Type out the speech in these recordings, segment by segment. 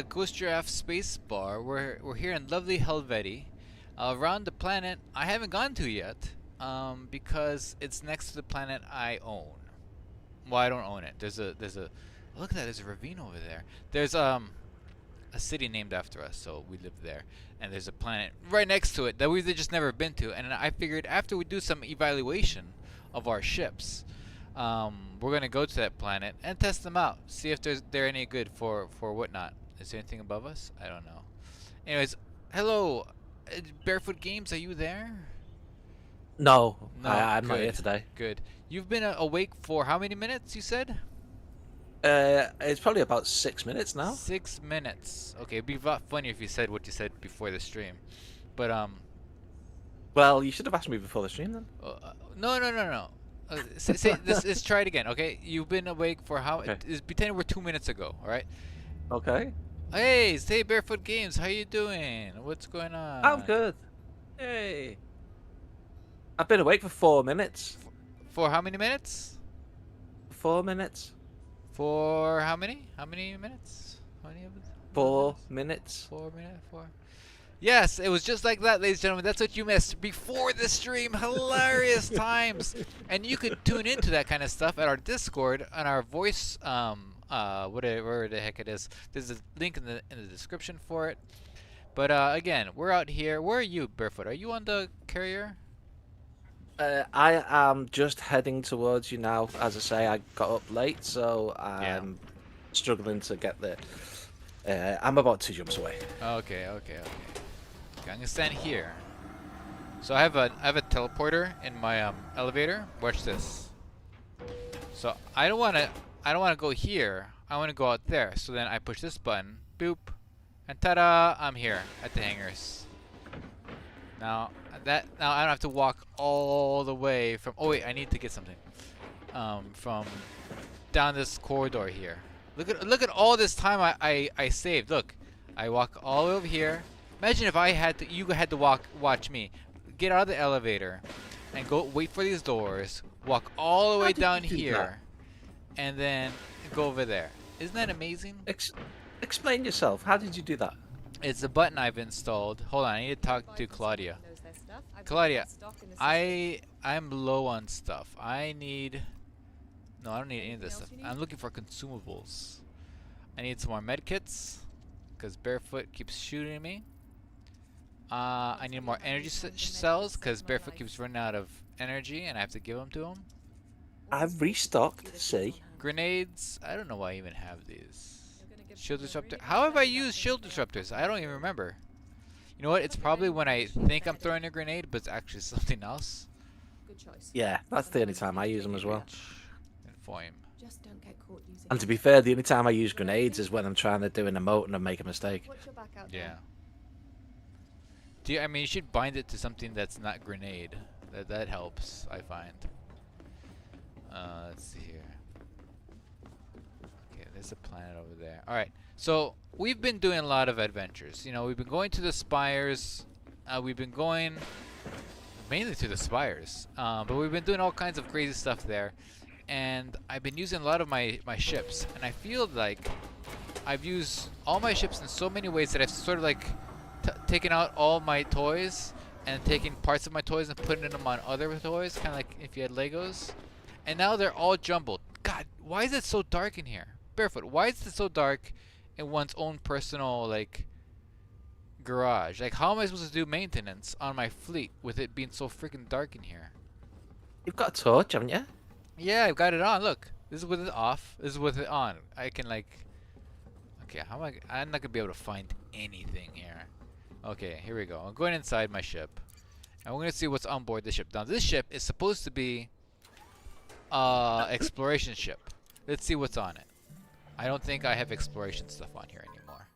Ghost Giraffe Space Bar. We're here in lovely Helveti. Around the planet I haven't gone to yet, because it's next to the planet I own. Well, I don't own it. There's a look at that. There's a ravine over there. There's a city named after us, so we live there. And there's a planet right next to it that we've just never been to. And I figured after we do some evaluation of our ships, we're gonna go to that planet and test them out, see if they're any good for whatnot. Is there anything above us? I don't know. Anyways, hello, Barefoot Games. Are you there? No, No. I'm not here Good. today. Good. You've been awake for how many minutes? You said. It's probably about 6 minutes now. 6 minutes. Okay, it'd be funny if you said what you said before the stream, but Well, you should have asked me before the stream then. no, no, no, no. Let's try it again, okay? You've been awake for how? Okay. Pretend we're 2 minutes ago, all right? Okay. Hey, stay Barefoot Games. How you doing? What's going on? I'm good. Hey. I've been awake for 4 minutes. For how many minutes? 4 minutes. For how many? How many minutes? How many of it? 4 minutes. 4 minutes. Four. Yes, it was just like that, ladies and gentlemen. That's what you missed before the stream. Hilarious times. And you could tune into that kind of stuff at our Discord on our voice, whatever the heck it is. There's a link in the description for it. But again, we're out here. Where are you, Barefoot? Are you on the carrier? I am just heading towards you now. As I say, I got up late, so I'm struggling to get there. I'm about 2 jumps away. Okay. Okay, I'm gonna stand here. So I have a teleporter in my elevator. Watch this. So I don't wanna go here. I wanna go out there. So then I push this button, boop, and ta-da! I'm here at the hangars. Now I don't have to walk all the way from. Oh wait, I need to get something. From down this corridor here. Look at all this time I saved. Look, I walk all the way over here. Imagine if you had to watch me get out of the elevator and go wait for these doors, walk all the way down here, and then go over there. Isn't that amazing? Explain yourself. How did you do that? It's a button I've installed. Hold on, I need to talk to Claudia. Claudia, I'm low on stuff. No, I don't need any of this stuff. I'm looking for consumables. I need some more medkits because Barefoot keeps shooting me. I need more energy cells because Barefoot keeps running out of energy and I have to give them to him. I've restocked. See. Grenades. I don't know why I even have these. Shield disruptor. How have I used shield disruptors? I don't even remember. You know what? It's probably when I think I'm throwing a grenade, but it's actually something else. Yeah, that's the only time I use them as well. Inform. And to be fair, the only time I use grenades is when I'm trying to do an emote and I make a mistake. Yeah. I mean, you should bind it to something that's not grenade. That helps, I find. Let's see here. Okay, there's a planet over there. All right. So we've been doing a lot of adventures. You know, we've been going to the spires. We've been going mainly to the spires, but we've been doing all kinds of crazy stuff there. And I've been using a lot of my ships, and I feel like I've used all my ships in so many ways that I've sort of like taken out all my toys and taking parts of my toys and putting them on other toys, kind of like if you had Legos. And now they're all jumbled. God, why is it so dark in here? Barefoot, why is it so dark in one's own personal like garage? Like, how am I supposed to do maintenance on my fleet with it being so freaking dark in here? You've got a torch, haven't you? Yeah, I've got it on. Look, this is with it off. This is with it on. I can like. Okay, I'm not gonna be able to find anything here. Okay, here we go. I'm going inside my ship, and we're gonna see what's on board the ship. Now, this ship is supposed to be exploration ship. Let's see what's on it. I don't think I have exploration stuff on here anymore.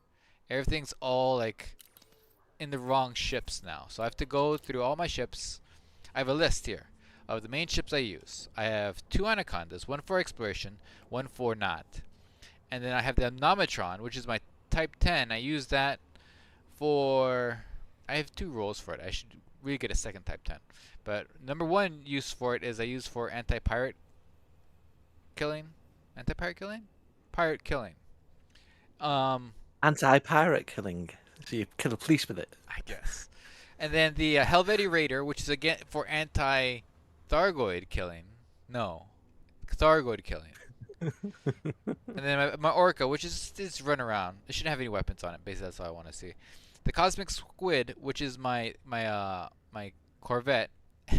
Everything's all like in the wrong ships now. So I have to go through all my ships. I have a list here of the main ships I use. I have 2 Anacondas, one for exploration, one for not. And then I have the Nometron, which is my Type 10. I use that for... I have 2 roles for it. I should really get a second Type 10. But number 1 use for it is I use for anti-pirate killing. Anti-pirate killing? Pirate killing. I Anti-pirate killing. So you kill the police with it. I guess. And then the Helvetii Raider, which is again for anti-Thargoid killing. No, Thargoid killing. And then my Orca, which is run around. It shouldn't have any weapons on it. Basically, that's all I want to see. The Cosmic Squid, which is my Corvette,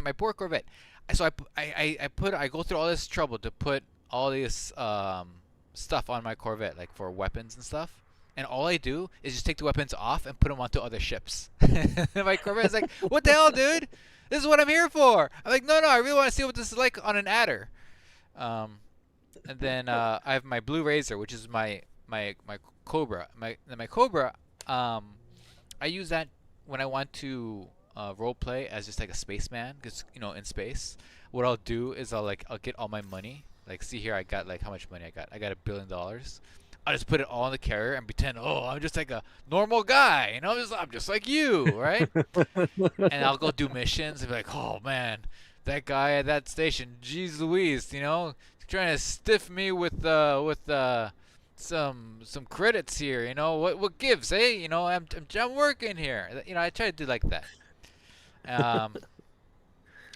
my poor Corvette. So I go through all this trouble to put all this stuff on my Corvette, like for weapons and stuff. And all I do is just take the weapons off and put them onto other ships. And my Corvette's like, "What the hell, dude? This is what I'm here for." I'm like, "No, I really want to see what this is like on an adder." And then I have my Blue Razor, which is my Cobra. My Cobra, I use that when I want to role play as just like a spaceman, because in space, what I'll do is I'll get all my money. Like, see here, I got like how much money I got? I got $1 billion. I just put it all in the carrier and pretend, I'm just like a normal guy, I'm just like you, right? And I'll go do missions and be like, oh man, that guy at that station, geez Louise, trying to stiff me with some credits here, what gives, eh? I'm working here, I try to do like that.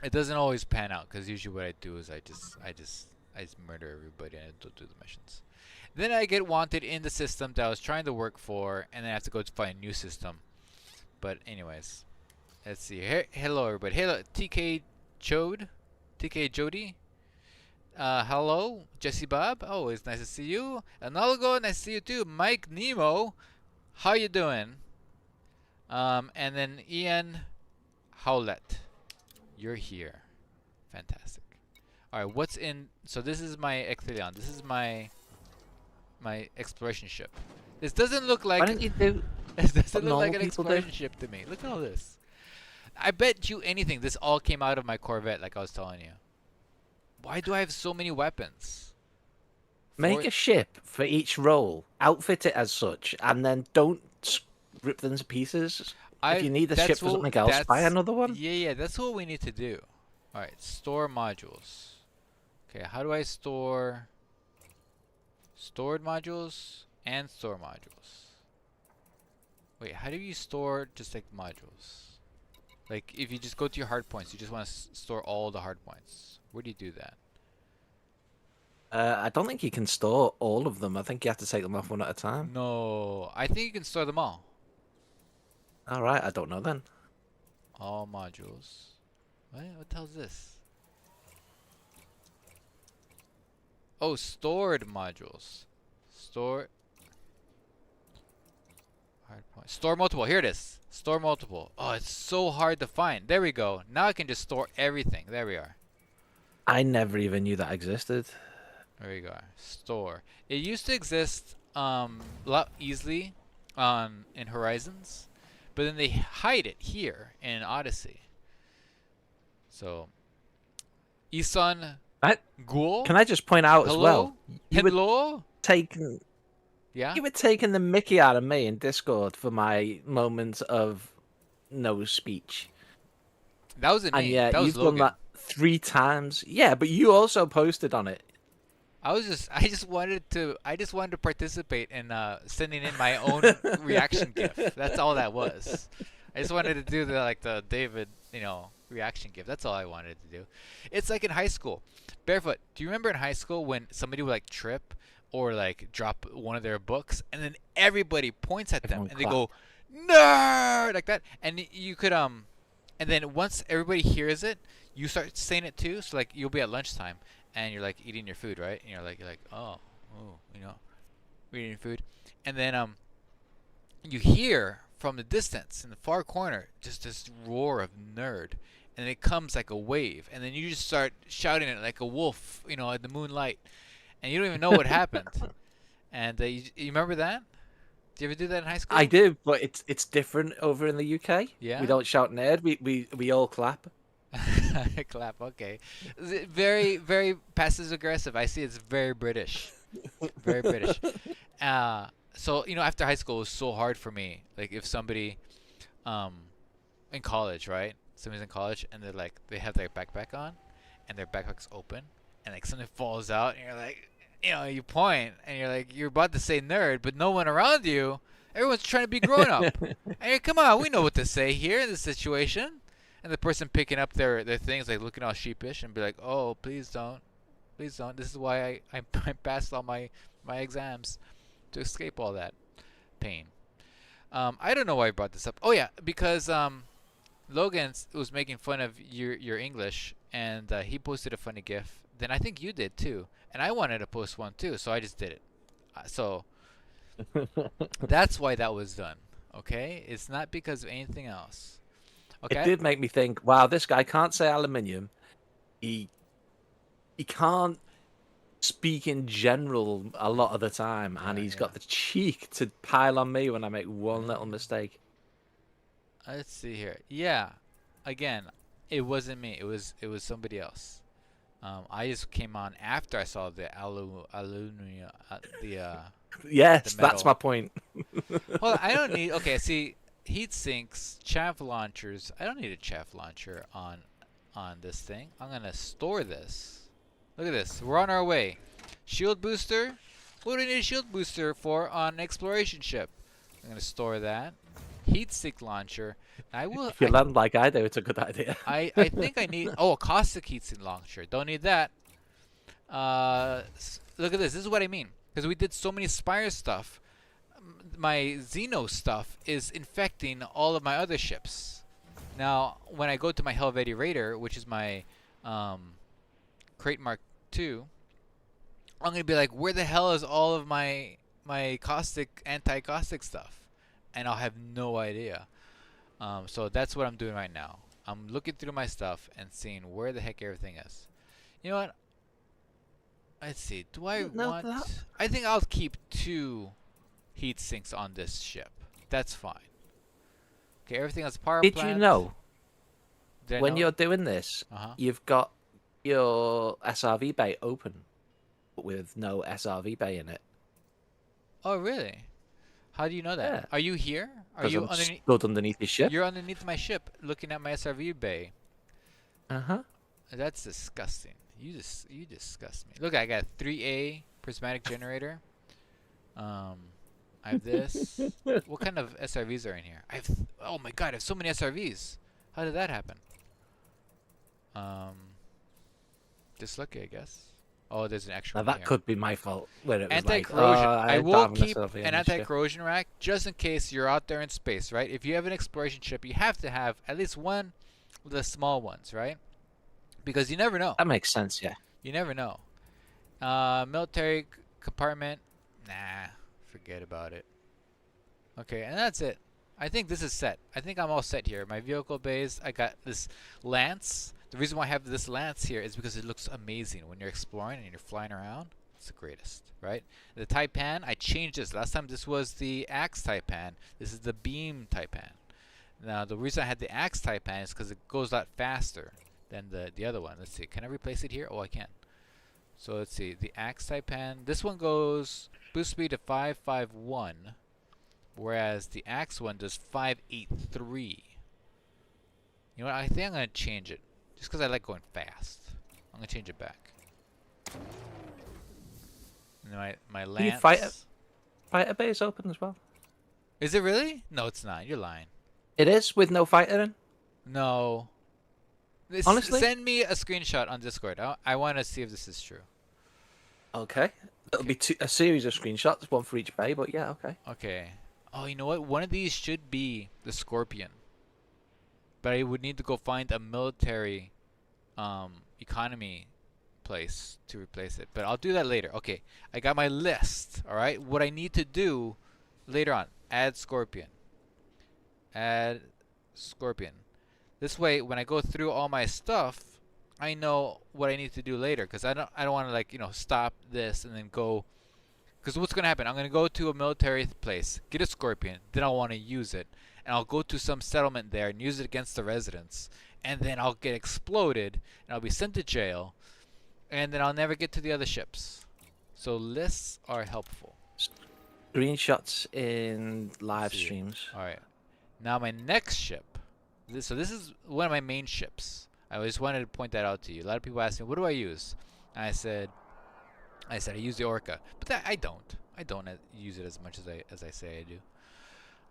It doesn't always pan out because usually what I do is I just murder everybody and I don't do the missions. Then I get wanted in the system that I was trying to work for, and then I have to go to find a new system. But anyways, let's see. Hello everybody. Hello TK Chode, TK Jody. Hello Jesse Bob. Oh, it's nice to see you. Analogo, nice to see you too. Mike Nemo, how you doing? And then Ian Howlett, you're here. Fantastic. All right, what's in? So this is my Ecthelion. This is my exploration ship. This doesn't look like. Why don't you do? This doesn't look like an people exploration ship to me. Look at all this. I bet you anything this all came out of my Corvette, like I was telling you. Why do I have so many weapons? Make a ship for each role, outfit it as such, and then don't rip them to pieces. If you need the ship for something else, buy another one. Yeah, that's what we need to do. All right, store modules. Okay, how do I store stored modules and store modules? Wait, how do you store just like modules? Like if you just go to your hard points, you just want to store all the hard points. Where do you do that? I don't think you can store all of them. I think you have to take them off one at a time. No, I think you can store them all. All right, I don't know then. All modules. What the hell is this? Oh, stored modules. Store. Hard point. Store multiple. Here it is. Store multiple. Oh, it's so hard to find. There we go. Now I can just store everything. There we are. I never even knew that existed. There we go. Store. It used to exist a lot easily in Horizons, but then they hide it here in Odyssey. So, Isan Ghoul. Can I just point out as well? You were taking. Yeah. You were taking the mickey out of me in Discord for my moment of no speech. That wasn't me. And yeah, that was you've Logan. done that 3 times. Yeah, but you also posted on it. I just wanted to participate in sending in my own reaction gif. That's all that was. I just wanted to do the David, reaction gif. That's all I wanted to do. It's like in high school. Barefoot. Do you remember in high school when somebody would trip or drop one of their books and then everybody points at them and they go nerd like that, and you could and then once everybody hears it, you start saying it too. So you'll be at lunchtime and you're eating your food, right? And you're like oh, eating your food, and then you hear from the distance in the far corner just this roar of nerd, and it comes like a wave, and then you just start shouting it like a wolf, in the moonlight, and you don't even know what happened. And you remember that? Did you ever do that in high school? I do, but it's different over in the UK. Yeah. We don't shout nerd. We all clap. Clap. Okay. Very, very passive aggressive. I see. It's very British. Very British. So after high school, it was so hard for me. If somebody, in college, right? Somebody's in college and they have their backpack on, and their backpack's open, and something falls out, and you're you point, and you're about to say nerd, but no one around you Everyone's trying to be grown up. Hey, come on, we know what to say here in this situation. And the person picking up their things, like looking all sheepish, and be like, "Oh, please don't, please don't. This is why I I passed all my exams to escape all that pain." I don't know why I brought this up. Oh yeah, because Logan was making fun of your English, and he posted a funny GIF. Then I think you did too, and I wanted to post one too, so I just did it. So that's why that was done. Okay, it's not because of anything else. It Okay. did make me think, wow, this guy can't say aluminium. He can't speak in general a lot of the time, and he's got the cheek to pile on me when I make one little mistake. Let's see here. Yeah, again, it wasn't me. It was somebody else. I just came on after I saw the aluminum, Yes, the that's metal. my point. Well, I don't need. Okay, see, heat sinks, chaff launchers. I don't need a chaff launcher on this thing. I'm gonna store this. Look at this. We're on our way. Shield booster. What do we need a shield booster for on an exploration ship? I'm gonna store that. Heat sink launcher. I will. If you land like I do, it's a good idea. I think I need. Oh, a caustic heat sink launcher. Don't need that. Look at this. This is what I mean. Because we did so many Spire stuff. My Xeno stuff is infecting all of my other ships. Now, when I go to my Helvetii Raider, which is my Crate Mark II, I'm gonna be like, where the hell is all of my caustic, anti-caustic stuff? And I'll have no idea. So that's what I'm doing right now. I'm looking through my stuff and seeing where the heck everything is. You know what? Let's see. Do I want? I think I'll keep 2 heat sinks on this ship. That's fine. Okay, everything has power Did plant. you know Did I when know? you're doing this, you've got your SRV bay open, but with no SRV bay in it? Oh, really? How do you know that? Yeah. Are you here? Are 'Cause you I'm underneath? stood underneath your ship. You're underneath my ship, looking at my SRV bay. That's disgusting. You disgust me. Look, I got 3A prismatic generator. I have this. What kind of SRVs are in here? I have. Oh my god, I have so many SRVs. How did that happen? Just lucky, I guess. Oh, there's an extra Now one that here. could be my fault. When it was Anti-corrosion. I don't will have an keep SRV an on this ship. anti-corrosion rack just in case you're out there in space, right? If you have an exploration ship, you have to have at least one of the small ones, right? Because you never know. That makes sense, yeah. You never know. Military compartment. Nah, forget about it. Okay, and that's it. I think this is set. I think I'm all set here. My vehicle bays, I got this lance. The reason why I have this lance here is because it looks amazing when you're exploring and you're flying around. It's the greatest, right? The Taipan, I changed this. Last time this was the axe Taipan. This is the beam Taipan. Now, the reason I had the axe Taipan is because it goes a lot faster than the other one. Let's see. Can I replace it here? Oh, I can. So let's see. The axe Taipan. This one goes boost speed to 551, whereas the axe one does 583. You know what? I think I'm gonna change it just because I like going fast. I'm gonna change it back. And my lance. Can you fighter bay is open as well? Is it really? No, it's not. You're lying. It is with no fighter in. No. Honestly? Send me a screenshot on Discord. I want to see if this is true. Okay. It'll be a series of screenshots, one for each bay, but yeah, okay. Okay. Oh, you know what? One of these should be the Scorpion. But I would need to go find a military economy place to replace it. But I'll do that later. Okay. I got my list. All right. What I need to do later on. Add Scorpion. Add Scorpion. This way, when I go through all my stuff, I know what I need to do later. Because I don't want to, like, stop this and then go. Because what's going to happen? I'm going to go to a military place, get a Scorpion, then I'll want to use it. And I'll go to some settlement there and use it against the residents. And then I'll get exploded, and I'll be sent to jail. And then I'll never get to the other ships. So lists are helpful. Screenshots in live streams. Alright. Now my next ship. So this is one of my main ships. I just wanted to point that out to you. A lot of people ask me, what do I use? And I said I use the Orca. But I don't. I don't use it as much as I say I do.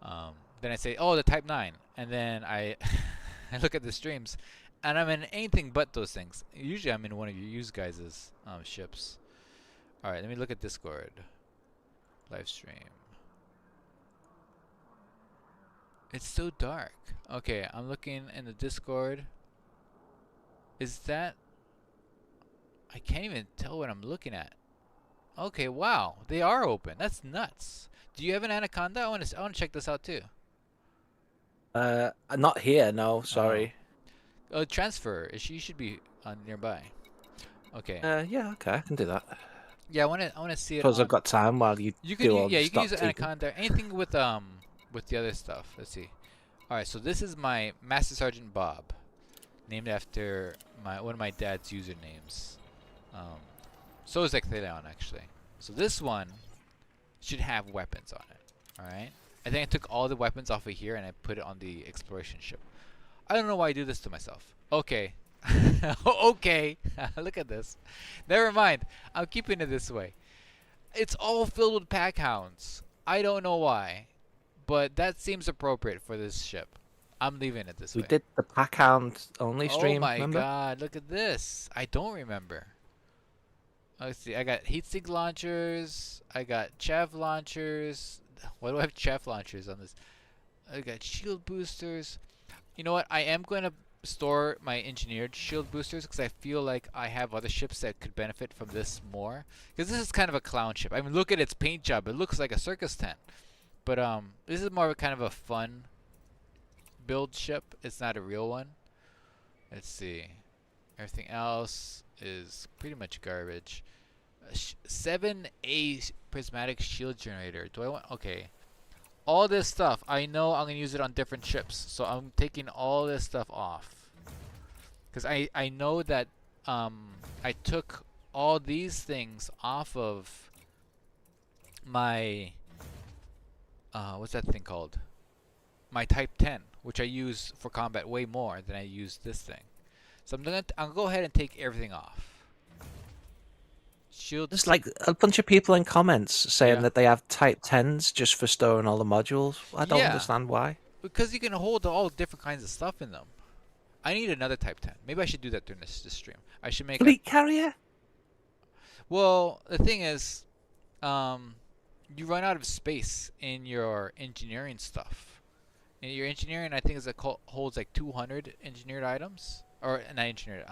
Then I say, oh, the Type 9, and then I I look at the streams, and I'm in anything but those things. Usually I'm in one of you guys' ships. All right, let me look at Discord live stream. It's so dark. Okay, I'm looking in the Discord. Is that? I can't even tell what I'm looking at. Okay, wow, they are open. That's nuts. Do you have an anaconda? I want to check this out too. Not here. No, sorry. Oh, transfer. She should be nearby. Okay. Yeah, okay, I can do that. Yeah, I want to see it. Suppose I've got time while you do all the you can use stock an taking. anaconda. Anything with the other stuff. Let's see. All right, so this is my Master Sergeant Bob, named after one of my dad's usernames. So is Ecthelion actually. So this one should have weapons on it. All right. I think I took all the weapons off of here and I put it on the exploration ship. I don't know why I do this to myself. Okay. Okay. Look at this. Never mind. I'm keeping it this way. It's all filled with pack hounds. I don't know why, but that seems appropriate for this ship. I'm leaving it this way. We did the pack hound only stream. Oh my remember? god, look at this. I don't remember. Let's see. I got heat sink launchers. I got chaff launchers. Why do I have chaff launchers on this? I got shield boosters. You know what? I am going to store my engineered shield boosters because I feel like I have other ships that could benefit from this more. Because this is kind of a clown ship. I mean, look at its paint job. It looks like a circus tent. But this is more of a kind of a fun build ship. It's not a real one. Let's see. Everything else is pretty much garbage. 7A prismatic shield generator. Do I want? Okay. All this stuff, I know I'm going to use it on different ships. So I'm taking all this stuff off. Because I know that I took all these things off of my... what's that thing called? My Type 10, which I use for combat way more than I use this thing. So I'll go ahead and take everything off. Shield. There's like a bunch of people in comments saying Yeah. that they have Type 10s just for storing all the modules. I don't Yeah. understand why. Because you can hold all different kinds of stuff in them. I need another Type 10. Maybe I should do that during this stream. I should make Fleet carrier? Well, the thing is, you run out of space in your engineering stuff. And your engineering, I think, holds like 200 engineered items, or not engineered,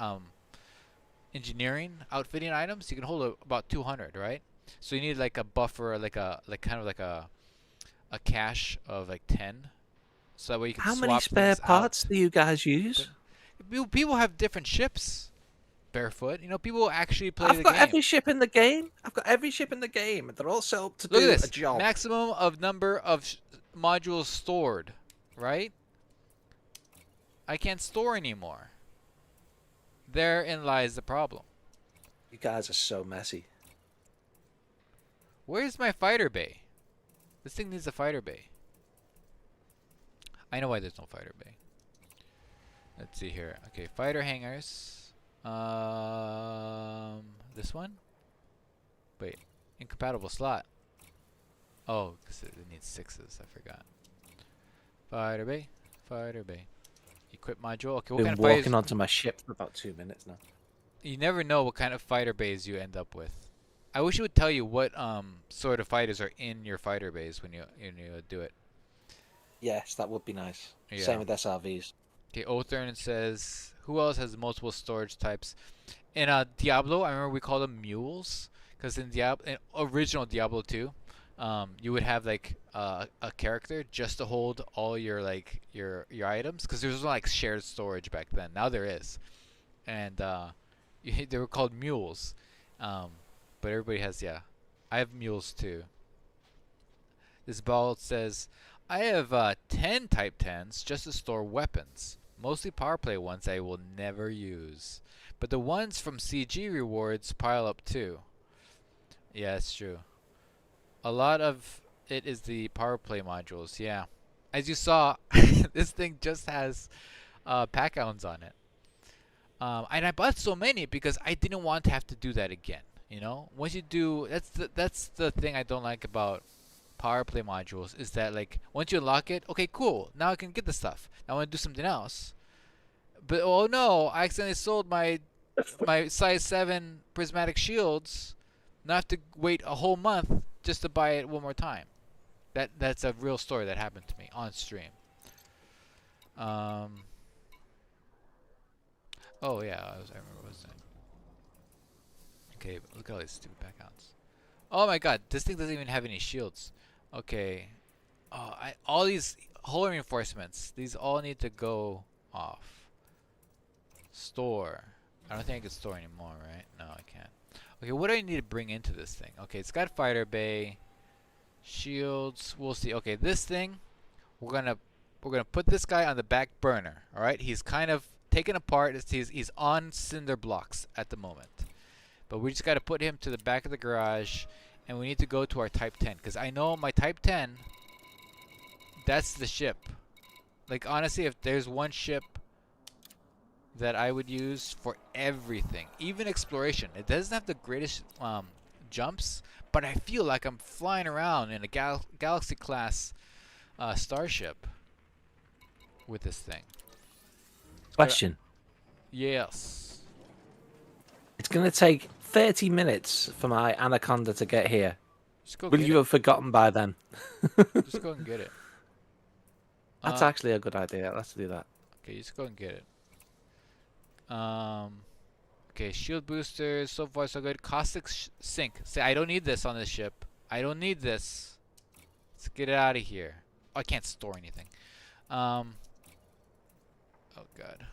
engineering outfitting items. You can hold about 200, right? So you need like a buffer, like kind of like a cache of like 10, so that way you can How swap many spare things parts out. do you guys use? People have different ships. Barefoot, you know, people actually play I've the got game. every ship in the game. I've got every ship in the game. They're all set up to Look do at a this. job. Maximum of number of modules stored, right? I can't store anymore. Therein lies the problem. You guys are so messy. Where's my fighter bay? This thing needs a fighter bay. I know why there's no fighter bay. Let's see here. Okay, fighter hangars. This one? Wait, incompatible slot. Oh, because it needs 6s. I forgot. Fighter bay, fighter bay. Equip module. Okay, what Been kind of walking fighters? onto my ship for about 2 minutes now. You never know what kind of fighter bays you end up with. I wish it would tell you what sort of fighters are in your fighter bays when you do it. Yes, that would be nice. Yeah. Same with SRVs. Okay, Othern says, who else has multiple storage types? In Diablo, I remember we called them mules, because in original Diablo 2, you would have like a character just to hold all your your items, because there was no like shared storage back then. Now there is, and they were called mules. But everybody has, yeah. I have mules too. This ball says, I have 10 Type 10s just to store weapons. Mostly power play ones I will never use. But the ones from CG rewards pile up too. Yeah, it's true. A lot of it is the power play modules, yeah. As you saw, this thing just has pack hounds on it. And I bought so many because I didn't want to have to do that again. You know, once you do, that's the thing I don't like about power play modules is that like once you unlock it, okay, cool. Now I can get the stuff. Now I want to do something else. But oh no, I accidentally sold my size 7 prismatic shields. Now I have to wait a whole month just to buy it one more time. That's a real story that happened to me on stream. Oh yeah, I remember what I was saying. Okay, look at all these stupid backgrounds. Oh my god, this thing doesn't even have any shields. Okay. Oh, all these hull reinforcements, these all need to go off. Store. I don't think I can store anymore, right? No, I can't. Okay, what do I need to bring into this thing? Okay, it's got fighter bay, shields. We'll see. Okay, this thing, we're gonna put this guy on the back burner. All right, he's kind of taken apart. He's on cinder blocks at the moment, but we just got to put him to the back of the garage, and we need to go to our Type 10 because I know my Type 10. That's the ship. Like honestly, if there's one ship that I would use for everything, even exploration. It doesn't have the greatest jumps, but I feel like I'm flying around in a galaxy class starship with this thing. Question. Yes. It's going to take 30 minutes for my anaconda to get here. Just go Will get you it. have forgotten by then? Just go and get it. That's actually a good idea. Let's do that. Okay, just go and get it. Okay, shield boosters. So far, so good. Caustic sink. Say, I don't need this on this ship. I don't need this. Let's get it out of here. Oh, I can't store anything. Oh god.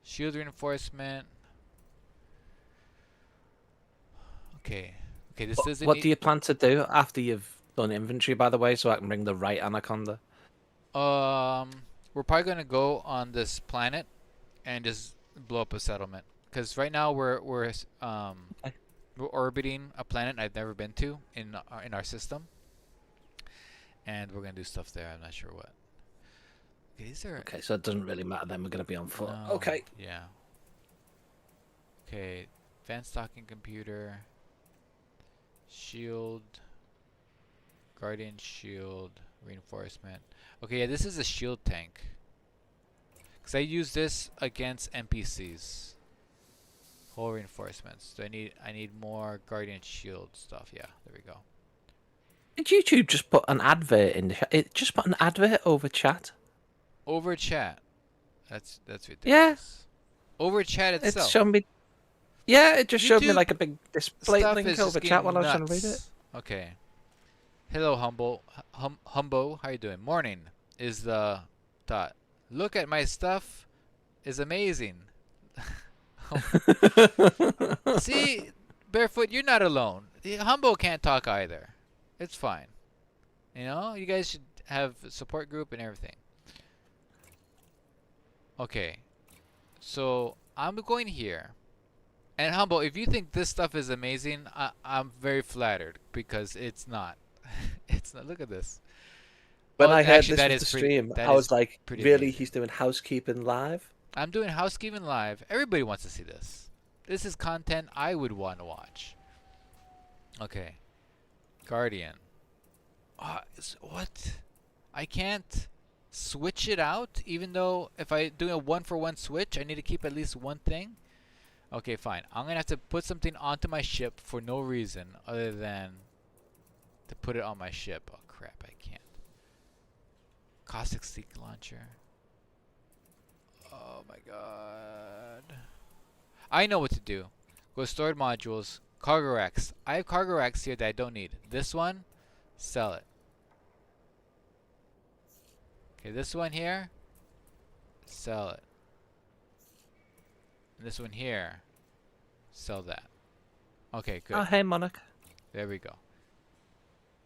Shield reinforcement. Okay. Okay, this doesn't. What do you plan to do after you've done inventory, by the way, so I can bring the right anaconda? We're probably gonna go on this planet and just blow up a settlement. Because right now we're orbiting a planet I've never been to in our system, and we're gonna do stuff there. I'm not sure what. Okay, Okay, so it doesn't really matter. Then we're gonna be on foot. No, Okay. Yeah. Okay, advanced docking computer. Shield. Guardian shield. Reinforcement. Okay, yeah, this is a shield tank. Because I use this against NPCs. Hull reinforcements. So I need more guardian shield stuff. Yeah, there we go. Did YouTube just put an advert in? It just put an advert over chat. Over chat. That's ridiculous. Yeah. Over chat itself. It's showing me. Yeah, it just showed me YouTube like a big display stuff link is over just chat while I was getting trying to read it. nuts. Okay. Hello, Humbo. How you doing? Morning is the dot. Look at my stuff. Is amazing. See, Barefoot, you're not alone. Humbo can't talk either. It's fine. You know, you guys should have a support group and everything. Okay. So, I'm going here. And Humbo, if you think this stuff is amazing, I'm very flattered because it's not. It's not. Look at this. When Well, I heard actually, this that was is the pretty- stream, that I is was like, pretty really? amazing. He's doing housekeeping live? I'm doing housekeeping live. Everybody wants to see this. This is content I would want to watch. Okay. Guardian. What? I can't switch it out, even though if I do a 1-for-1 switch, I need to keep at least one thing. Okay, fine. I'm going to have to put something onto my ship for no reason other than to put it on my ship. Oh, crap. I can't. Caustic Seek Launcher. Oh, my God. I know what to do. Go stored modules. Cargo racks. I have cargo racks here that I don't need. This one, sell it. Okay, this one here, sell it. And this one here, sell that. Okay, good. Oh, hey, Monarch. There we go.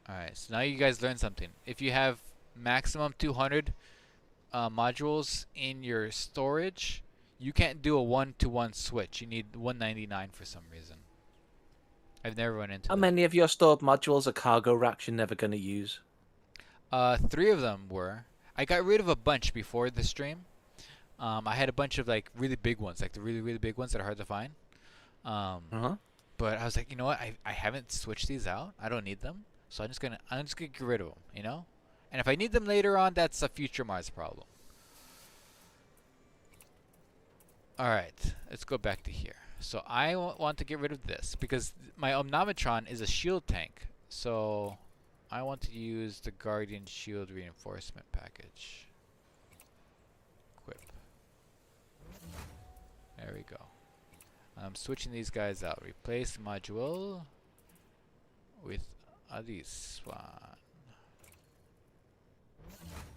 Alright, so now you guys learned something. If you have maximum 200 modules in your storage, you can't do a 1-to-1 switch. You need 199 for some reason. I've never run into How that. many of your stored modules are cargo racks you're never going to use? 3 of them were. I got rid of a bunch before the stream. I had a bunch of like really big ones, like the really, really big ones that are hard to find. But I was like, you know what? I haven't switched these out. I don't need them. So I'm just gonna get rid of them, you know. And if I need them later on, that's a future Mars problem. All right, let's go back to here. So I want to get rid of this because my Omnometron is a shield tank. So I want to use the Guardian Shield Reinforcement package. Equip. There we go. I'm switching these guys out. Replace module with this one.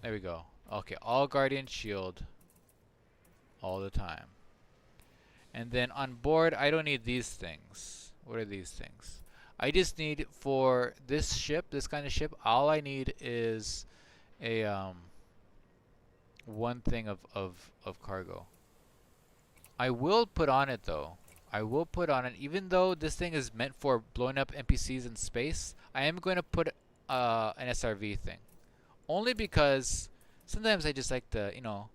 There we go. Okay, all Guardian Shield all the time. And then on board, I don't need these things. What are these things? I just need for this ship, this kind of ship, all I need is a one thing of cargo. I will put on it though. I will put on it, even though this thing is meant for blowing up NPCs in space, I am going to put an SRV thing. Only because sometimes I just like to, you know,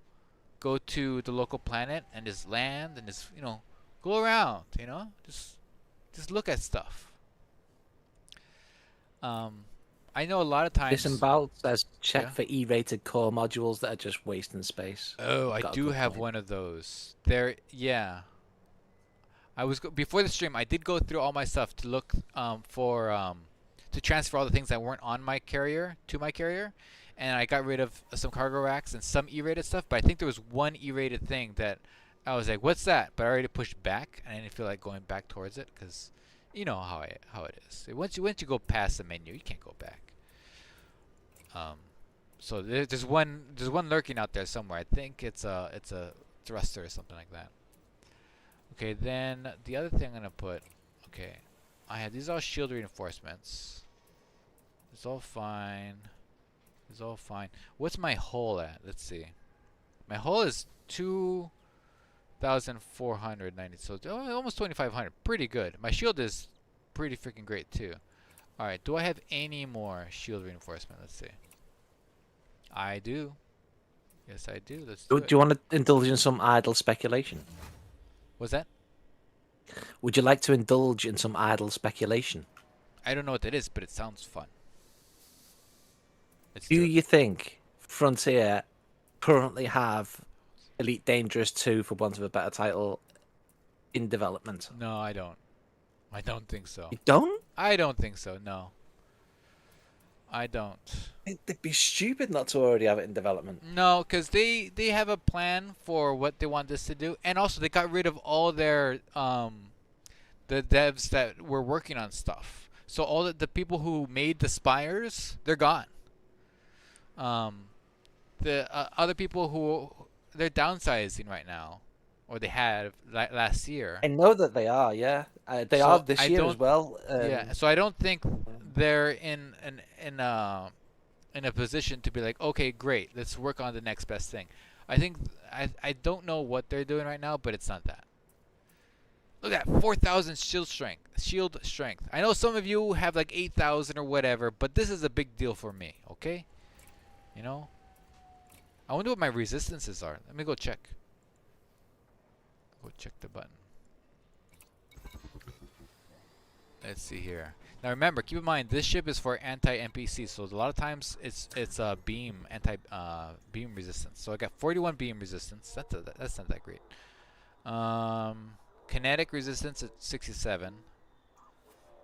go to the local planet and just land and just, you know, go around, you know, just look at stuff. I know a lot of times. Disemboweled says check Yeah? for E-rated core modules that are just wasting space. Oh, I Got a do good have point. one of those. There, yeah. Before the stream. I did go through all my stuff to look to transfer all the things that weren't on my carrier to my carrier, and I got rid of some cargo racks and some E-rated stuff. But I think there was one E-rated thing that I was like, "What's that?" But I already pushed back, and I didn't feel like going back towards it because you know how it is. Once you go past the menu, you can't go back. So there's one lurking out there somewhere. I think it's a thruster or something like that. Okay, then the other thing I'm gonna put. Okay, I have these all shield reinforcements. It's all fine. It's all fine. What's my hull at? Let's see. My hull is 2,490. So almost 2,500. Pretty good. My shield is pretty freaking great too. All right. Do I have any more shield reinforcement? Let's see. I do. Yes, I do. Let's do Do it. you want to indulge in some idle speculation? What's that? Would you like to indulge in some idle speculation? I don't know what that is, but it sounds fun. Let's Do do it. you think Frontier currently have Elite Dangerous 2, for want of a better title, in development? No, I don't. I don't think so. You don't? I don't think so. No. I don't. It'd be stupid not to already have it in development. No, because they have a plan for what they want this to do, and also they got rid of all their the devs that were working on stuff. So all the people who made the spires, they're gone. The other people who they're downsizing right now, or they had last year. I know that they are, yeah. They are So this I year don't. as well. Yeah. So I don't think they're in a position to be like, okay, great, let's work on the next best thing. I think I don't know what they're doing right now, but it's not that. Look at that, 4,000 shield strength. Shield strength. I know some of you have like 8,000 or whatever, but this is a big deal for me. Okay, you know. I wonder what my resistances are. Let me go check. Go check the button. Let's see here. Now remember, keep in mind this ship is for anti-NPC, so a lot of times it's beam beam resistance. So I got 41 beam resistance. That's not that great. Kinetic resistance at 67,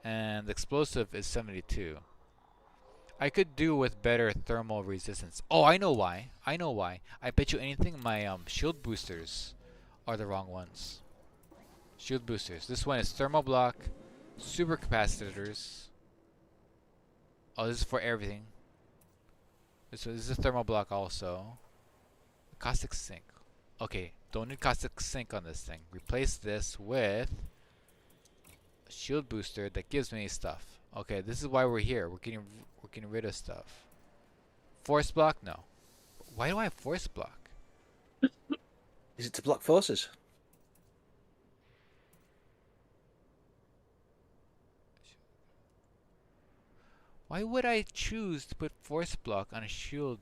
and explosive is 72. I could do with better thermal resistance. Oh, I know why. I know why. I bet you anything my shield boosters are the wrong ones. Shield boosters. This one is thermal block, super capacitors. Oh, this is for everything. This is a thermal block also. Caustic sink. Okay, don't need caustic sink on this thing. Replace this with a shield booster that gives me stuff. Okay, this is why we're here. We're getting rid of stuff. Force block? No. Why do I have force block? Is it to block forces? Why would I choose to put force block on a shield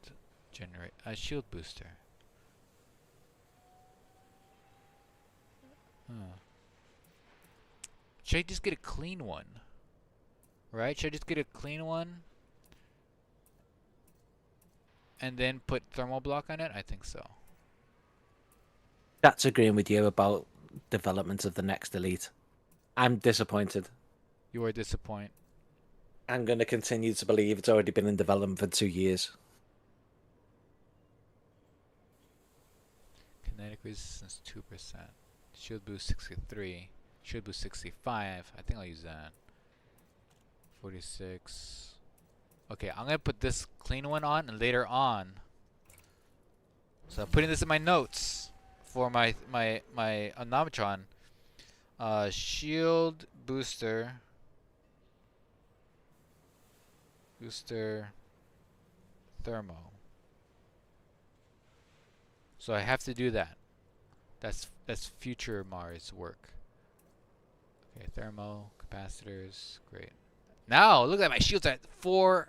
booster? Huh. Should I just get a clean one? Right? Should I just get a clean one? And then put thermal block on it? I think so. That's agreeing with you about development of the next Elite. I'm disappointed. You are disappointed. I'm going to continue to believe it's already been in development for 2 years. Kinetic resistance 2%. Shield boost 63. Shield boost 65. I think I'll use that. 46. Okay, I'm gonna put this clean one on, and later on. So I'm putting this in my notes for my Omnimatron. Shield booster. Booster. Thermo. So I have to do that. That's future Mars work. Okay, thermo capacitors, great. Now look at my shields at 4,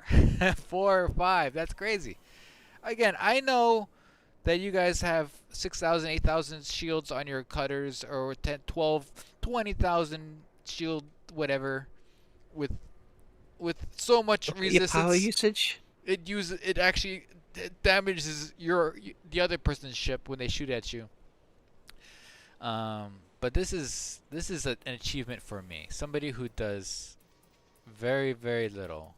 4 or 5. That's crazy. Again, I know that you guys have 6,000, 8,000 shields on your cutters, or 10, 12, 20,000 shield, whatever, with so much Look at resistance. your power usage. It actually damages the other person's ship when they shoot at you. But this is an achievement for me. Somebody who does very, very little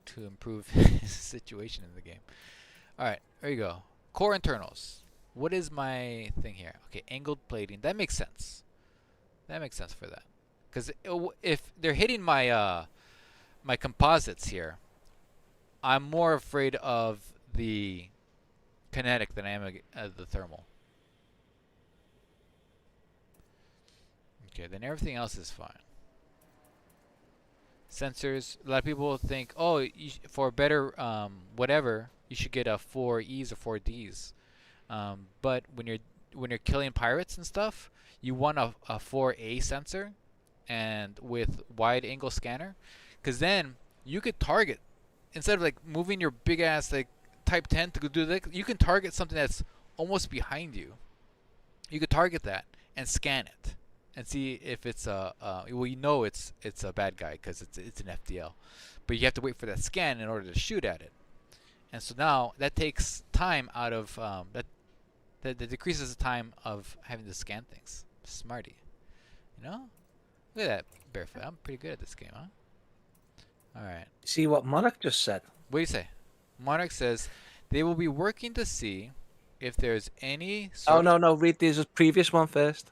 to improve his situation in the game. Alright, there you go. Core internals. What is my thing here? Okay, angled plating. That makes sense. That makes sense for that. Because if they're hitting my my composites here, I'm more afraid of the kinetic than I am of the thermal. Okay, then everything else is fine. Sensors. A lot of people think, oh, for better whatever, you should get a 4Es or 4Ds. But when you're killing pirates and stuff, you want a 4A sensor, and with wide angle scanner, because then you could target, instead of like moving your big ass like Type 10 to go do that, you can target something that's almost behind you. You could target that and scan it and see if it's well, you know it's a bad guy because it's an FDL, but you have to wait for that scan in order to shoot at it. And so now that takes time out of that decreases the time of having to scan things. Smarty, you know. Look at that, Barefoot. I'm pretty good at this game, huh? All right. See what Monarch just said. What do you say? Monarch says they will be working to see if there's any Oh, no. Read this previous one first.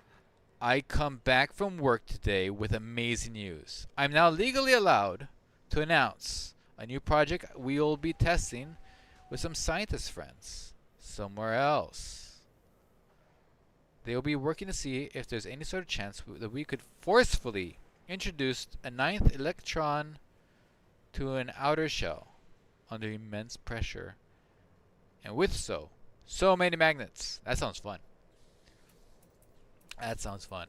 I come back from work today with amazing news. I'm now legally allowed to announce a new project we will be testing with some scientist friends somewhere else. They will be working to see if there's any sort of chance that we could forcefully introduce a 9th electron to an outer shell under immense pressure, and with so many magnets. That sounds fun. That sounds fun.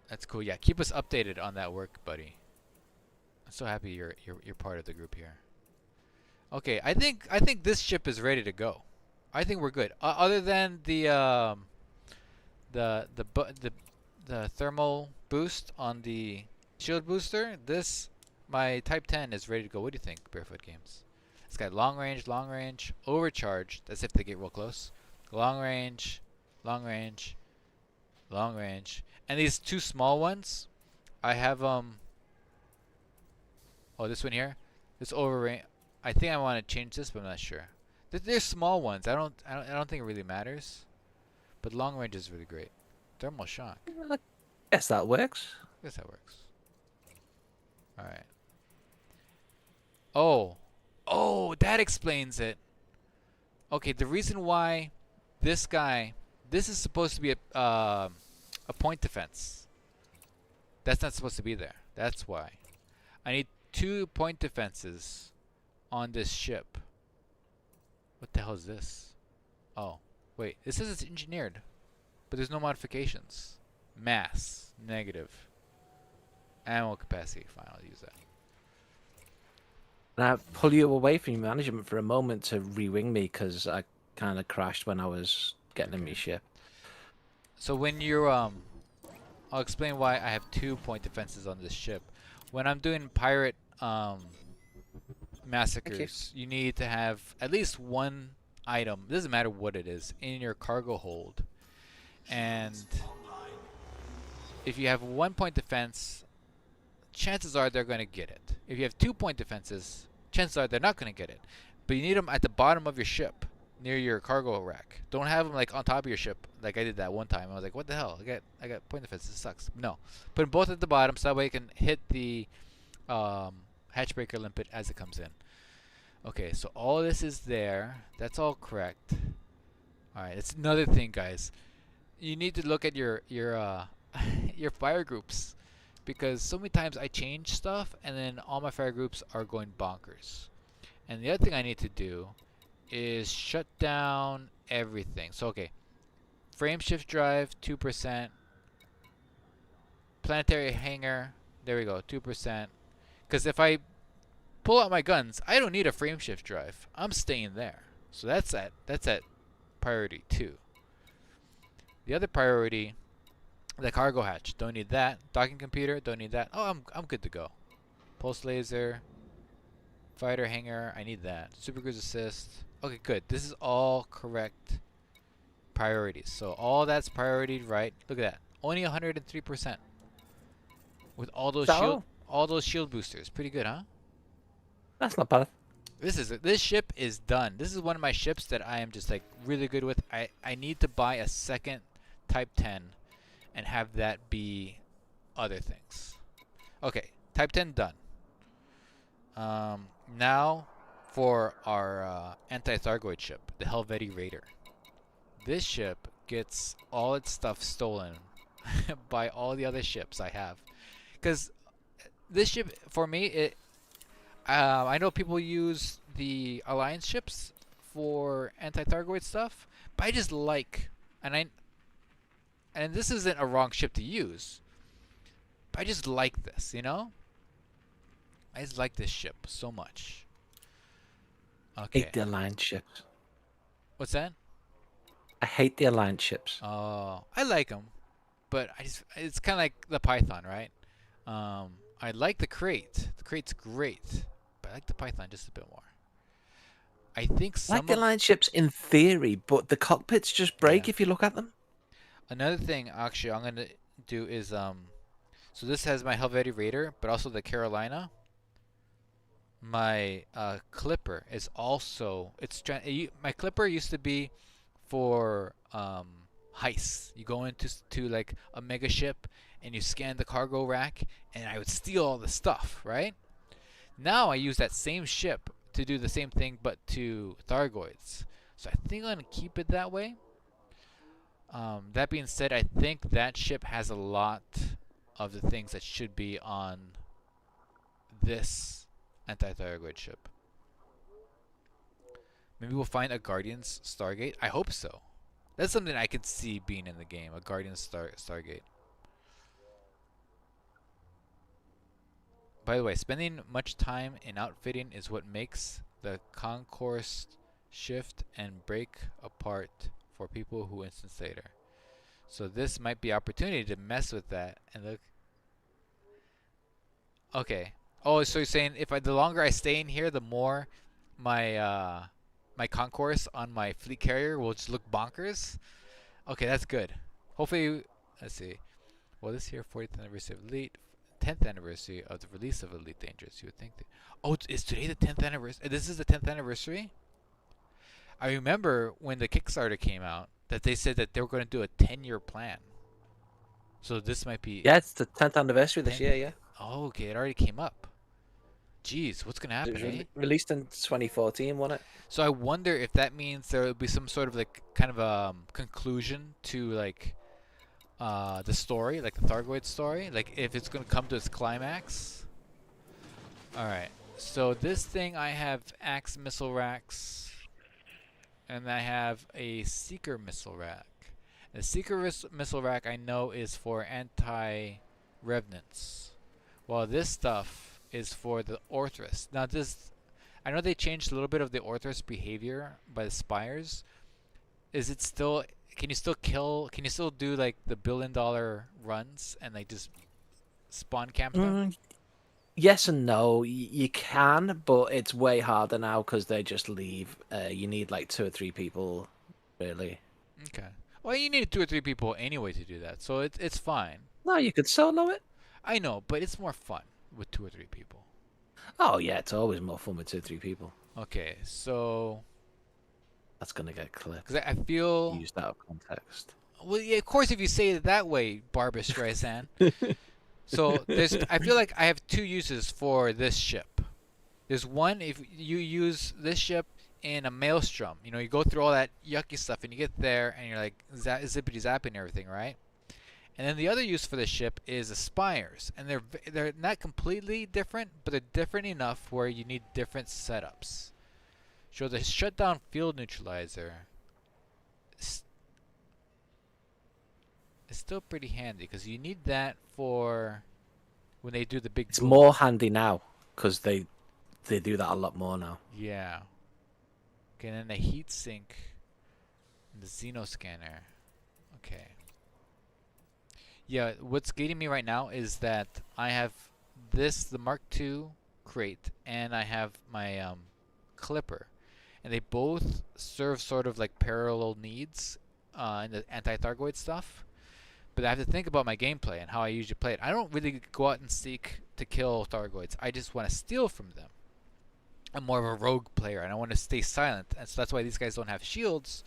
That's cool. Yeah, keep us updated on that work, buddy. I'm so happy you're part of the group here. Okay, I think this ship is ready to go. I think we're good. Other than the thermal boost on the shield booster, my Type 10 is ready to go. What do you think, Barefoot Games? It's got long range, overcharge. That's if they get real close. Long range, long range, long range. And these two small ones, I have oh, this one here, this over range. I think I want to change this, but I'm not sure. They're small ones. I don't think it really matters. But long range is really great. Thermal shock. I guess that works. I guess that works. All right. Oh, that explains it. Okay, the reason why this is supposed to be a point defense. That's not supposed to be there. That's why. I need 2 point defenses on this ship. What the hell is this? Oh, wait. It says it's engineered, but there's no modifications. Mass, negative. Ammo capacity, fine, I'll use that. And I pull you away from your management for a moment to re-wing me because I kind of crashed when I was getting in my ship. So when you're I'll explain why I have 2-point defenses on this ship. When I'm doing pirate massacres, you need to have at least one item, doesn't matter what it is, in your cargo hold. And if you have 1-point defense, chances are they're going to get it. If you have 2-point defenses, chances are they're not going to get it. But you need them at the bottom of your ship, near your cargo rack. Don't have them like on top of your ship, like I did that one time. I was like, what the hell? I got point defenses. This sucks. No, put them both at the bottom so that way you can hit the hatch breaker limpet as it comes in. Okay, so all this is there. That's all correct. All right, it's another thing, guys. You need to look at your your fire groups, because so many times I change stuff and then all my fire groups are going bonkers. And the other thing I need to do is shut down everything. So okay, frame shift drive 2%, planetary hangar, there we go, 2%. Because if I pull out my guns, I don't need a frame shift drive. I'm staying there. So that's at priority 2. The other priority, the cargo hatch, don't need that. Docking computer, don't need that. Oh, I'm good to go. Pulse laser, fighter hangar, I need that. Super cruise assist. Okay, good. This is all correct priorities. So all that's priority right. Look at that. Only 103% with all those shield boosters. Pretty good, huh? That's not bad. This ship is done. This is one of my ships that I am just like really good with. I need to buy a second Type 10 and have that be other things. Okay, Type 10 done. Now for our anti-Thargoid ship, the Helvetii Raider. This ship gets all its stuff stolen by all the other ships I have. Because this ship, for me, I know people use the Alliance ships for anti-Thargoid stuff, but I just like, and this isn't a wrong ship to use, but I just like this, you know? I just like this ship so much. Okay. Hate the Alliance ships. What's that? I hate the Alliance ships. Oh, I like them, but it's kind of like the Python, right? I like the crate. The crate's great, but I like the Python just a bit more. I think I like the Alliance ships in theory, but the cockpits just break if you look at them. Another thing, actually, I'm gonna do is so this has my Helvetii Raider, but also the Carolina. My Clipper is also my Clipper used to be for heists. You go into like a mega ship and you scan the cargo rack, and I would steal all the stuff, right? Now I use that same ship to do the same thing, but to Thargoids. So I think I'm gonna keep it that way. That being said, I think that ship has a lot of the things that should be on this anti-Thargoid ship. Maybe we'll find a Guardian's Stargate. I hope so. That's something I could see being in the game, a Guardian's Stargate. By the way, spending much time in outfitting is what makes the concourse shift and break apart for people who instance later. So this might be opportunity to mess with that and look. Okay. Oh, so you're saying the longer I stay in here, the more my my concourse on my fleet carrier will just look bonkers? Okay, that's good. Hopefully, let's see. Well, this here 40th anniversary of Elite, 10th anniversary of the release of Elite Dangerous. You would think that. Oh, is today the 10th anniversary? This is the 10th anniversary? I remember when the Kickstarter came out that they said that they were going to do a 10-year plan. So this might be. Yeah, it's the 10th anniversary this year, yeah. Oh, okay, it already came up. Jeez, what's going to happen, It was eh? released in 2014, wasn't it? So I wonder if that means there will be some sort of like kind of conclusion to like the story, like the Thargoid story, like if it's going to come to its climax. All right. So this thing, I have Axe missile racks, and I have a Seeker missile rack. The Seeker missile rack I know is for anti-revenants, while this stuff is for the Orthrus. Now this, I know they changed a little bit of the Orthrus behavior by the spires. Is it still can you still kill? Can you still do like the $1 billion runs and like just spawn camp them? Mm, yes and no. You can, but it's way harder now because they just leave. You need like 2 or 3 people, really. Okay. Well, you need 2 or 3 people anyway to do that, so it's fine. No, you could solo it. I know, but it's more fun with 2 or 3 people. Oh yeah, it's always more fun with 2 or 3 people. Okay, so That's gonna get clipped. because I feel Used out of context. well, yeah, of course, if you say it that way, Barbara Streisand. So I feel like I have 2 uses for this ship. There's one if you use this ship in a maelstrom. You know, you go through all that yucky stuff and you get there and you're like zippity zapping and everything, right? And then the other use for the ship is the spires, and they're not completely different, but they're different enough where you need different setups. So the shutdown field neutralizer is still pretty handy because you need that for when they do the big. It's boom. more handy now because they do that a lot more now. Yeah. Okay, and then the heat sink, and the Xeno scanner. Okay. Yeah, what's gating me right now is that I have the Mark II crate, and I have my clipper, and they both serve sort of like parallel needs in the anti-Thargoid stuff. But I have to think about my gameplay and how I usually play it. I don't really go out and seek to kill Thargoids. I just want to steal from them. I'm more of a rogue player, and I want to stay silent, and so that's why these guys don't have shields,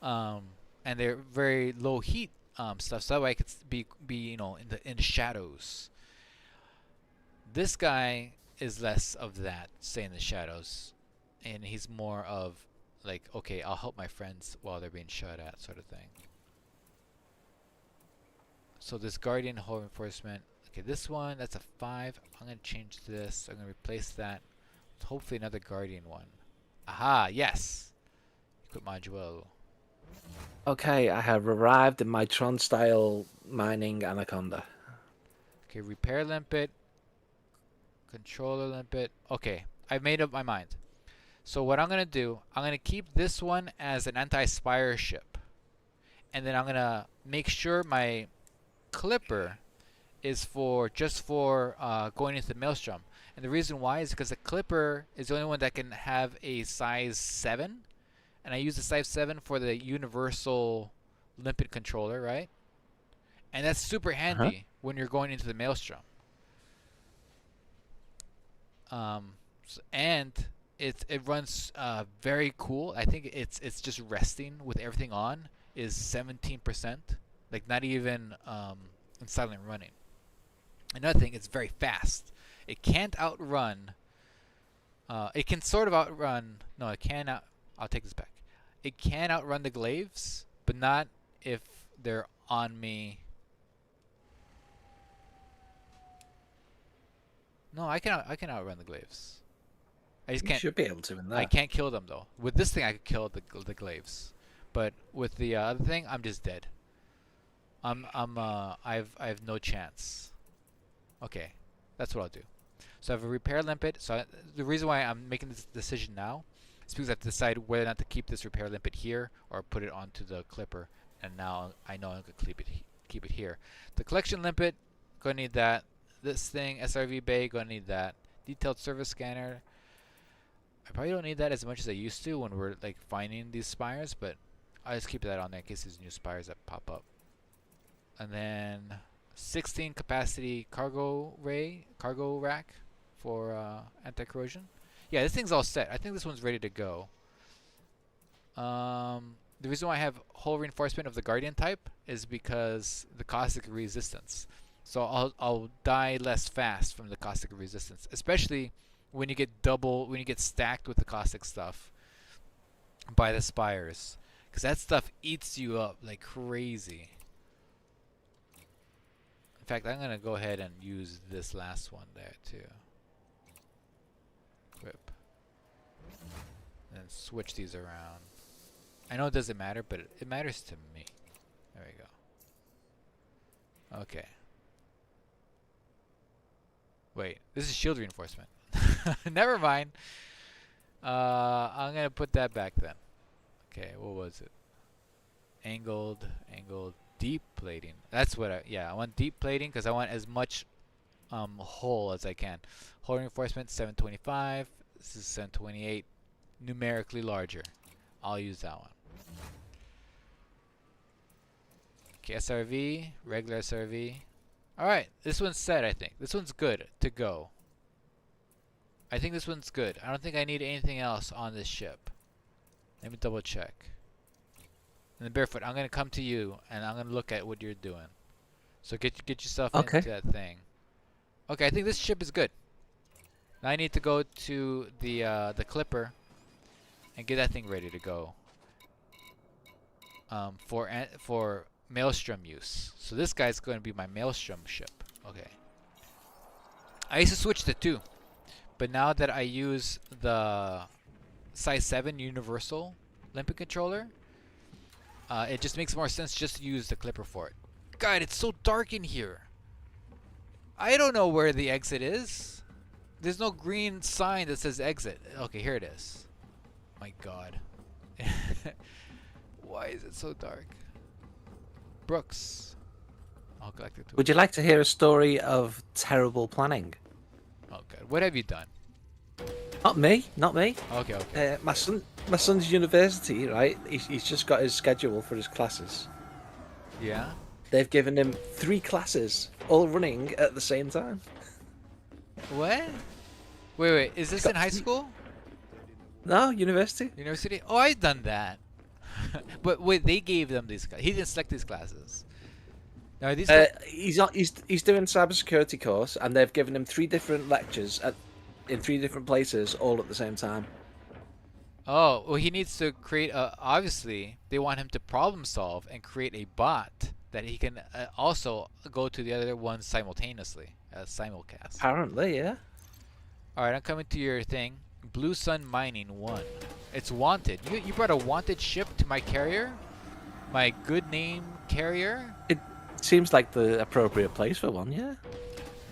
and they're very low heat stuff. So that way I could be in the shadows. This guy is less of that, stay in the shadows, and he's more of like, okay, I'll help my friends while they're being shot at, sort of thing. So this Guardian Hull Reinforcement, okay, this one, that's a 5. I'm going to change this. I'm going to replace that with hopefully another Guardian one. Aha, yes! Equip module. Okay, I have arrived in my Tron-style mining anaconda. Okay, repair limpet, controller limpet. Okay, I've made up my mind. So what I'm going to do, I'm going to keep this one as an anti-spire ship. And then I'm going to make sure my clipper is just for going into the maelstrom. And the reason why is because the clipper is the only one that can have a size 7. And I use the size 7 for the universal limpet controller, right? And that's super handy when you're going into the maelstrom. And it runs very cool. I think it's just resting with everything on is 17%, like not even in silent running. Another thing, it's very fast. It can't outrun. It can sort of outrun. No, it can out. I'll take this back. It can outrun the glaives, but not if they're on me. No, I can outrun the glaives. I just You can't. should be able to in that. I can't kill them though. With this thing, I could kill the glaives, but with the other thing, I'm just dead. I have no chance. Okay, that's what I'll do. So I have a repair limpet. So the reason why I'm making this decision now is because I have to decide whether or not to keep this repair limpet here or put it onto the clipper. And now I know I could keep it here. The collection limpet, gonna need that. This thing, SRV bay, gonna need that. Detailed service scanner. I probably don't need that as much as I used to when we're like finding these spires, but I'll just keep that on there in case there's new spires that pop up. And then 16 capacity cargo rack for anti-corrosion. Yeah, this thing's all set. I think this one's ready to go. The reason why I have hull reinforcement of the Guardian type is because the caustic resistance. So I'll die less fast from the caustic resistance, especially when you get stacked with the caustic stuff by the spires, because that stuff eats you up like crazy. In fact, I'm gonna go ahead and use this last one there too. Equip. And switch these around. I know it doesn't matter, but it matters to me. There we go. Okay. Wait, this is shield reinforcement. Never mind. I'm gonna put that back then. Okay, what was it? Angled deep plating. That's what I want deep plating because I want as much hull as I can. Hull reinforcement 725. This is 728. Numerically larger. I'll use that one. Okay, SRV, regular SRV. Alright, this one's set, I think. This one's good to go. I think this one's good. I don't think I need anything else on this ship. Let me double check. And then Barefoot, I'm gonna come to you and I'm gonna look at what you're doing. So get yourself into that thing. Okay, I think this ship is good. Now I need to go to the clipper and get that thing ready to go. For Maelstrom use. So this guy's going to be my Maelstrom ship. Okay. I used to switch the two, but now that I use the size 7 universal limpet controller, it just makes more sense just to use the clipper for it. God, it's so dark in here. I don't know where the exit is. There's no green sign that says exit. Okay, here it is. My God. Why is it so dark? Brooks. I'll collect it. Would you like to hear a story of terrible planning? Oh God, what have you done? Not me, not me. Okay, okay. My son's university, right? He's just got his schedule for his classes. Yeah. They've given him 3 classes, all running at the same time. What? Wait. Is this in high school? No, university. University? Oh, I've done that. But wait, they gave them these. He didn't select these classes. Now these. He's doing cybersecurity course, and they've given him 3 different lectures in 3 different places, all at the same time. Oh, well, he needs to create a. Obviously, they want him to problem solve and create a bot that he can also go to the other ones simultaneously, simulcast. Apparently, yeah. All right, I'm coming to your thing. Blue Sun Mining 1. It's wanted. You brought a wanted ship to my carrier? My good name carrier? It seems like the appropriate place for one, yeah.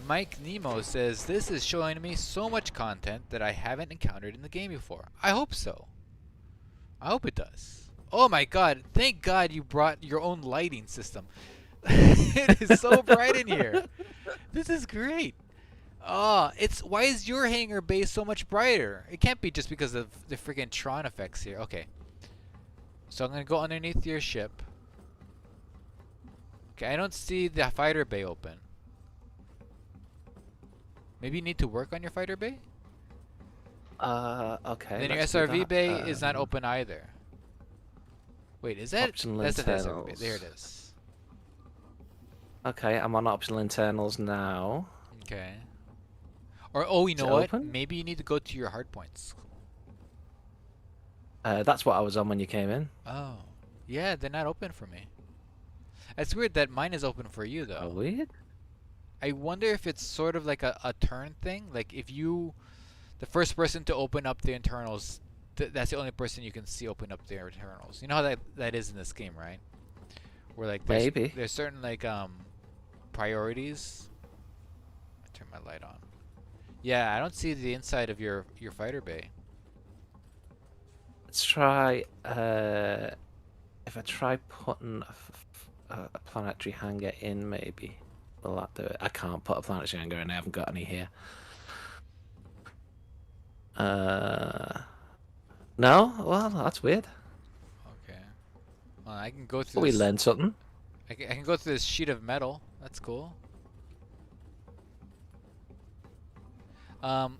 Mike Nemo says, this is showing me so much content that I haven't encountered in the game before. I hope so. I hope it does. Oh my God, thank God you brought your own lighting system. It is so bright in here. This is great. Oh, why is your hangar bay so much brighter? It can't be just because of the freaking Tron effects here. Okay. So I'm going to go underneath your ship. Okay, I don't see the fighter bay open. Maybe you need to work on your fighter bay? Okay. Then your SRV bay is not open either. Wait, is that? Optional That's the SRV bay. internals. There it is. Okay, I'm on optional internals now. Okay. Or, oh, you know it what? open? Maybe you need to go to your hard points. That's what I was on when you came in. Oh. Yeah, they're not open for me. It's weird that mine is open for you, though. Oh, weird. I wonder if it's sort of like a turn thing. Like, if you... The first person to open up the internals, that's the only person you can see open up their internals. You know how that is in this game, right? Where, like, there's certain, like, priorities. I turn my light on. Yeah, I don't see the inside of your fighter bay. Let's try. If I try putting a planetary hangar in, maybe will that do it? I can't put a planetary hangar in. I haven't got any here. No. Well, that's weird. Okay. Well, I can go through. We this, learned something. I can go through this sheet of metal. That's cool.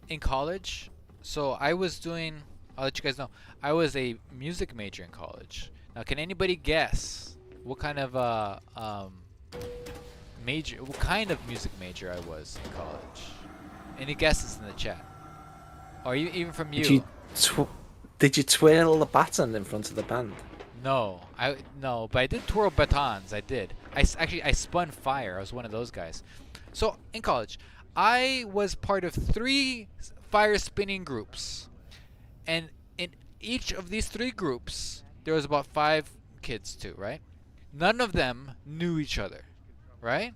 In college, so I was doing. I'll let you guys know. I was a music major in college. Now, can anybody guess what kind of major? What kind of music major I was in college? Any guesses in the chat? Or even from you? Did you twirl the baton in front of the band? No, but I did twirl batons. I did. I spun fire. I was one of those guys. So in college, I was part of 3 fire spinning groups, and in each of these 3 groups, there was about 5 kids too, right? None of them knew each other, right?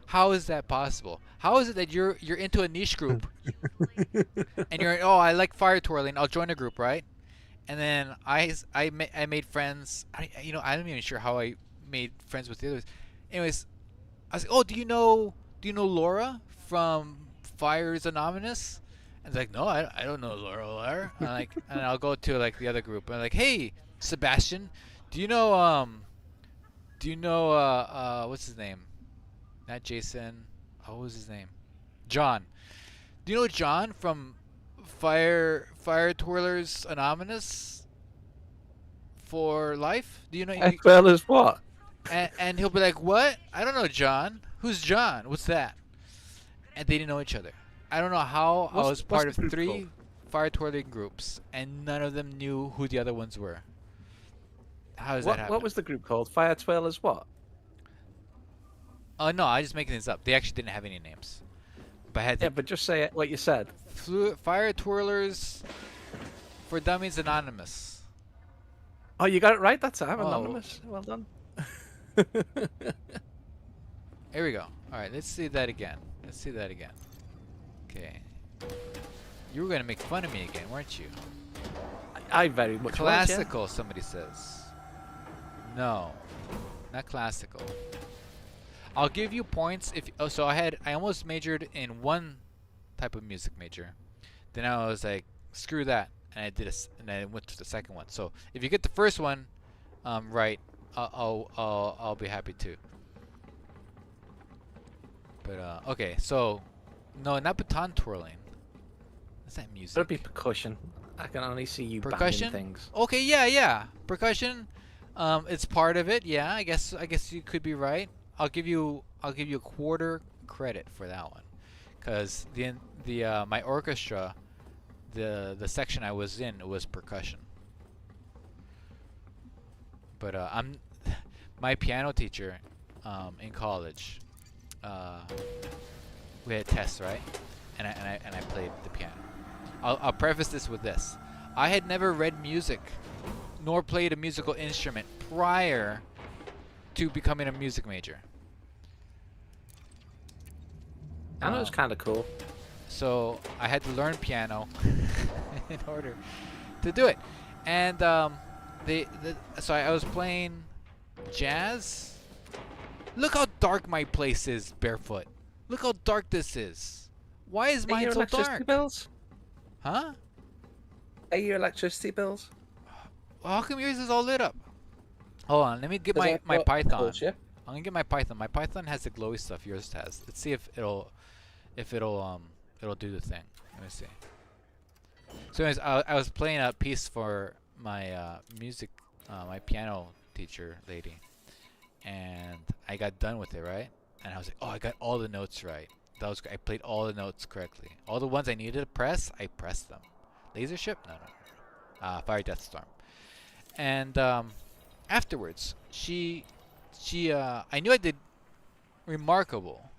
How is that possible? How is it that you're into a niche group, and you're I like fire twirling. I'll join a group, right? And then I made friends. I'm not even sure how I made friends with the others. Anyways, I was like, oh, do you know Laura from Fires Anonymous? And it's like, no, I don't know Laura. And I'll go to like the other group and I'm like, hey, Sebastian, do you know what's his name? Not Jason. Oh, what was his name? John. Do you know John from Fire Twirlers Anonymous for life? Do you know? As well as what? And he'll be like, what? I don't know John. Who's John? What's that? And they didn't know each other. I don't know how I was part of the group 3 called? fire twirling groups, and none of them knew who the other ones were. How does that happen? What was the group called? Fire Twirlers what? Oh no, I just making this up. They actually didn't have any names. But I had Yeah, but just say it what you said. Fire Twirlers for Dummies Anonymous. Oh, you got it right that time. Oh. Anonymous. Well done. Here we go. All right, let's see that again. Okay. You were gonna make fun of me again, weren't you? I very much was, yeah. Classical, somebody says. No, not classical. I'll give you points if. Oh, so I almost majored in one type of music major. Then I was like, screw that, and and I went to the second one. So if you get the first one, right, I'll be happy too. But okay, so no, not baton twirling. What's that music? It'll be percussion. I can only see you Percussion? banging things. Okay, yeah. Percussion. It's part of it. Yeah, I guess you could be right. I'll give you a quarter credit for that one, because my orchestra, the section I was in was percussion. But my piano teacher, in college, we had tests, right? And I played the piano. I'll preface this with this: I had never read music, nor played a musical instrument prior to becoming a music major. I know it's kind of cool. So I had to learn piano in order to do it. And so I was playing jazz. Look how dark my place is, Barefoot. Look how dark this is. Why is Pay mine your so electricity dark? bills? Huh? Pay your electricity bills? Well, how come yours is all lit up? Hold on, let me get 'Cause my I've got Python. bullshit. I'm gonna get my Python. My Python has the glowy stuff yours has. Let's see if it'll do the thing. Let me see. So anyways, I was playing a piece for my my piano teacher lady, and I got done with it, right? And I was like, oh, I got all the notes right. I played all the notes correctly. All the ones I needed to press, I pressed them. Laser ship? No. Fire Death Storm. And afterwards, I knew I did remarkable,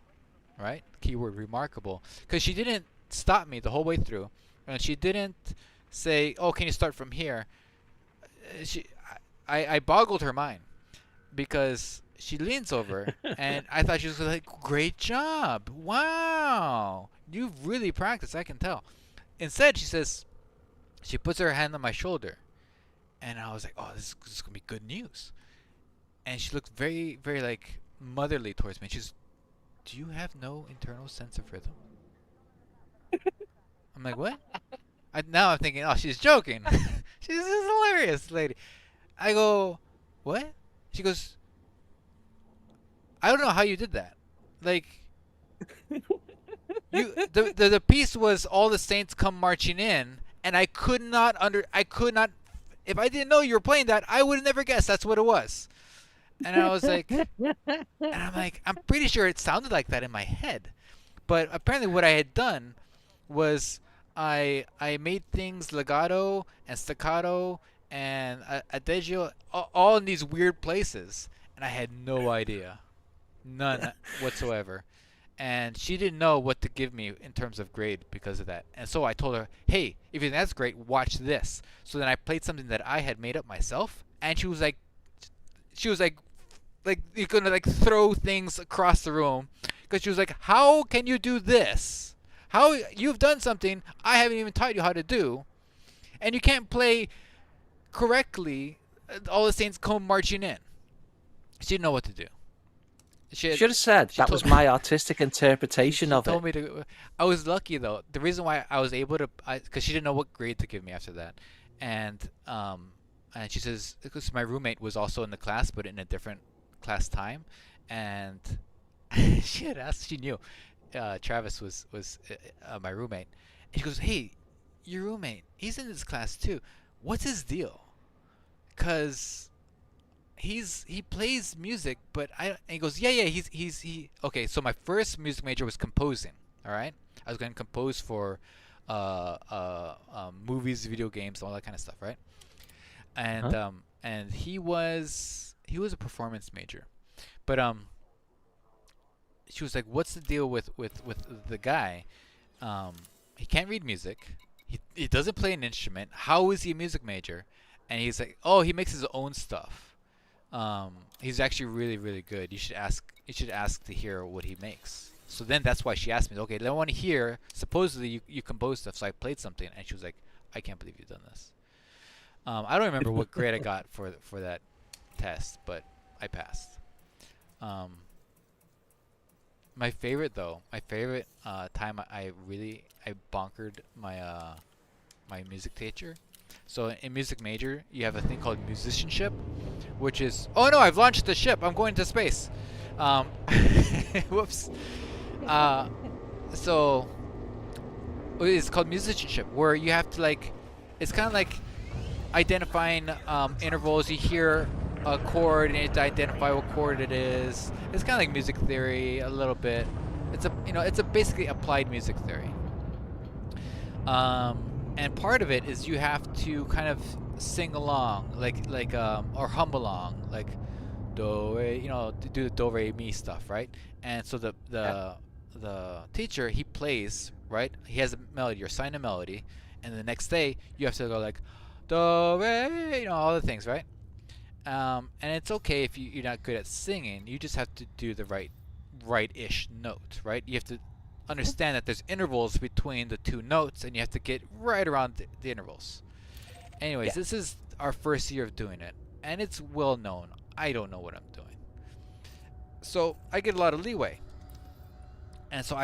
right? Keyword remarkable, because she didn't stop me the whole way through, and she didn't say, "Oh, can you start from here?" I boggled her mind, because she leans over, and I thought she was like, "Great job! Wow, you've really practiced. I can tell." Instead, she puts her hand on my shoulder, and I was like, "Oh, this is gonna be good news." And she looked very, very like motherly towards me. She's, "Do you have no internal sense of rhythm?" I'm like, "What?" Now I'm thinking, "Oh, she's joking." She's this hilarious lady. I go, "What?" She goes, "I don't know how you did that. Like, the piece was all the saints come marching in, and I could not. If I didn't know you were playing that, I would have never guessed that's what it was." And I was like, I'm pretty sure it sounded like that in my head. But apparently what I had done was I made things legato and staccato and adagio all in these weird places. And I had no idea. None whatsoever. And she didn't know what to give me in terms of grade because of that. And so I told her, hey, if you think that's great, watch this. So then I played something that I had made up myself. And she was like, you're gonna like throw things across the room, because she was like, "How can you do this? How you've done something I haven't even taught you how to do, and you can't play correctly, all the saints come marching in. She didn't know what to do. Should have said she that told was my artistic interpretation she of told it. me to. I was lucky though. The reason why I was able to, because she didn't know what grade to give me after that, and she says because my roommate was also in the class but in a different class time, and she had asked. She knew Travis was my roommate, and she goes, "Hey, your roommate, he's in this class too. What's his deal? Cause he plays music, but and he goes, yeah, he okay. So my first music major was composing. All right, I was going to compose for movies, video games, all that kind of stuff, right? And Huh? and he was a performance major, but she was like, what's the deal with the guy? He can't read music. He doesn't play an instrument. How is he a music major? And he's like, oh, he makes his own stuff. He's actually really, really good. You should ask. You should ask to hear what he makes. So then that's why she asked me. Okay, I want to hear. Supposedly you compose stuff. So I played something, and she was like, I can't believe you've done this. I don't remember what grade I got for that test, but I passed. My favorite though, time I bonkered my music teacher. So in music major, you have a thing called musicianship, which is, oh no, I've launched the ship. I'm going to space. Whoops. So it's called musicianship, where you have to like, it's kind of like identifying intervals. You hear a chord and you have to identify what chord it is. It's kind of like music theory a little bit. It's a basically applied music theory. And part of it is you have to kind of sing along, or hum along, like do re, do the do re mi stuff, right? And so the teacher, he plays, right? He has a melody, you're assigned a melody, and the next day you have to go like do re, all the things, right? And it's okay if you're not good at singing. You just have to do the right-ish note, right? You have to understand that there's intervals between the two notes, and you have to get right around the intervals. Anyways, Yeah. this is our first year of doing it, and it's well known. I don't know what I'm doing, so I get a lot of leeway. And so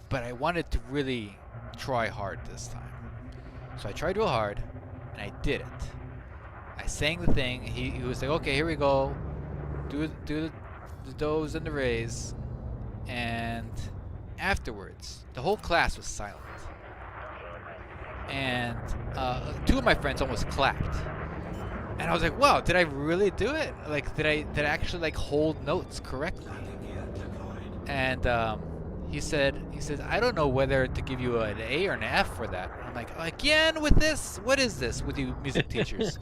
but I wanted to really try hard this time. So I tried real hard, and I did it. I sang the thing. He was like, okay, here we go. Do the do's and the rays. And afterwards, the whole class was silent. And two of my friends almost clapped. And I was like, wow, did I really do it? Like, did I actually like hold notes correctly? And he said, I don't know whether to give you an A or an F for that. I'm like, again with this? What is this with you music teachers?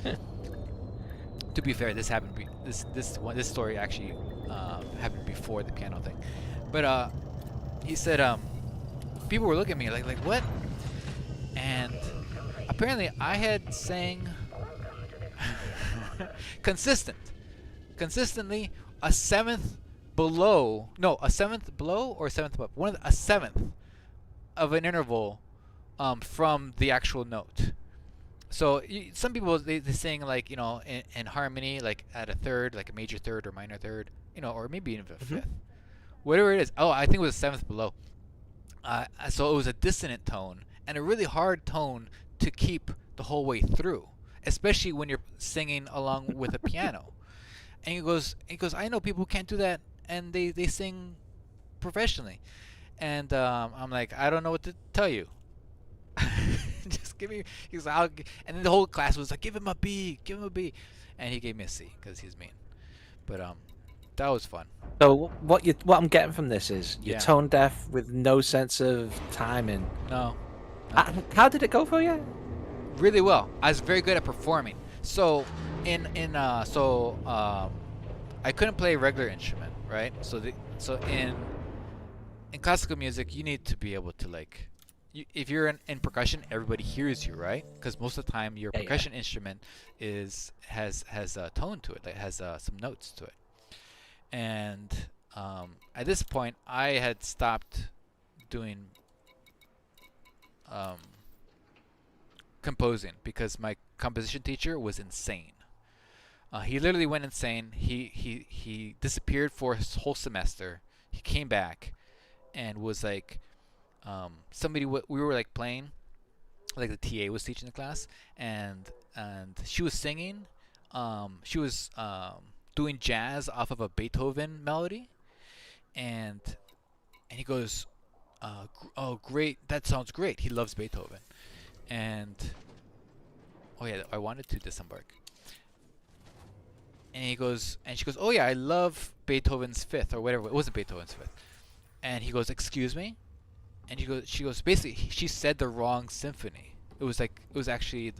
To be fair, this happened. This story actually happened before the piano thing, but he said people were looking at me like what? And apparently I had sang consistently a seventh below, no, a seventh below or a seventh above, a seventh of an interval from the actual note. So some people they sing like in harmony, like at a third, like a major third or minor third, or maybe even a fifth, whatever it is. Oh, I think it was a seventh below. So it was a dissonant tone and a really hard tone to keep the whole way through, especially when you're singing along with a piano. And he goes, I know people who can't do that, and they sing professionally. And I'm like, I don't know what to tell you. Just give me. He was like, and then the whole class was like, give him a B, and he gave me a C because he's mean. But that was fun. So what I'm getting from this is you're Yeah. tone deaf with no sense of timing. No. How did it go for you? Really well. I was very good at performing. So I couldn't play a regular instrument, right? So in classical music, you need to be able to like. If you're in percussion, everybody hears you, right? Because most of the time, your percussion instrument has a tone to it, that has some notes to it. And at this point, I had stopped doing composing because composition teacher was insane. He literally went insane. He disappeared for his whole semester. He came back and was like, we were like playing, like the TA was teaching the class, and she was singing. She was doing jazz off of a Beethoven melody, and he goes, "Oh, great! That sounds great." He loves Beethoven, and oh yeah, I wanted to disembark. And she goes, "Oh yeah, I love Beethoven's Fifth or whatever. It wasn't Beethoven's Fifth." And he goes, "Excuse me?" And she goes, basically, she said the wrong symphony. It was actually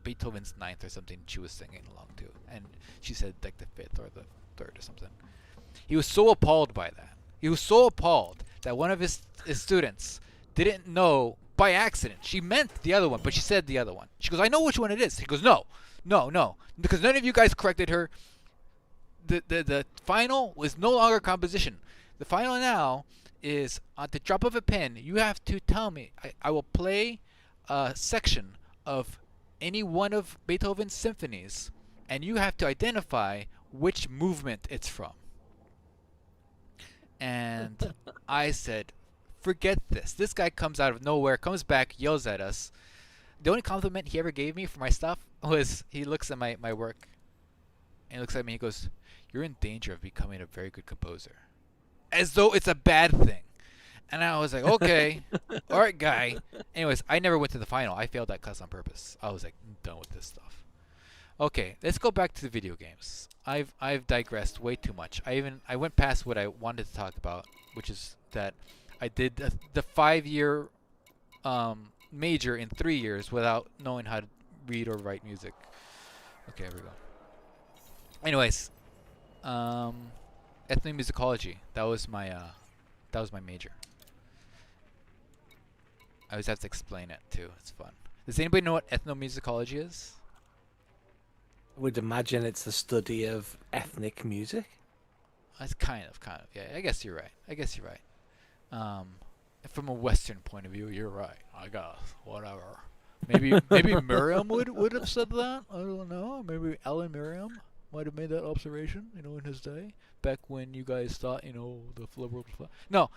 Beethoven's Ninth or something she was singing along to, and she said like the Fifth or the Third or something. He was so appalled by that. He was so appalled that one of his students didn't know by accident. She meant the other one, but she said the other one. She goes, "I know which one it is." He goes, "No, no, because none of you guys corrected her. The final was no longer composition. The final now is at the drop of a pen. You have to tell me. I will play a section of any one of Beethoven's symphonies, and you have to identify which movement it's from." And I said, "Forget this. This guy comes out of nowhere, comes back, yells at us. The only compliment he ever gave me for my stuff was he looks at my work, and he looks at me and he goes, 'You're in danger of becoming a very good composer.' As though it's a bad thing." And I was like, "Okay, all right, guy." Anyways, I never went to the final. I failed that class on purpose. I was like, "I'm done with this stuff." Okay, let's go back to the video games. I've digressed way too much. I went past what I wanted to talk about, which is that I did the 5-year major in 3 years without knowing how to read or write music. Okay, here we go. Anyways, ethnomusicology. That was my major. I always have to explain it too. It's fun. Does anybody know what ethnomusicology is? I would imagine it's the study of ethnic music. It's kind of. Yeah, I guess you're right. From a Western point of view, you're right. I guess. Whatever. Maybe Miriam would have said that. I don't know. Maybe Alan Miriam might have made that observation, in his day, back when you guys thought, the world was flat. No,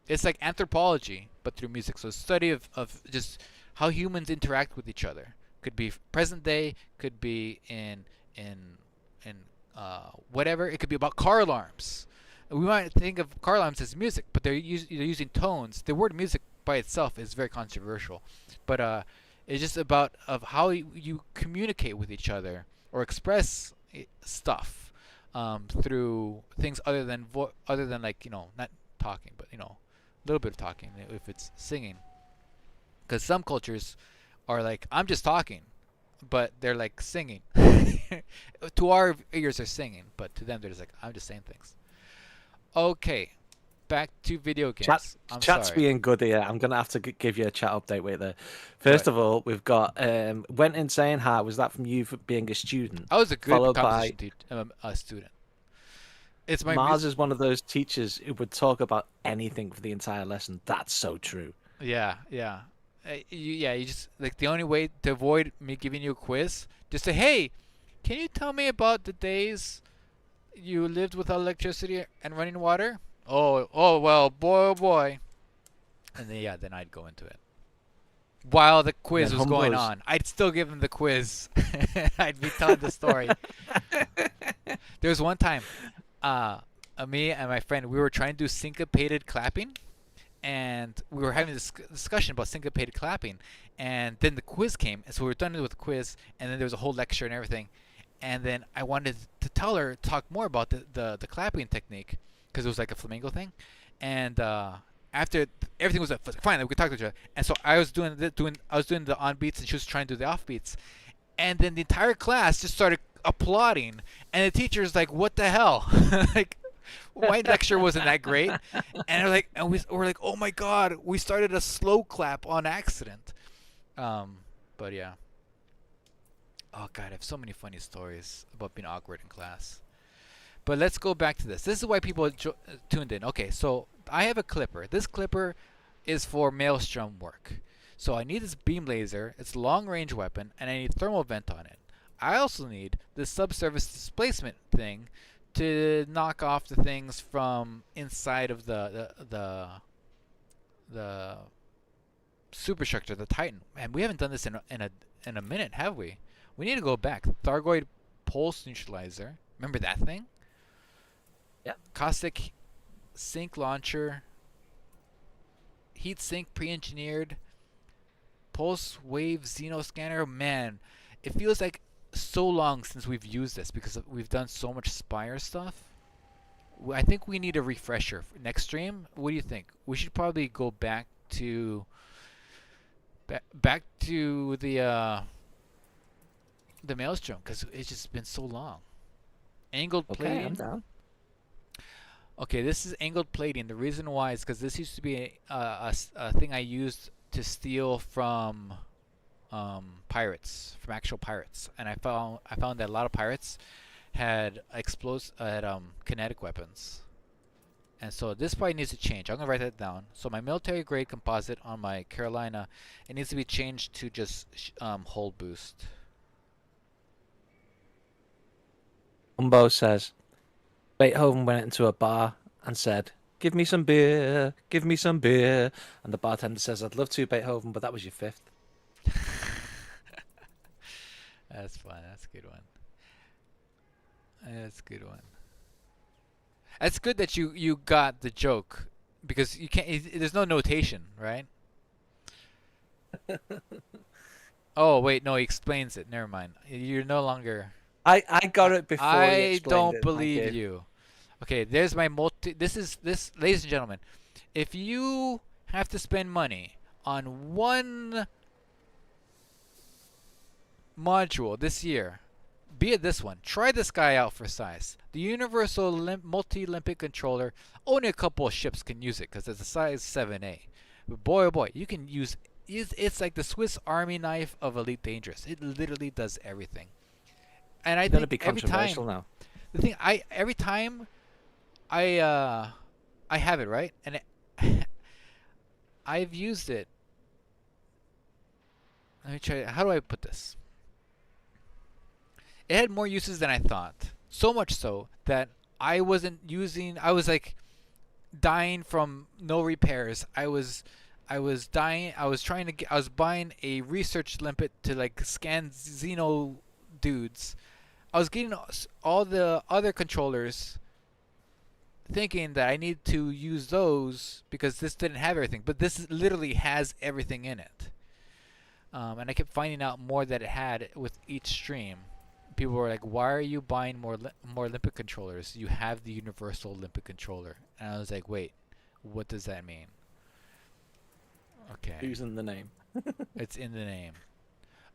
it's like anthropology, but through music. So study of just how humans interact with each other. Could be present day, could be in whatever. It could be about car alarms. We might think of car alarms as music, but they're using tones. The word music by itself is very controversial, but it's just about of how you communicate with each other or express stuff through things other than like not talking, but a little bit of talking if it's singing. Because some cultures are like, "I'm just talking," but they're like singing. To our ears, they're singing, but to them, they're just like, "I'm just saying things." Okay, back to video games. Chat's sorry. being good here. I'm gonna have to give you a chat update with there. First of all, we've got went insane. How was that from you for being a student? I was a good Followed composition student. It's my Mars is one of those teachers who would talk about anything for the entire lesson. That's so true. Yeah. You just like the only way to avoid me giving you a quiz, just say, "Hey, can you tell me about the days you lived without electricity and running water?" Oh well, boy, oh boy. And then I'd go into it. While the quiz was going on, I'd still give him the quiz. I'd be telling the story. There was one time, me and my friend, we were trying to do syncopated clapping, and we were having this discussion about syncopated clapping, and then the quiz came, and so we were done with the quiz, and then there was a whole lecture and everything, and then I wanted to talk more about the clapping technique, because it was like a flamingo thing, and after everything was fine, we could talk to each other, and so I was doing the on beats, and she was trying to do the off beats, and then the entire class just started applauding, and the teacher's like, "What the hell?" Like, my lecture wasn't that great, and we're like, "Oh my god, we started a slow clap on accident." But yeah. Oh god, I have so many funny stories about being awkward in class. But let's go back to this. This is why people tuned in. Okay, so I have a clipper. This clipper is for Maelstrom work. So I need this beam laser, it's a long range weapon, and I need thermal vent on it. I also need the subsurface displacement thing to knock off the things from inside of the superstructure, the Titan. And we haven't done this in a minute, have we? We need to go back. Thargoid pulse neutralizer. Remember that thing? Yeah. Caustic sink launcher. Heat sink pre-engineered. Pulse wave xeno scanner. Man, it feels like so long since we've used this because we've done so much Spire stuff. I think we need a refresher for next stream. What do you think? We should probably go back to the Maelstrom because it's just been so long. Angled plating. Okay, I'm down. Okay, this is angled plating. The reason why is because this used to be a thing I used to steal from pirates, from actual pirates, and I found that a lot of pirates had kinetic weapons, and so this probably needs to change. I'm gonna write that down. So my military grade composite on my Carolina, it needs to be changed to just hold boost. Umbo says, Beethoven went into a bar and said, "Give me some beer, give me some beer." And the bartender says, "I'd love to, Beethoven, but that was your fifth." That's fun. That's a good one. That's a good one. It's good that you got the joke because you can't. There's no notation, right? Oh wait, no. He explains it. Never mind. You're no longer. I got it before he I explained don't it. believe you. Okay, there's my This, ladies and gentlemen. If you have to spend money on one module this year, be it this one, try this guy out for size. The Universal Multi-Olympic Controller, only a couple of ships can use it because it's a size 7A. But boy, oh boy, you can use it's like the Swiss Army knife of Elite Dangerous. It literally does everything. And I think be every controversial time, now. the thing every time I have it, right, and I've used it. Let me try. How do I put this? It had more uses than I thought. So much so that I wasn't using. I was like dying from no repairs. I was dying. I was trying to get. I was buying a research limpet to like scan Xeno dudes. I was getting all the other controllers, thinking that I need to use those because this didn't have everything. But this literally has everything in it. And I kept finding out more that it had with each stream. People were like, "Why are you buying more Olympic controllers? You have the Universal Olympic controller." And I was like, "Wait, what does that mean?" Okay, Who's in the name? it's in the name.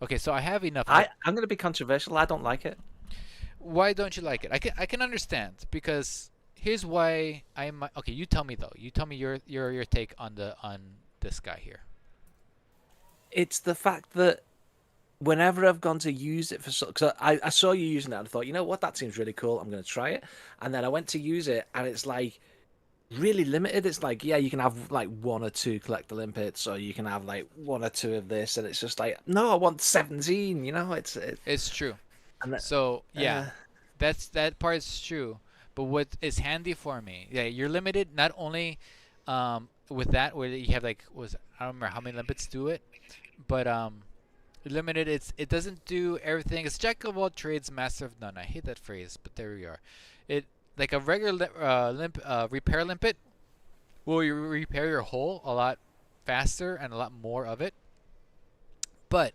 Okay, so I have enough. I'm going to be controversial. I don't like it. Why don't you like it? I can understand because here's why okay. You tell me though. You tell me your take on this guy here. It's the fact that whenever I've gone to use it for because I saw you using it and I thought, you know what, that seems really cool. I'm going to try it. And then I went to use it and it's like really limited. It's like, yeah, you can have like 1 or 2 collector limpets, or you can have like 1 or 2 of this, and it's just like, no, I want 17. You know, It's true. And So yeah, that part is true. But what is handy for me? Yeah, you're limited not only with that where you have like I don't remember how many limpets do it, but limited. It doesn't do everything. It's jack of all trades, master of none. I hate that phrase, but there we are. It like a regular repair limpet will repair your hull a lot faster and a lot more of it. But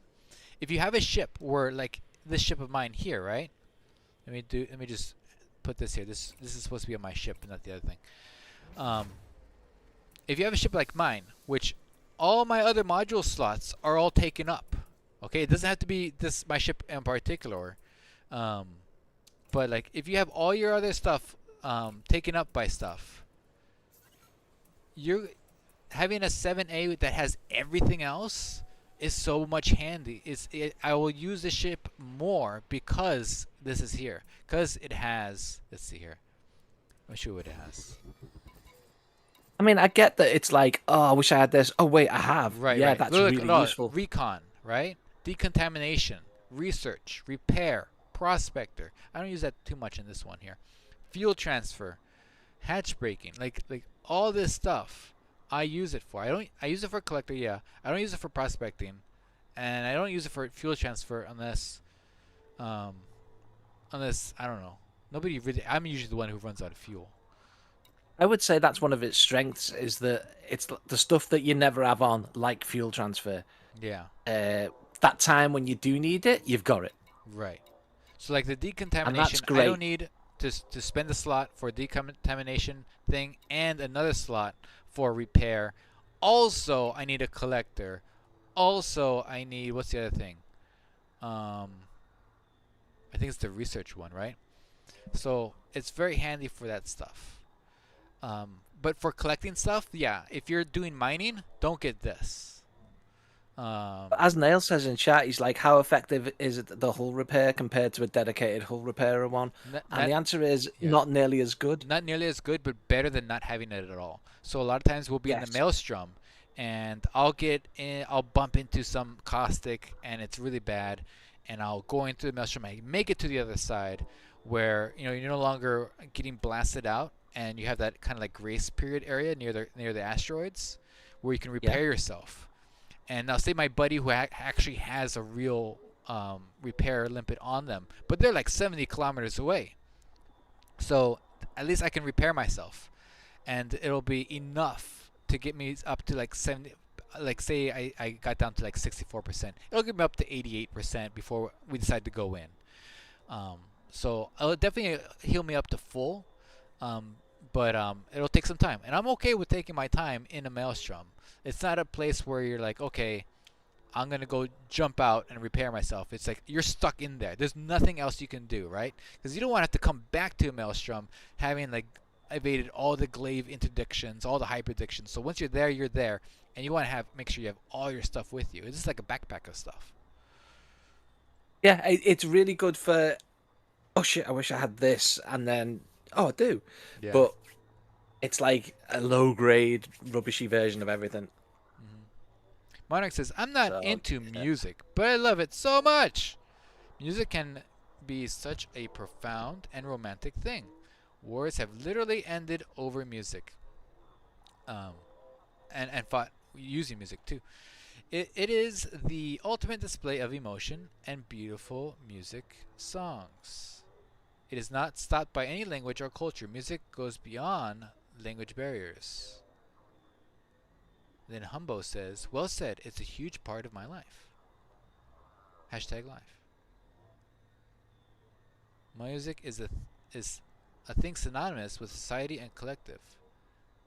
if you have a ship where like this ship of mine here, right? Let me just put this here. This is supposed to be on my ship, not the other thing. If you have a ship like mine, which all my other module slots are all taken up. Okay, it doesn't have to be my ship in particular. But like if you have all your other stuff taken up by stuff, you're having a 7A that has everything else is so much handy. I will use the ship more because this is here. Because it has, let's see here. Let me show you what it has. I mean, I get that it's like, oh, I wish I had this. Oh, wait, I have. Right, Yeah, right. that's Look, really no, useful. recon, right? Decontamination, research, repair, prospector. I don't use that too much in this one here. Fuel transfer, hatch breaking, like all this stuff. I use it for. I use it for collector, yeah. I don't use it for prospecting, and I don't use it for fuel transfer um, unless I don't know. Nobody really. I'm usually the one who runs out of fuel. I would say that's one of its strengths is that it's the stuff that you never have on, like fuel transfer. Yeah, Uh, that time when you do need it, you've got it, right. So like the and that's decontamination, I don't great. need to spend the slot for decontamination thing and another slot for repair. Also, I need a collector. Also, I need what's the other thing? Um, I think it's the research one, right? So it's very handy for that stuff. But for collecting stuff, yeah, if you're doing mining, don't get this. Um, As Nail says in chat, he's like, how effective is it the hull repair compared to a dedicated hull repairer one? not, And not the answer is yeah, not nearly as good. not nearly as good, but better than not having it at all. So a lot of times we'll be in the Yes. maelstrom, and I'll bump into some caustic, and it's really bad, and I'll go into the maelstrom, I make it to the other side, where you're no longer getting blasted out, and you have that kind of like grace period area near the asteroids, where you can Yeah. repair yourself. And now say my buddy who actually has a real repair limpet on them, but they're like 70 kilometers away. So at least I can repair myself, and it'll be enough to get me up to like 70. Like say I got down to like 64%. It'll get me up to 88% before we decide to go in. Um, so it'll definitely heal me up to full. Um, but it'll take some time, and I'm okay with taking my time in a maelstrom. It's not a place where you're like, okay, I'm gonna go jump out and repair myself. It's like you're stuck in there. There's nothing else you can do, right? Because you don't want to have to come back to a maelstrom having like evaded all the glaive interdictions, all the hyperdictions. So once you're there, and you want to make sure you have all your stuff with you. It's just like a backpack of stuff. Yeah, it's really good for, oh shit, I wish I had this. And then, oh, I do. Yeah. But it's like a low grade, rubbishy version of everything. Monarch says, I'm not So, into yeah. music, but I love it so much. Music can be such a profound and romantic thing. Wars have literally ended over music. Um, and fought using music too. It is the ultimate display of emotion and beautiful music songs. It is not stopped by any language or culture. Music goes beyond language barriers. Then Humbo says, well said, it's a huge part of my life. Hashtag life. Music is a thing synonymous with society and collective.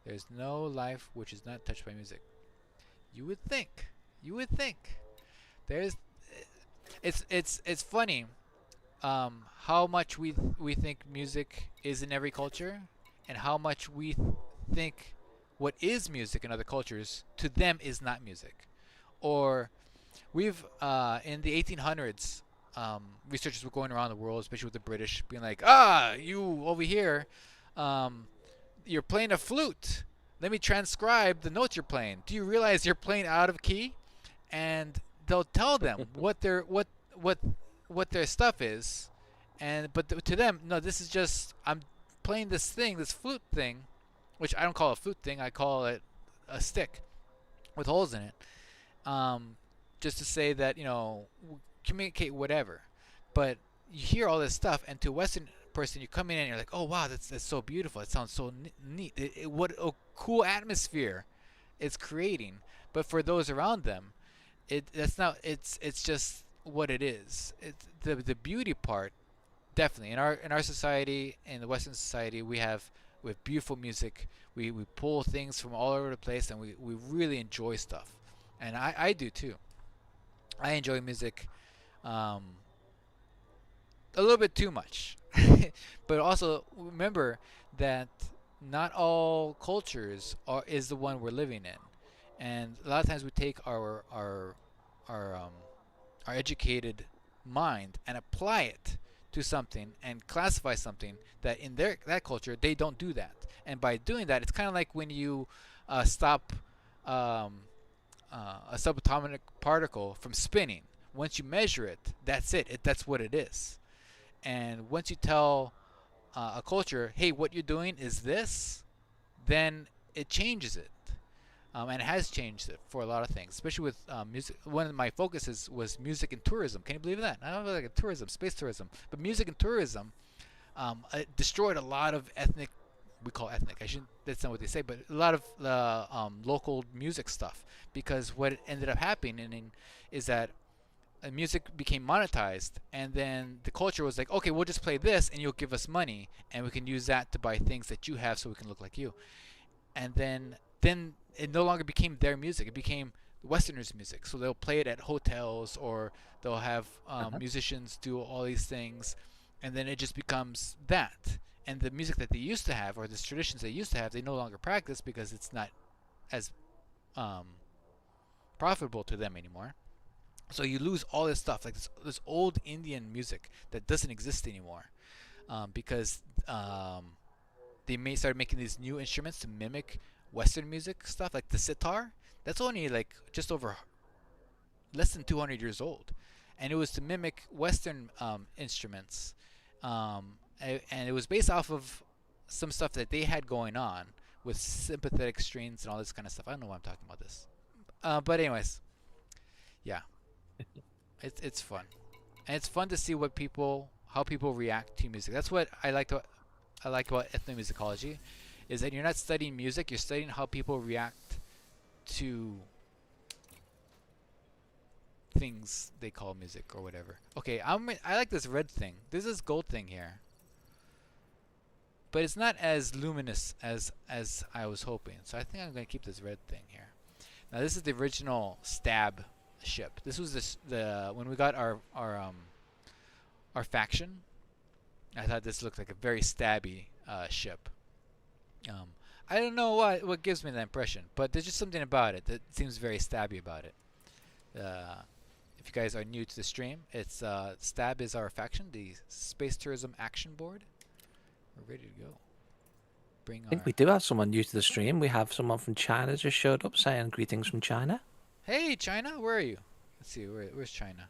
There is no life which is not touched by music. You would think. You would think. There's. It's funny. How much we think music is in every culture, and how much we think what is music in other cultures to them is not music. Or we've in the 1800s, researchers were going around the world, especially with the British, being like, you over here, um, you're playing a flute. Let me transcribe the notes you're playing. Do you realize you're playing out of key? And they'll tell them what their stuff is, and but to them, no, this is just I'm playing this flute thing, which I don't call a flute thing. I call it a stick with holes in it. Um, just to say that communicate whatever. But you hear all this stuff, and to a Western person, you come in and you're like, oh wow, that's so beautiful. It sounds so neat. What a cool atmosphere it's creating. But for those around them, that's not. It's just what it is. It's the beauty part. Definitely in our society, in the Western society, we have with beautiful music. We pull things from all over the place, and we really enjoy stuff. And I do too. I enjoy music um, a little bit too much. But also remember that not all cultures is the one we're living in, and a lot of times we take our our educated mind and apply it to something and classify something that in that culture they don't do that. And by doing that, it's kind of like when you stop um, a subatomic particle from spinning. Once you measure it, that's it. That's what it is. And once you tell a culture, hey, what you're doing is this, then it changes it. And it has changed it for a lot of things, especially with music. One of my focuses was music and tourism. Can you believe that? I don't know, like tourism, space tourism, but music and tourism it destroyed a lot of ethnic. We call ethnic. I shouldn't. That's not what they say, but a lot of the local music stuff. Because what ended up happening is that music became monetized, and then the culture was like, okay, we'll just play this, and you'll give us money, and we can use that to buy things that you have, so we can look like you. And then it no longer became their music; it became Westerners' music. So they'll play it at hotels, or they'll have musicians do all these things, and then it just becomes that. And the music that they used to have, or the traditions they used to have, they no longer practice because it's not as profitable to them anymore. So you lose all this stuff, like this old Indian music that doesn't exist anymore, because they started making these new instruments to mimic Western music stuff, like the sitar. That's only like just over less than 200 years old, and it was to mimic Western instruments, and it was based off of some stuff that they had going on with sympathetic strings and all this kind of stuff. I don't know why I'm talking about this, but anyways, yeah. It's fun, and it's fun to see how people react to music. That's what I like about ethnomusicology, is that you're not studying music, you're studying how people react to things they call music or whatever. Okay, I like this red thing. There's this gold thing here, but it's not as luminous as I was hoping. So I think I'm gonna keep this red thing here. Now this is the original stab ship. This was the when we got our faction. I thought this looked like a very stabby ship. I don't know what gives me that impression, but there's just something about it that seems very stabby about it. If you guys are new to the stream, it's Stab is our faction, the Space Tourism Action Board. We're ready to go. I think we do have someone new to the stream. We have someone from China just showed up saying greetings from China. Hey, China, where are you? Let's see, where's China?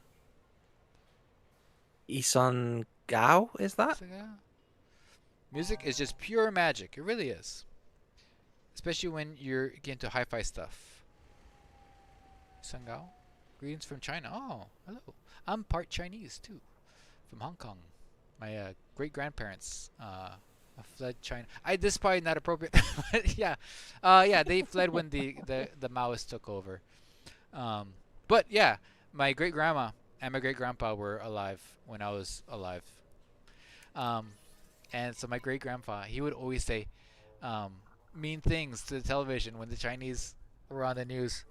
Isan Gao, is that? Music is just pure magic. It really is. Especially when you're getting into hi-fi stuff. Isan Gao? Greetings from China. Oh, hello. I'm part Chinese, too. From Hong Kong. My great-grandparents fled China. This is probably not appropriate. Yeah. Yeah, they fled when the Maoists took over. But yeah, my great grandma and my great grandpa were alive when I was alive. And so my great grandpa, he would always say mean things to the television when the Chinese were on the news.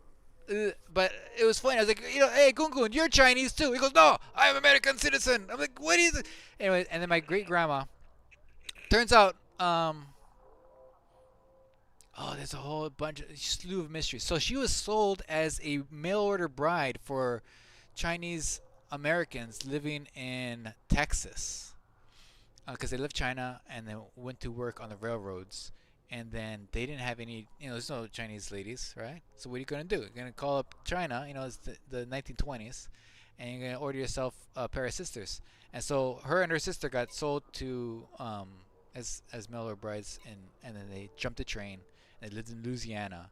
But it was funny. I was like, hey, Gungun, you're Chinese too. He goes, no, I'm American citizen. I'm like, what is it? Anyway, and then my great grandma, turns out, there's a whole slew of mysteries. So she was sold as a mail order bride for Chinese Americans living in Texas, because they left China and then went to work on the railroads, and then they didn't have any, there's no Chinese ladies, right? So what are you gonna do? You're gonna call up China, it's the 1920s, and you're gonna order yourself a pair of sisters. And so her and her sister got sold to as mail order brides, and then they jumped the train. They lived in Louisiana,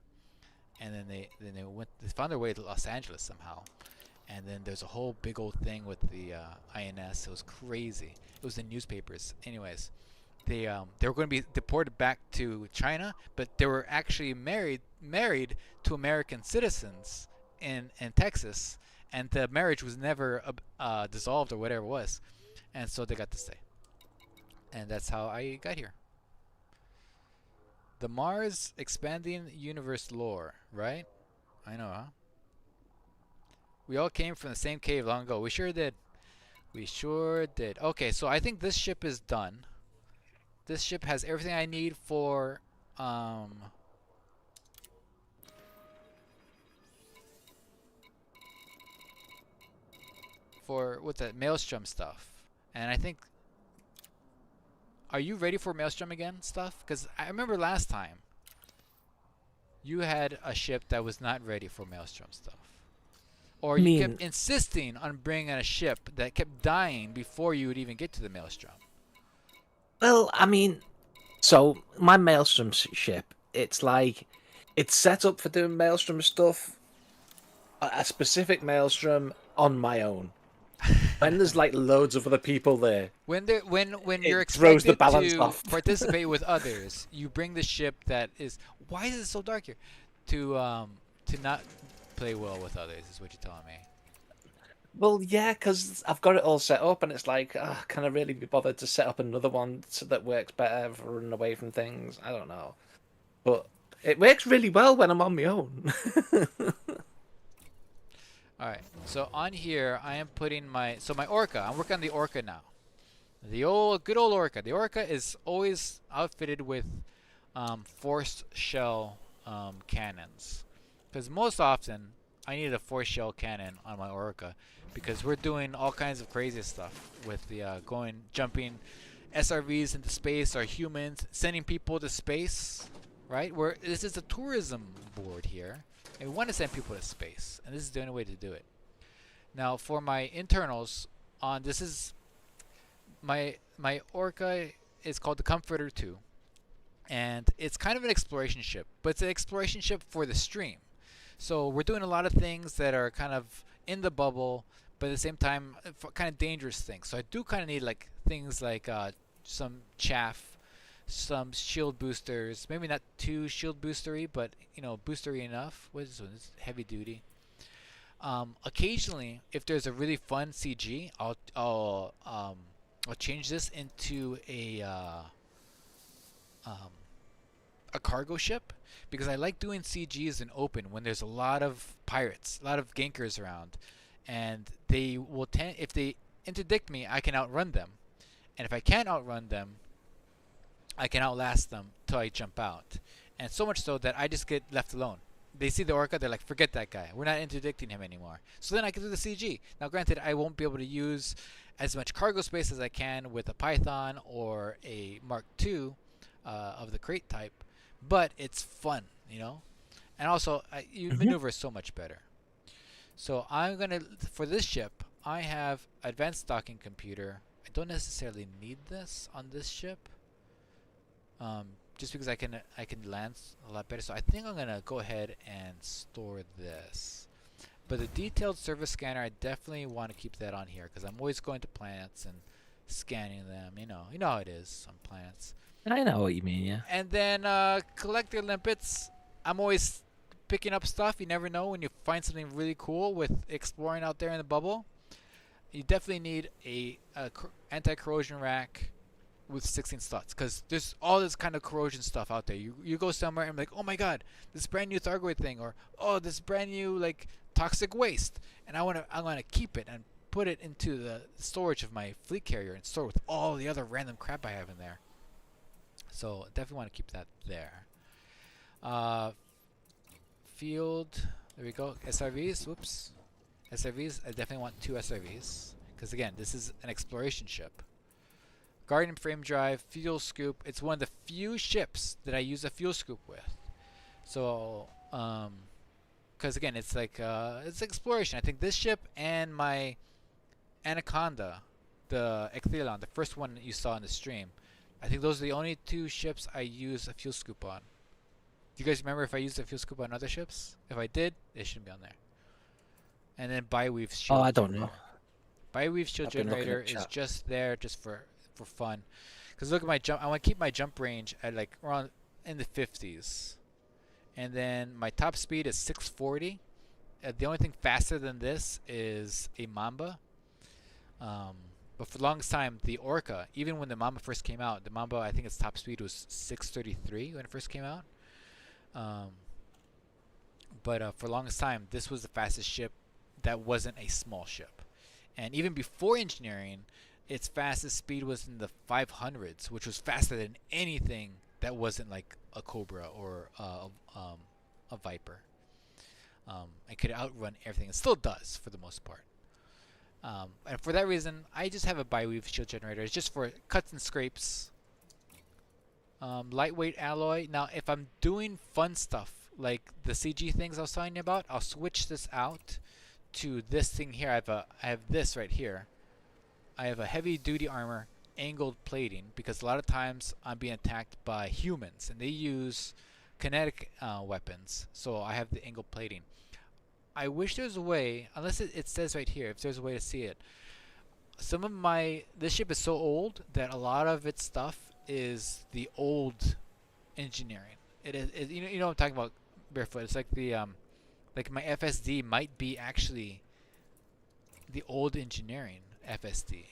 and then they found their way to Los Angeles somehow, and then there's a whole big old thing with the INS. It was crazy. It was in newspapers. Anyways, they were going to be deported back to China, but they were actually married to American citizens in Texas, and the marriage was never dissolved or whatever it was, and so they got to stay, and that's how I got here. The Mars expanding universe lore, right? I know, huh? We all came from the same cave long ago. We sure did. We sure did. Okay, so I think this ship is done. This ship has everything I need for what's that, Maelstrom stuff. And I think are you ready for Maelstrom again stuff? Because I remember last time you had a ship that was not ready for Maelstrom stuff. Or I you mean, kept insisting on bringing a ship that kept dying before you would even get to the Maelstrom. well, I mean, so my Maelstrom ship, it's like it's set up for doing Maelstrom stuff, a specific Maelstrom on my own. When there's like loads of other people there, When you're it throws the expected balance to off. participate with others, you bring the ship that is. Why is it so dark here? To not play well with others is what you're telling me. Well, yeah, because I've got it all set up, and it's like, can I really be bothered to set up another one so that works better for running away from things? I don't know, but it works really well when I'm on my own. All right. So on here, I am putting my Orca. I'm working on the Orca now. The good old Orca. The Orca is always outfitted with forced shell cannons, because most often I need a forced shell cannon on my Orca, because we're doing all kinds of crazy stuff with the jumping SRVs into space, or humans sending people to space, right? This is a tourism board here, and we want to send people to space, and this is the only way to do it. Now for my internals, this is my Orca is called the Comforter 2, and it's kind of an exploration ship, but it's an exploration ship for the stream. So we're doing a lot of things that are kind of in the bubble, but at the same time, kind of dangerous things. So I do kind of need like things like some chaff, some shield boosters. Maybe not too shield boostery, but boostery enough. What is this one? It's heavy duty. Occasionally, if there's a really fun CG, I'll change this into a cargo ship, because I like doing CGs in open when there's a lot of pirates, a lot of gankers around, and they will if they interdict me, I can outrun them, and if I can't outrun them, I can outlast them till I jump out, and so much so that I just get left alone. They see the Orca, they're like, forget that guy, we're not interdicting him anymore. So then I can do the CG. Now granted, I won't be able to use as much cargo space as I can with a Python or a Mark II of the crate type, but it's fun, and also you maneuver so much better. So I'm gonna, for this ship, I have advanced docking computer. I don't necessarily need this on this ship, just because I can land a lot better. So I think I'm gonna go ahead and store this. But the detailed service scanner, I definitely want to keep that on here, because I'm always going to planets and scanning them. You know how it is on planets. I know what you mean, yeah. And then collector limpets. I'm always picking up stuff. You never know when you find something really cool with exploring out there in the bubble. You definitely need a anti-corrosion rack with 16 slots, because there's all this kind of corrosion stuff out there. You go somewhere and be like, oh my god, this brand new Thargoid thing, or oh, this brand new like toxic waste, and I want to keep it and put it into the storage of my fleet carrier and store with all the other random crap I have in there. So definitely want to keep that there. Field, there we go. SRVs, whoops. SRVs, I definitely want 2 SRVs, because again, this is an exploration ship. Guardian frame drive, fuel scoop. It's one of the few ships that I use a fuel scoop with. So, because again, it's like it's exploration. I think this ship and my Anaconda, the Ecthelon, the first one that you saw in the stream, I think those are the only 2 ships I use a fuel scoop on. Do you guys remember if I used a fuel scoop on other ships? If I did, it shouldn't be on there. And then Biweave's shield. Oh, I don't know. Biweave's shield I've been looking generator at is chat. just there just for fun. Because look at my jump. I want to keep my jump range at like around in the 50s. And then my top speed is 640. The only thing faster than this is a Mamba. But for the longest time, the Orca, even when the Mamba first came out, the Mamba, I think its top speed was 633 when it first came out. But for the longest time, this was the fastest ship that wasn't a small ship. And even before engineering, its fastest speed was in the 500s, which was faster than anything that wasn't like a Cobra or a Viper. It could outrun everything. It still does for the most part. And for that reason, I just have a Biweave shield generator. It's just for cuts and scrapes. Lightweight alloy. Now, if I'm doing fun stuff like the CG things I was telling you about, I'll switch this out to this thing here. I have this right here. I have a heavy duty armor angled plating because a lot of times I'm being attacked by humans and they use kinetic weapons. So I have the angled plating. I wish there was a way, unless it says right here, if there's a way to see it. This ship is so old that a lot of its stuff is the old engineering. You know what I'm talking about, Barefoot. It's like like my FSD might be actually the old engineering FSD.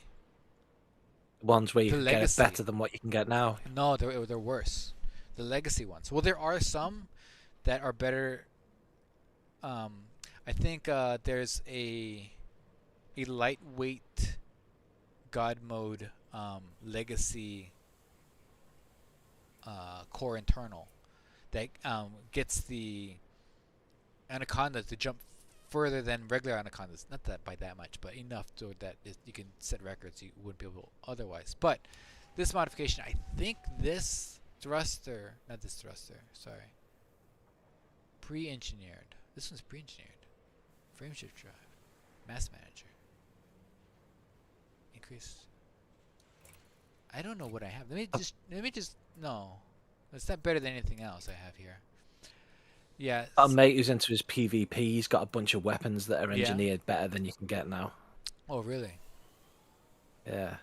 Ones where you The can get it legacy. better than what you can get now. No, they're worse. The legacy ones. Well, there are some that are better. I think there's a lightweight God mode legacy core internal that gets the anaconda to jump further than regular anacondas. Not that by that much, but enough so that you can set records you wouldn't be able otherwise. But this modification, I think this thruster, not this thruster, sorry, pre-engineered. This one's pre-engineered. Frameshift drive, mass manager, increase. I don't know what I have. Let me just no. It's not better than anything else I have here. Yeah. Our mate who's into his PvP, he's got a bunch of weapons that are Yeah. engineered better than you can get now. Oh, really? Yeah.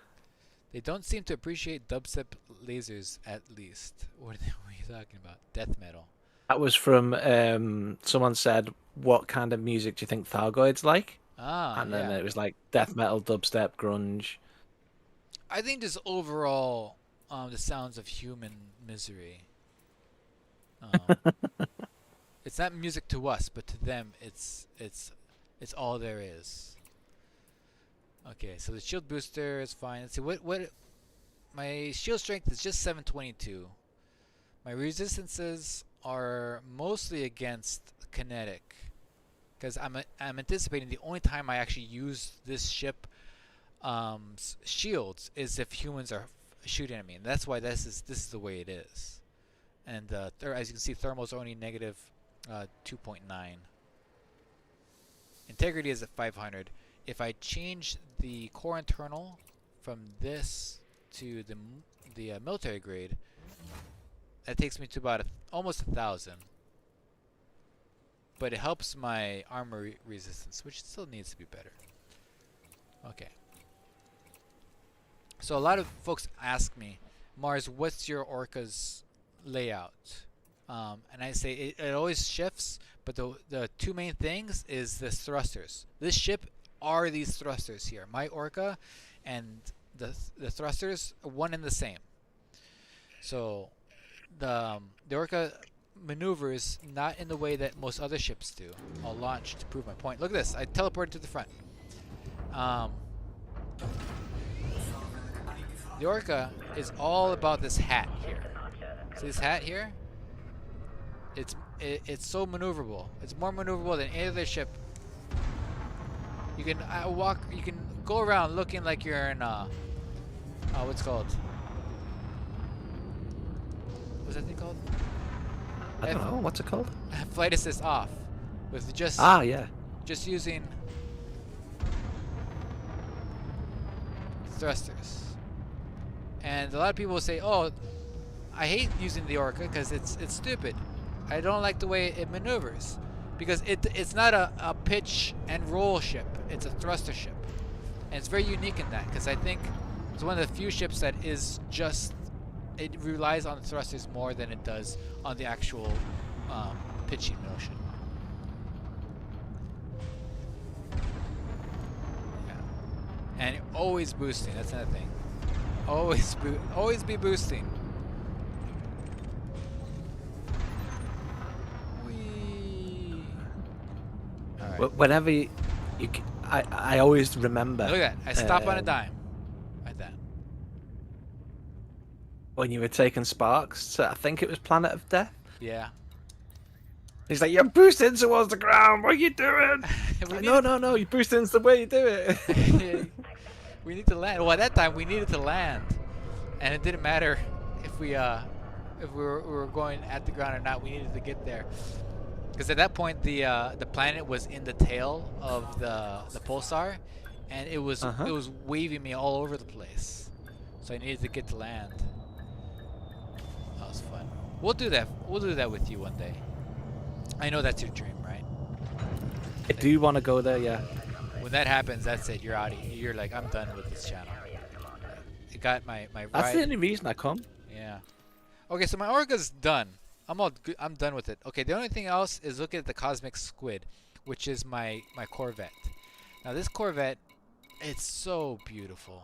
They don't seem to appreciate dubstep lasers, at least. What are you talking about? Death metal. That was from someone said, "What kind of music do you think Thargoid's like?" Ah, And then yeah. it was like death metal, dubstep, grunge. I think just overall, the sounds of human misery. It's not music to us, but to them, it's all there is. Okay, so the shield booster is fine. Let's see what my shield strength is just 722. My resistances are mostly against kinetic, because I'm anticipating the only time I actually use this ship shields is if humans are shooting at me, and that's why this is the way it is. And as you can see, thermals are only negative 2.9. Integrity is at 500. If I change the core internal from this to the military grade, that takes me to about almost 1,000. But it helps my armor resistance, which still needs to be better. Okay. So a lot of folks ask me, Mars, what's your Orca's layout? And I say it always shifts, but the two main things is the thrusters. This ship are these thrusters here. My Orca and the thrusters are one and the same. So the Orca maneuvers not in the way that most other ships do. I'll launch to prove my point. Look at this. I teleported to the front. The Orca is all about this hat here. See this hat here? It's so maneuverable. It's more maneuverable than any other ship. You can You can go around looking like you're in what's it called? What's that thing called? I don't know. What's it called? Flight assist off, with just Yeah. just using thrusters. And a lot of people will say, "Oh, I hate using the Orca because it's stupid. I don't like the way it maneuvers because it's not a pitch and roll ship. It's a thruster ship, and it's very unique in that because I think it's one of the few ships that is just it relies on the thrusters more than it does on the actual pitching motion. Yeah, and always boosting. That's another thing. Always be boosting. Whee. All right. Whenever I always remember. Look at that. I stop on a dime. Like that. When you were taking sparks to, I think it was Planet of Death. Yeah. He's like, "You're boosting towards the ground. What are you doing?" No. You're boosting the way you do it. We need to land. Well, at that time we needed to land, and it didn't matter if we if we were going at the ground or not. We needed to get there. Because at that point, the planet was in the tail of the pulsar, and Uh-huh. it was waving me all over the place. So I needed to get to land. That was fun. We'll do that. We'll do that with you one day. I know that's your dream, right? I Like, do want to go there, yeah. when that happens, that's it. You're out. You're like, I'm done with this channel. It got my That's the ride. only reason I come. Yeah. Okay, so my Orca's done. I'm done with it. Okay, the only thing else is look at the Cosmic Squid, which is my Corvette. Now this Corvette, it's so beautiful,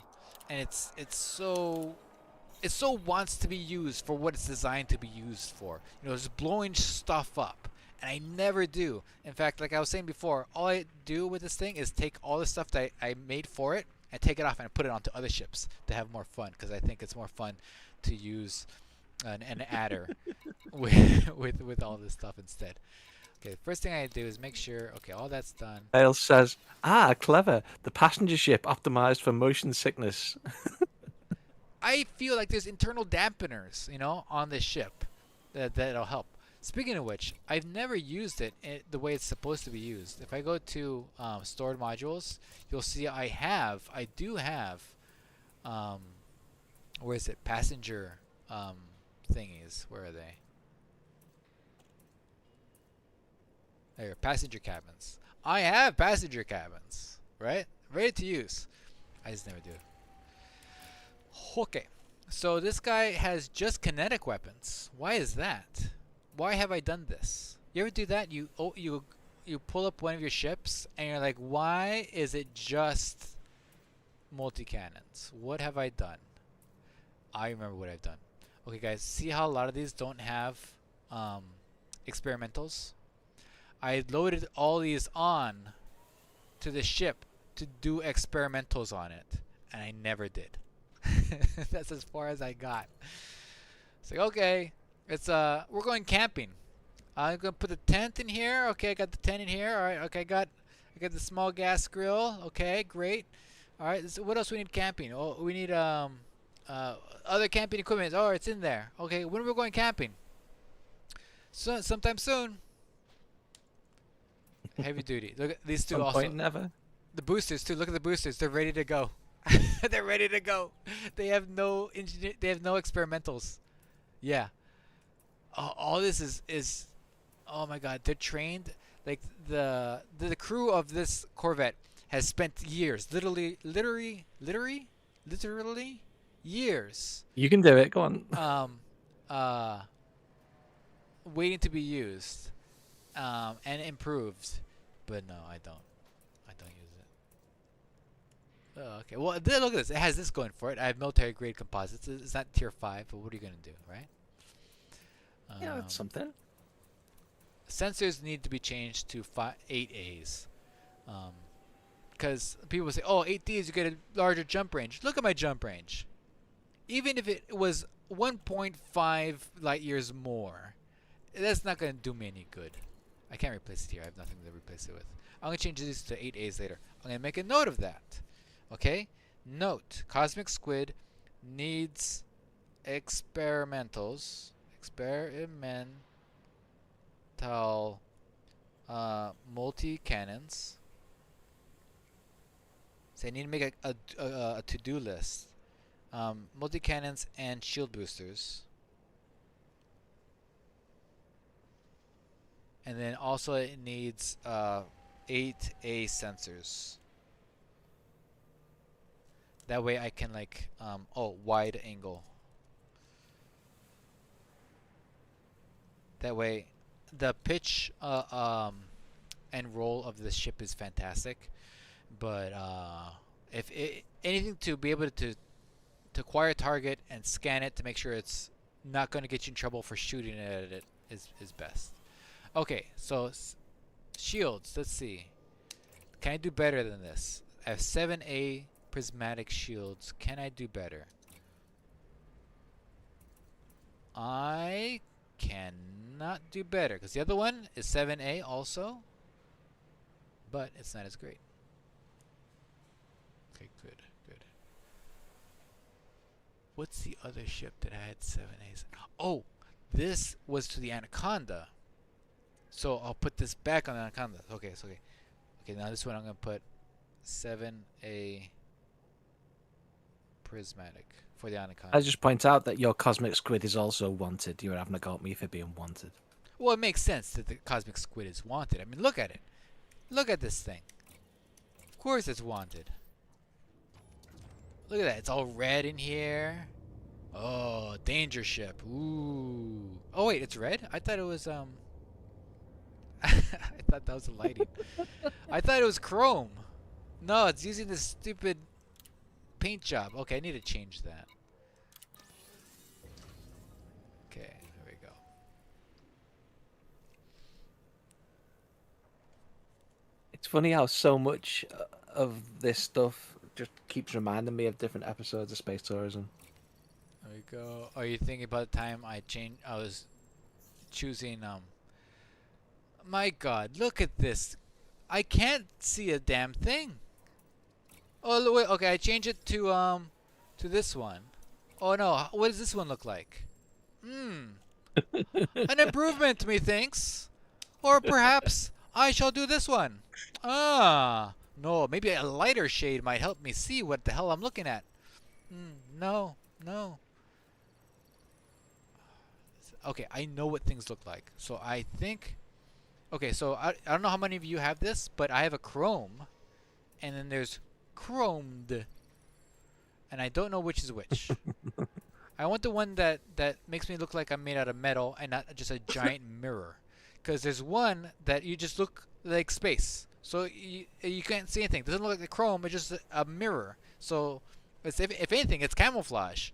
and it so wants to be used for what it's designed to be used for. You know, just blowing stuff up, and I never do. In fact, like I was saying before, all I do with this thing is take all the stuff that I made for it and take it off and put it onto other ships to have more fun, because I think it's more fun to use an adder with all this stuff instead. Okay, the first thing I do is make sure, okay, all that's done. Dale says, clever. The passenger ship optimized for motion sickness. I feel like there's internal dampeners, you know, on this ship that'll help. Speaking of which, I've never used it the way it's supposed to be used. If I go to stored modules, you'll see I do have, where is it? Passenger thingies. Where are they? There, passenger cabins. I have passenger cabins, right? Ready to use. I just never do it. Okay, so this guy has just kinetic weapons. Why is that? Why have I done this? You ever do that? You pull up one of your ships and you're like, why is it just multi-cannons? What have I done? I remember what I've done. Okay, guys, see how a lot of these don't have experimentals? I loaded all these on to the ship to do experimentals on it, and I never did. That's as far as I got. It's like, okay, it's we're going camping. I'm gonna put the tent in here. Okay, I got the tent in here. All right. Okay, I got the small gas grill. Okay, great. All right. So what else we need camping? Oh, we need other camping equipment. Oh, it's in there. Okay, when are we going camping? So sometime soon. Heavy duty. Look at these two Some also. point never. The boosters too. Look at the boosters. They're ready to go. They're ready to go. They have no They have no experimentals. Yeah. All this is. Oh my God. They're trained. Like the crew of this Corvette has spent years, literally years. You can do it. Go on. Waiting to be used, and improved. But no, I don't. I don't use it. Oh, okay. Well, look at this. It has this going for it. I have military grade composites. It's not tier 5, but what are you gonna do, right? Yeah, that's something. Sensors need to be changed to 8As. Because people say, oh, 8Ds, you get a larger jump range. Look at my jump range. Even if it was 1.5 light years more, that's not going to do me any good. I can't replace it here. I have nothing to replace it with. I'm going to change these to 8As later. I'm going to make a note of that. Okay? Note, Cosmic Squid needs experimental multi-cannons. So I need to make a to-do list. Multi-cannons and shield boosters. And then also it needs 8A sensors. That way I can like, wide angle. That way the pitch and roll of the ship is fantastic. But if anything to be able to acquire a target and scan it to make sure it's not going to get you in trouble for shooting at it is best. Okay, so shields. Let's see. Can I do better than this? I have 7A prismatic shields. Can I do better? I cannot do better because the other one is 7A also, but it's not as great. Okay, good. What's the other ship that had 7As? Oh, this was to the anaconda. So I'll put this back on the anaconda. Okay, so okay, now this one I'm gonna put 7A prismatic for the anaconda. I just point out that your cosmic squid is also wanted. You're having a go at me for being wanted. Well, it makes sense that the cosmic squid is wanted. I mean, look at it. Look at this thing. Of course it's wanted. Look at that. It's all red in here. Oh, danger ship. Ooh. Oh wait, it's red? I thought it was I thought that was the lighting. I thought it was chrome. No, it's using this stupid paint job. Okay, I need to change that. Okay, there we go. It's funny how so much of this stuff just keeps reminding me of different episodes of Space Tourism. There we go. Are you thinking about the time I was choosing my god, look at this. I can't see a damn thing. Oh wait, okay, I changed it to this one. Oh no, what does this one look like? An improvement, methinks. Or perhaps I shall do this one. Ah, no, maybe a lighter shade might help me see what the hell I'm looking at. No. Okay, I know what things look like. So I think... Okay, so I don't know how many of you have this, but I have a chrome. And then there's chromed. And I don't know which is which. I want the one that makes me look like I'm made out of metal and not just a giant mirror. Because there's one that you just look like space. So you can't see anything. It doesn't look like the chrome, it's just a mirror. So it's, if anything, it's camouflage.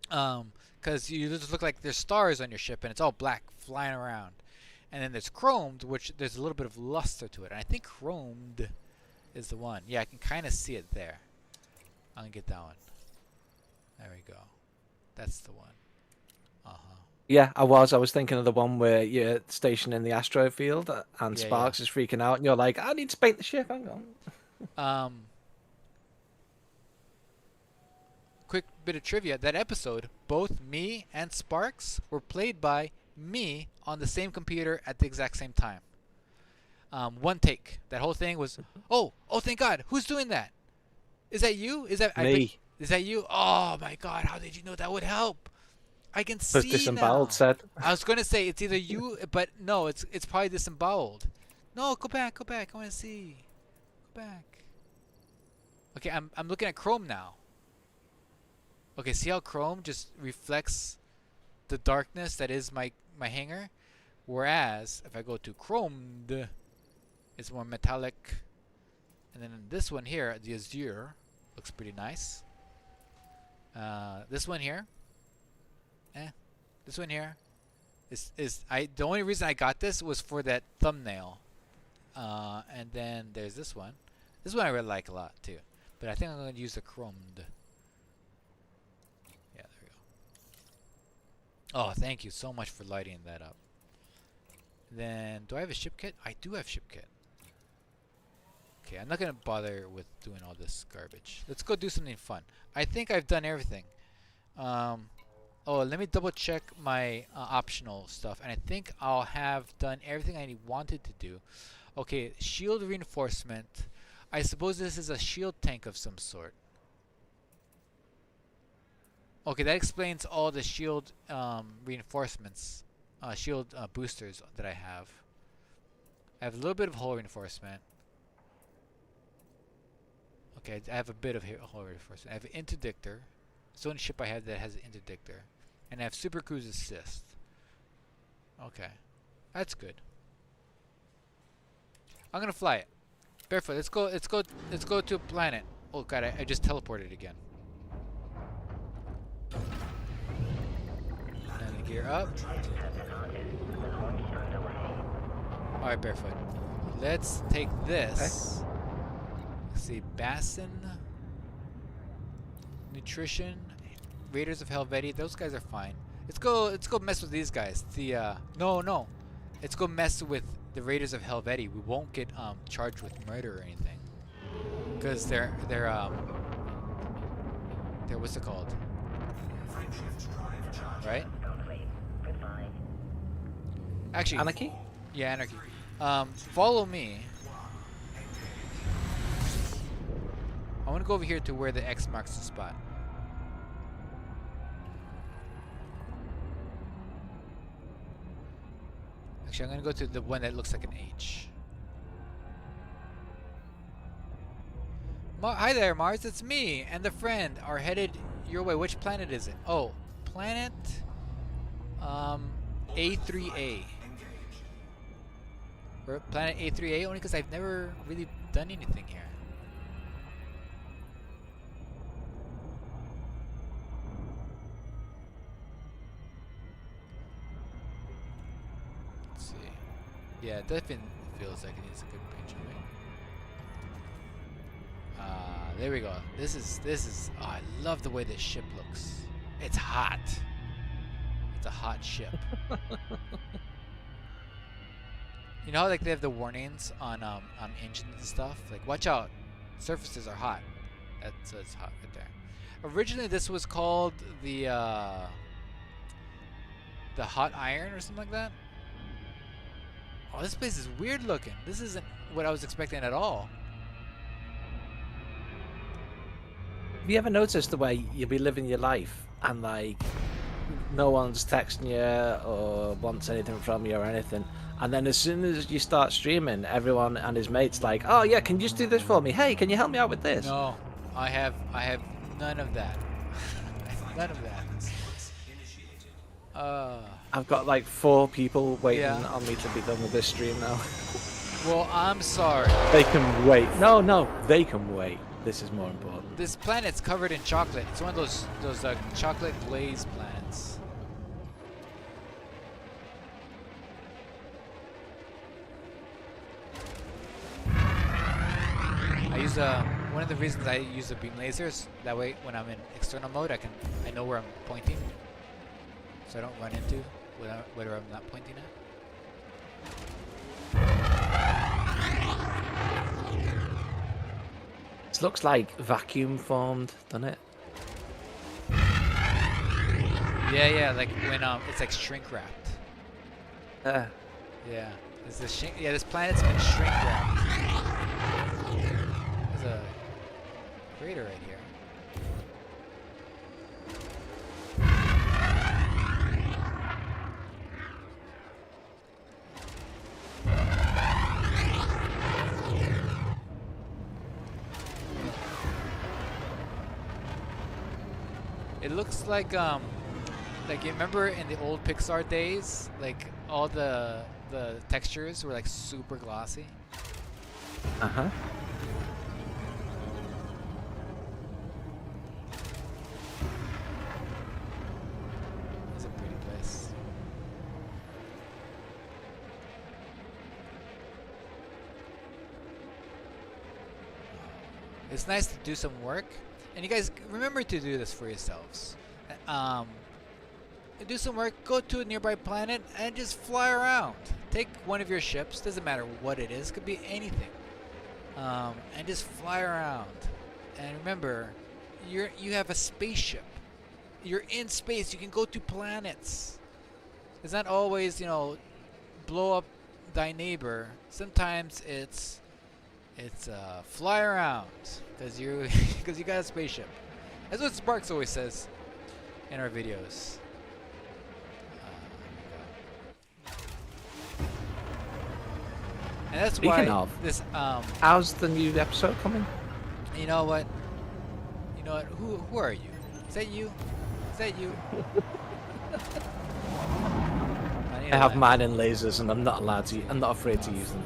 Because you just look like there's stars on your ship and it's all black flying around. And then there's chromed, which there's a little bit of luster to it. And I think chromed is the one. Yeah, I can kind of see it there. I'm going to get that one. There we go. That's the one. Uh-huh. Yeah, I was thinking of the one where you're stationed in the asteroid field and Yeah, Sparks is freaking out and you're like, I need to paint the ship, hang on. Quick bit of trivia. That episode, both me and Sparks were played by me on the same computer at the exact same time. One take. That whole thing was, oh, thank God. Who's doing that? Is that you? Is that me? Is that you? Oh my God! How did you know that would help? I can see now. Disemboweled said. I was going to say it's either you, but no, it's probably disemboweled. No, go back. I want to see. Go back. Okay, I'm looking at Chrome now. Okay, see how Chrome just reflects the darkness that is my hanger, whereas if I go to Chromed, it's more metallic. And then this one here, the azure, looks pretty nice. This one here, this one here is the only reason I got this was for that thumbnail. And then there's this one. This one I really like a lot too, but I think I'm going to use the chromed. Yeah, there we go. Oh, thank you so much for lighting that up. Then do I have a ship kit? I do have ship kit. Okay, I'm not going to bother with doing all this garbage. Let's go do something fun. I think I've done everything. Oh, let me double check my optional stuff. And I think I'll have done everything I wanted to do. Okay, shield reinforcement. I suppose this is a shield tank of some sort. Okay, that explains all the shield reinforcements. Shield boosters that I have. I have a little bit of hull reinforcement. Okay, I have a bit of hull reinforcement. I have an interdictor. It's the only ship I have that has an interdictor. And I have super cruise assist. Okay. That's good. I'm gonna fly it. Barefoot, let's go to a planet. Oh god, I just teleported again. And gear up. Alright, Barefoot. Let's take this. Okay. Let's see, Bassin, Nutrition, Raiders of Helvetii. Those guys are fine. Let's go mess with these guys. The no. Let's go mess with the Raiders of Helvetii. We won't get charged with murder or anything. Because they're what's it called? Right? Actually, Anarchy? yeah, anarchy. Follow me. I want to go over here to where the X marks the spot. Actually, I'm gonna go to the one that looks like an H. Hi there, Mars. It's me and the friend are headed your way. Which planet is it? Oh, planet A3A. We're at planet A3A only because I've never really done anything here. Let's see. Yeah, it definitely feels like it needs a good picture, right? There we go. This is. Oh, I love the way this ship looks. It's hot. It's a hot ship. You know how like they have the warnings on engines and stuff? Like, watch out, surfaces are hot. That says hot right there. Originally, this was called the hot iron or something like that. Oh, this place is weird looking. This isn't what I was expecting at all. Have you ever noticed the way you'll be living your life and like no one's texting you or wants anything from you or anything, and then as soon as you start streaming, everyone and his mates like, oh yeah, can you just do this for me? Hey, can you help me out with this? No, I have none of that. None of that. I've got like 4 people waiting on me to be done with this stream now. Well, I'm sorry. They can wait. No, they can wait. This is more important. This planet's covered in chocolate. It's one of those chocolate glaze planets. I use one of the reasons I use the beam lasers. That way, when I'm in external mode, I know where I'm pointing, so I don't run into whatever I'm not pointing at. This looks like vacuum formed, doesn't it? Yeah, like when it's like shrink wrapped. Yeah. This planet's been shrink wrapped. There's a crater right here. It looks like you remember in the old Pixar days, like all the textures were like super glossy. Uh-huh. It's a pretty place. It's nice to do some work. And you guys remember to do this for yourselves. Do some work, go to a nearby planet, and just fly around. Take one of your ships, doesn't matter what it is, could be anything, and just fly around. And remember, you have a spaceship. You're in space. You can go to planets. It's not always, blow up thy neighbor. Sometimes it's fly around because you got a spaceship. That's what Sparks always says in our videos. And that's Speaking why of, this how's the new episode coming? you know what? Who are you? Is that you? Is that you? I have mining lasers and I'm not afraid to use them.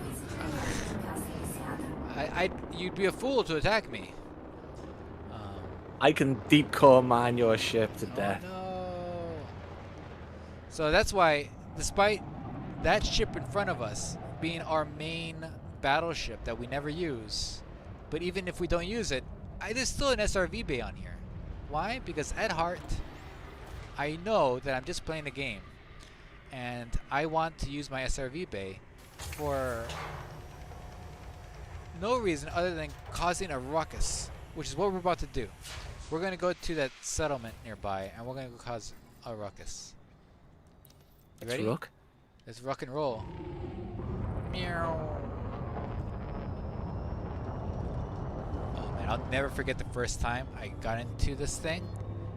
You'd be a fool to attack me. I can deep core mine your ship to death. No. So that's why, despite that ship in front of us being our main battleship that we never use, but even if we don't use it, there's still an SRV bay on here. Why? Because at heart, I know that I'm just playing a game, and I want to use my SRV bay for no reason other than causing a ruckus, which is what we're about to do. We're going to go to that settlement nearby, and we're going to go cause a ruckus. You ready? Look. Let's rock and roll. Meow. Oh man, I'll never forget the first time I got into this thing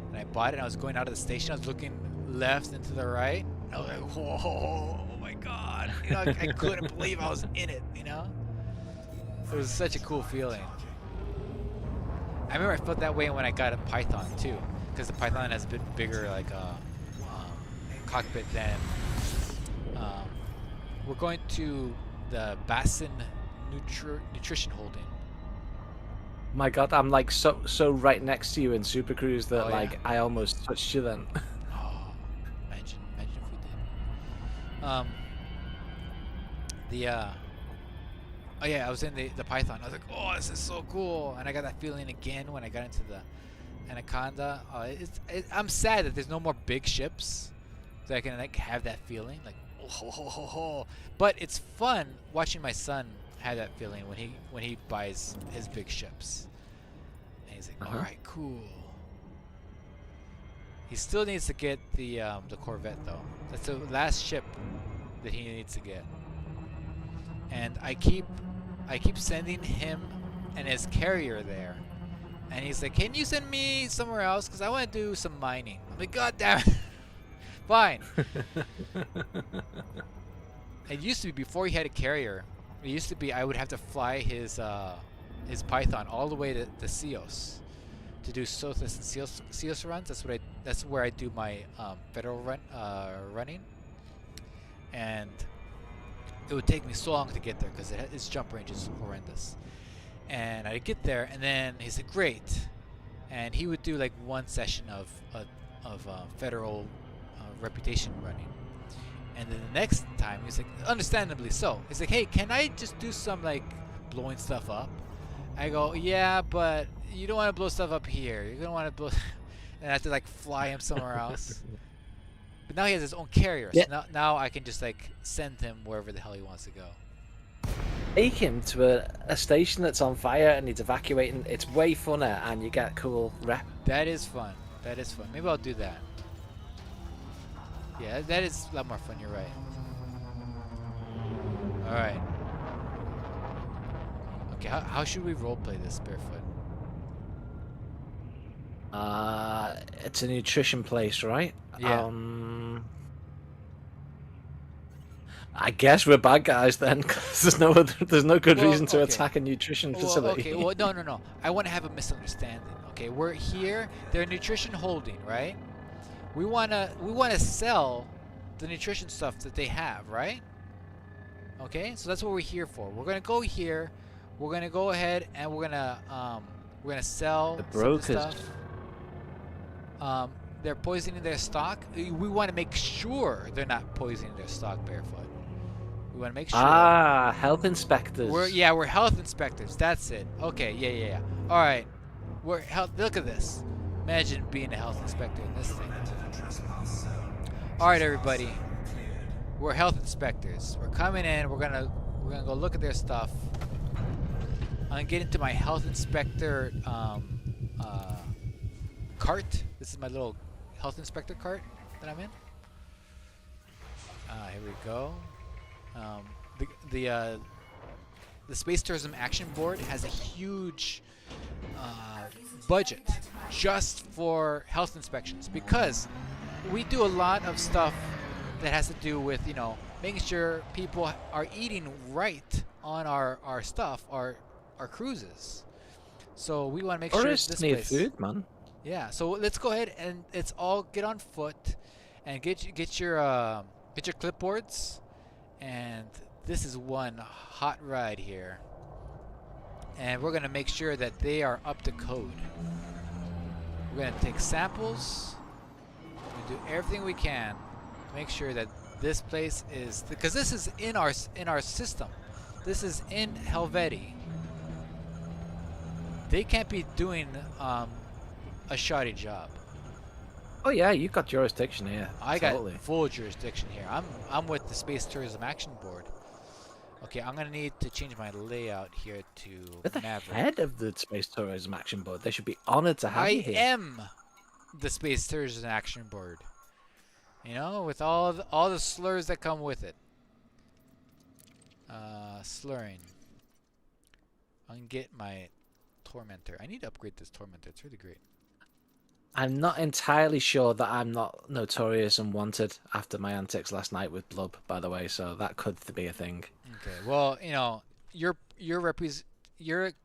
and I bought it and I was going out of the station. I was looking left and to the right. I was like, whoa, oh my god. You know, I couldn't believe I was in it, you know? It was such a cool feeling. I remember I felt that way when I got a Python too, because the Python has a bit bigger like cockpit than. We're going to the Bassin Nutrition Holding. My God, I'm like so right next to you in Super Cruise that Oh, yeah. like I almost touched you then. Oh, imagine if we did. Oh yeah, I was in the Python. I was like, oh, this is so cool, and I got that feeling again when I got into the Anaconda. I'm sad that there's no more big ships, so I can like have that feeling, like oh. But it's fun watching my son have that feeling when he buys his big ships, and he's like, all right, cool. He still needs to get the Corvette though. That's the last ship that he needs to get, and I keep sending him and his carrier there, and he's like, can you send me somewhere else because I want to do some mining. I'm like, god damn it. Fine. It used to be, before he had a carrier, it used to be I would have to fly his Python all the way to Cios to do Sothis and Cios runs. That's where I do my federal running, and it would take me so long to get there because its jump range is horrendous. And I'd get there, and then he said, great. And he would do like one session of federal reputation running. And then the next time, he's like, understandably so. He's like, hey, can I just do some like blowing stuff up? I go, yeah, but you don't want to blow stuff up here. You're going to want to blow... and I have to like fly him somewhere else. But now he has his own carrier, so now I can just like send him wherever the hell he wants to go. Take him to a station that's on fire and needs evacuating. It's way funner, and you get cool rep. That is fun. That is fun. Maybe I'll do that. Yeah, that is a lot more fun. You're right. All right. Okay, how should we roleplay this, Barefoot? It's a nutrition place, right? Yeah. I guess we're bad guys then, because there's no good reason to attack a nutrition facility. Okay, well, no. I want to have a misunderstanding. Okay, we're here. They're nutrition holding, right? We wanna sell the nutrition stuff that they have, right? Okay, so that's what we're here for. We're gonna go here. We're gonna go ahead and we're gonna sell the brokers. Some of the stuff. They're poisoning their stock. We want to make sure they're not poisoning their stock, Barefoot. We want to make sure. Ah, health inspectors. We're health inspectors. That's it. Okay, yeah. All right. Look at this. Imagine being a health inspector in this thing. All right, everybody. We're health inspectors. We're coming in. We're gonna go look at their stuff. I'm gonna get into my health inspector cart. This is my little health inspector cart that I'm in. Here we go. The Space Tourism Action Board has a huge budget just for health inspections, because we do a lot of stuff that has to do with, you know, making sure people are eating right on our stuff, our cruises. So we want to make sure this need place. Food, man. Yeah. So let's go ahead and let's all get on foot and get your clipboards. And this is one hot ride here. And we're gonna make sure that they are up to code. We're gonna take samples. We're gonna do everything we can to make sure that this place is, because this is in our system. This is in Helvetii. They can't be doing a shoddy job. Oh yeah, you've got jurisdiction here. I totally. got full jurisdiction here. I'm with the Space Tourism Action Board. Okay, I'm gonna need to change my layout here to They're the Maverick. head of the Space Tourism Action Board. They should be honored to have you here. I am the Space Tourism Action Board. You know, with all the slurs that come with it. Slurring. I can get my Tormentor. I need to upgrade this Tormentor. It's really great. I'm not entirely sure that I'm not notorious and wanted after my antics last night with Blub, by the way, so that could be a thing. Okay. Well, you know, you're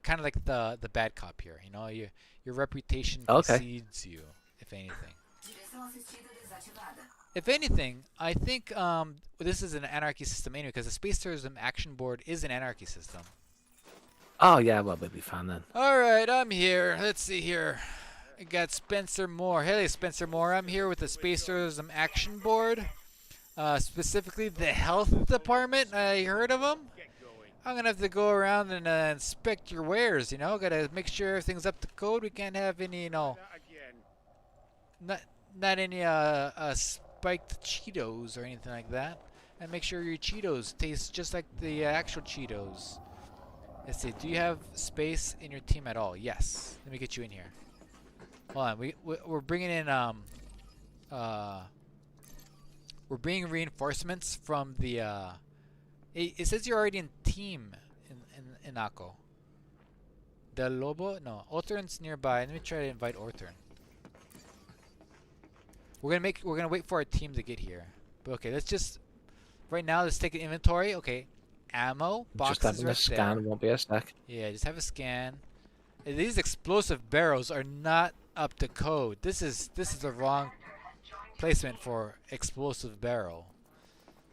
kind of like the bad cop here. You know, your reputation Okay. precedes you, if anything. If anything, I think this is an anarchy system anyway, because the Space Tourism Action Board is an anarchy system. Oh, yeah, well, we'll be fine then. Alright, I'm here. Let's see here. I got Spencer Moore. Hey, Spencer Moore. I'm here with the Space Tourism Action Board. Specifically, the Health Department. I heard of them. I'm going to have to go around and inspect your wares, you know. Got to make sure everything's up to code. We can't have any, you know, not any spiked Cheetos or anything like that. And make sure your Cheetos taste just like the actual Cheetos. Let's see. Do you have space in your team at all? Yes. Let me get you in here. Hold on. We're bringing in we're bringing reinforcements from the it says you're already in team in Ako. The Lobo? No. Ortern's nearby. Let me try to invite Ortern. We're gonna wait for our team to get here. But okay, let's just right now let's take an inventory. Okay. Ammo, boxes Just having right a scan there. won't be a sec. Yeah, just have a scan. These explosive barrels are not up to code. This is the wrong placement for explosive barrel.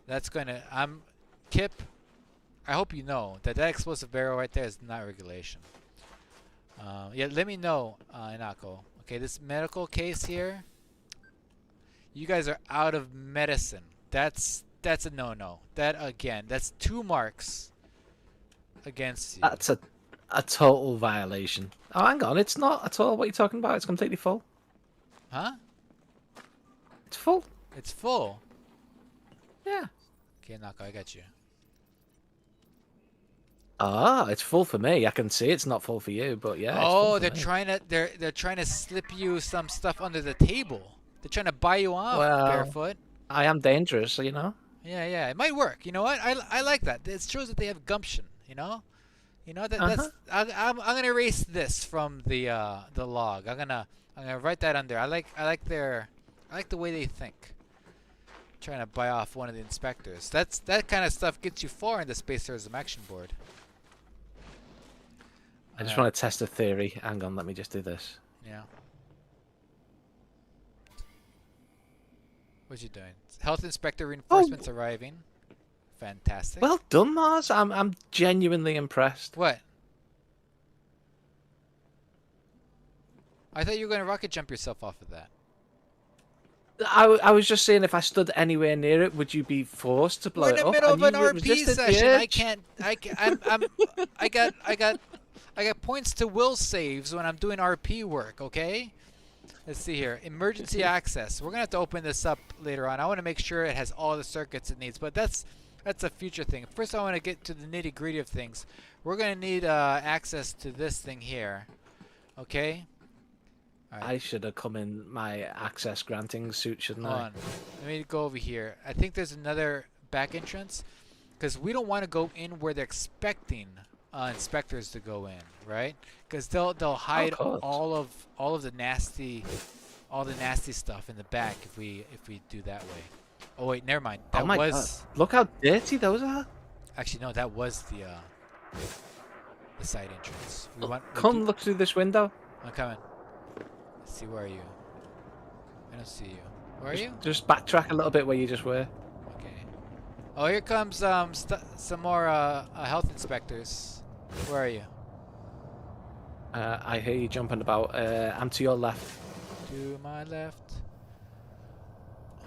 That's gonna Kip, I hope you know that explosive barrel right there is not regulation. Yeah, let me know, Inako. Okay, this medical case here. You guys are out of medicine. That's a no-no. That again, that's 2 marks against you. That's a total violation. Oh, hang on, it's not at all what you're talking about. It's completely full. Huh? It's full. It's full. Yeah. Okay, Inako, I got you. Ah, it's full for me. I can see it's not full for you, but yeah. Oh, it's full for me. they're trying to slip you some stuff under the table. They're trying to buy you off, Well, Barefoot. I am dangerous, you know. Yeah, it might work. You know what? I like that. It shows that they have gumption. You know, that's I'm gonna erase this from the log. I'm gonna write that under. I like the way they think. Trying to buy off one of the inspectors. That kind of stuff gets you far in the Space Tourism Action Board. I just want to test a theory. Hang on, let me just do this. Yeah. What you doing? Health inspector reinforcements arriving. Fantastic. Well done, Mars. I'm genuinely impressed. What? I thought you were going to rocket jump yourself off of that. I was just saying, if I stood anywhere near it, would you be forced to blow We're it in up? the middle of an And you RP resisted the session. I urge? can't. I got points to will saves when I'm doing RP work. Okay. Let's see here. Emergency access. We're gonna have to open this up later on. I want to make sure it has all the circuits it needs, but that's a future thing. First, I want to get to the nitty gritty of things. We're gonna need access to this thing here. Okay. All right. I should have come in my access granting suit, shouldn't Hold I? on. Let me go over here. I think there's another back entrance because we don't want to go in where they're expecting inspectors to go in, right? Because they'll hide course. all of the nasty stuff in the back if we do that way. Oh wait, never mind. That Oh my was God. Look how dirty those are. actually no, that was the side entrance. Come look through this window. I'm coming. Let's see, where are you? I don't see you. Where are you? Just backtrack a little bit where you just were. Okay. Oh, here comes some more health inspectors. Where are you? I hear you jumping about. I'm to your left. To my left.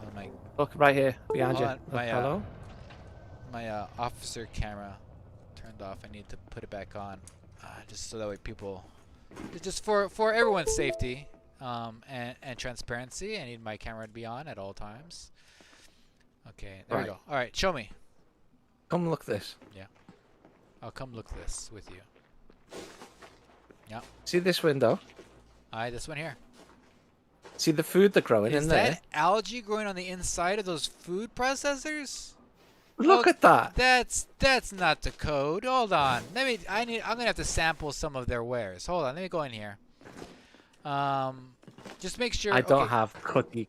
Oh my! Look right here, behind Hold you. on, my, Hello? My officer camera turned off. I need to put it back on, just so that way people, just for everyone's safety, and transparency. I need my camera to be on at all times. Okay, there we Right. go. All right, show me. Come look this. I'll come look this with you. See this window? All right, this one here. See the food they're growing Is in that there? algae growing on the inside of those food processors? Look at that. That's not the code. Hold on. I'm gonna have to sample some of their wares. Hold on. Let me go in here. Just make sure. I don't Okay. have cutty.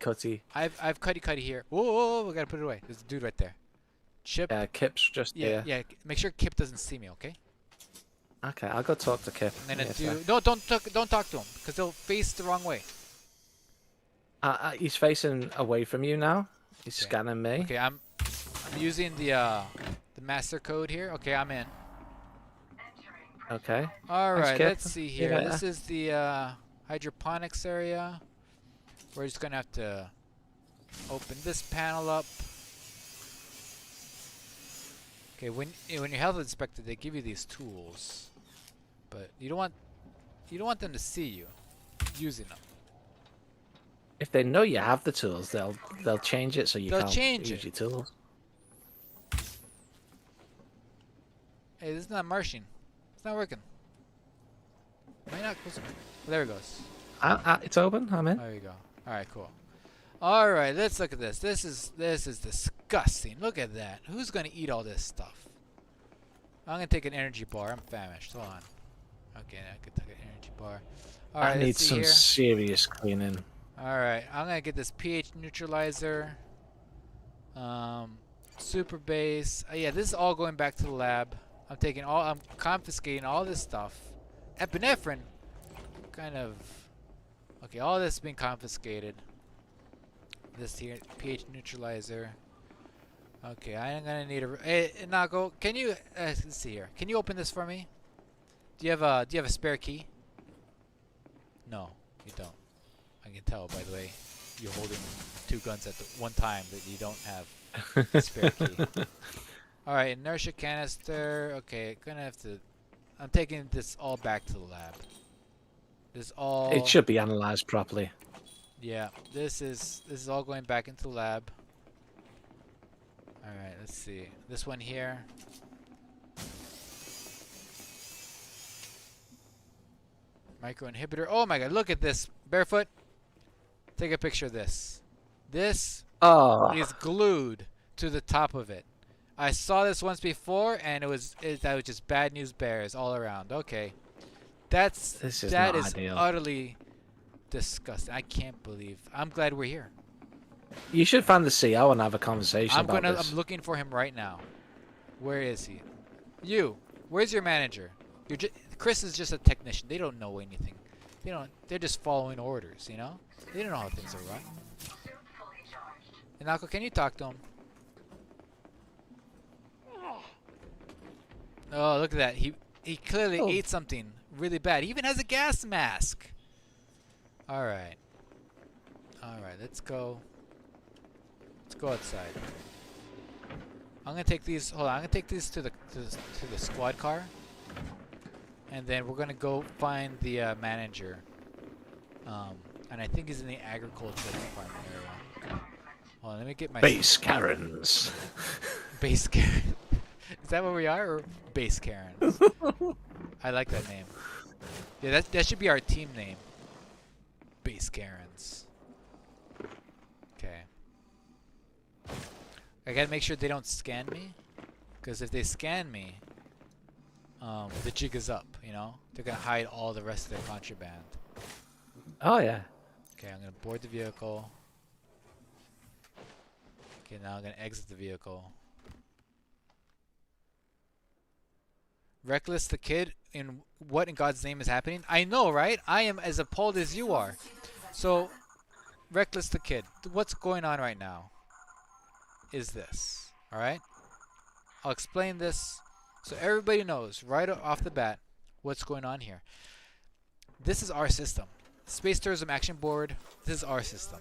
I've cutty here. Whoa, we gotta put it away. There's a dude right there. Chip. Kip's just Yeah, here. yeah. Make sure Kip doesn't see me. Okay. Okay, I'll go talk to Kip. I'm gonna Yeah, do. No, don't talk to him because they'll face the wrong way. he's facing away from you now. He's Okay. scanning me. Okay, I'm using the master code here. Okay, I'm in. Okay. All Thanks, right, Kip. let's see here. Yeah. This is the hydroponics area. We're just gonna have to open this panel up. Okay, when you're health inspector, they give you these tools, but you don't want them to see you using them. If they know you have the tools, they'll change it so you They'll can't change use it. your tools. Hey, this is not marching. It's not working. Am I not close? Oh, there it goes. It's open. I'm in. There you go. All right, cool. All right, let's look at this. This is disgusting. Look at that. Who's gonna eat all this stuff? I'm gonna take an energy bar. I'm famished. Hold on. Okay, I could take an energy bar. All right, I need let's see some here. serious cleaning. All right, I'm gonna get this pH neutralizer. Super base. Yeah, this is all going back to the lab. I'm confiscating all this stuff. Epinephrine. Kind of. Okay, all this is being confiscated. This here, pH neutralizer. Okay, I'm gonna need a. Hey, Nago, can you? Let's see here. Can you open this for me? Do you have a spare key? No, you don't. I can tell by the way you're holding two guns at the one time that you don't have a spare key. All right, inertia canister. Okay, gonna have to. I'm taking this all back to the lab. This all. It should be analyzed properly. Yeah, this is all going back into the lab. All right, let's see. This one here. Micro inhibitor. Oh my god, look at this. Barefoot. Take a picture of this. This Oh, is glued to the top of it. I saw this once before and that was just bad news bears all around. Okay. That this is is not ideal. utterly disgusting. I can't believe. I'm glad we're here. You should find the CO and have a conversation about this. I'm looking for him right now. Where is he? Where's your manager? Chris is just a technician. They don't know anything. They're just following orders, you know? They don't know how things are run. Inako, can you talk to him? Oh, look at that. He clearly ate something really bad. He even has a gas mask. All right. Let's go. Let's go outside. I'm gonna take these. Hold on. I'm gonna take these to the squad car, and then we're gonna go find the manager. And I think he's in the agricultural department area. Hold on. Let me get my Base Karens. base Karen. Is that what we are, or base Karens? I like that name. Yeah, that should be our team name. Base Karens. Okay. I gotta make sure they don't scan me, because if they scan me, the jig is up. You know, they're gonna hide all the rest of their contraband. Oh yeah. Okay, I'm gonna board the vehicle. Okay, now I'm gonna exit the vehicle. Reckless the kid, in what in God's name is happening? I know, right? I am as appalled as you are. So, Reckless the kid, what's going on right now is this, alright? I'll explain this so everybody knows right off the bat what's going on here. This is our system. Space Tourism Action Board, this is our system.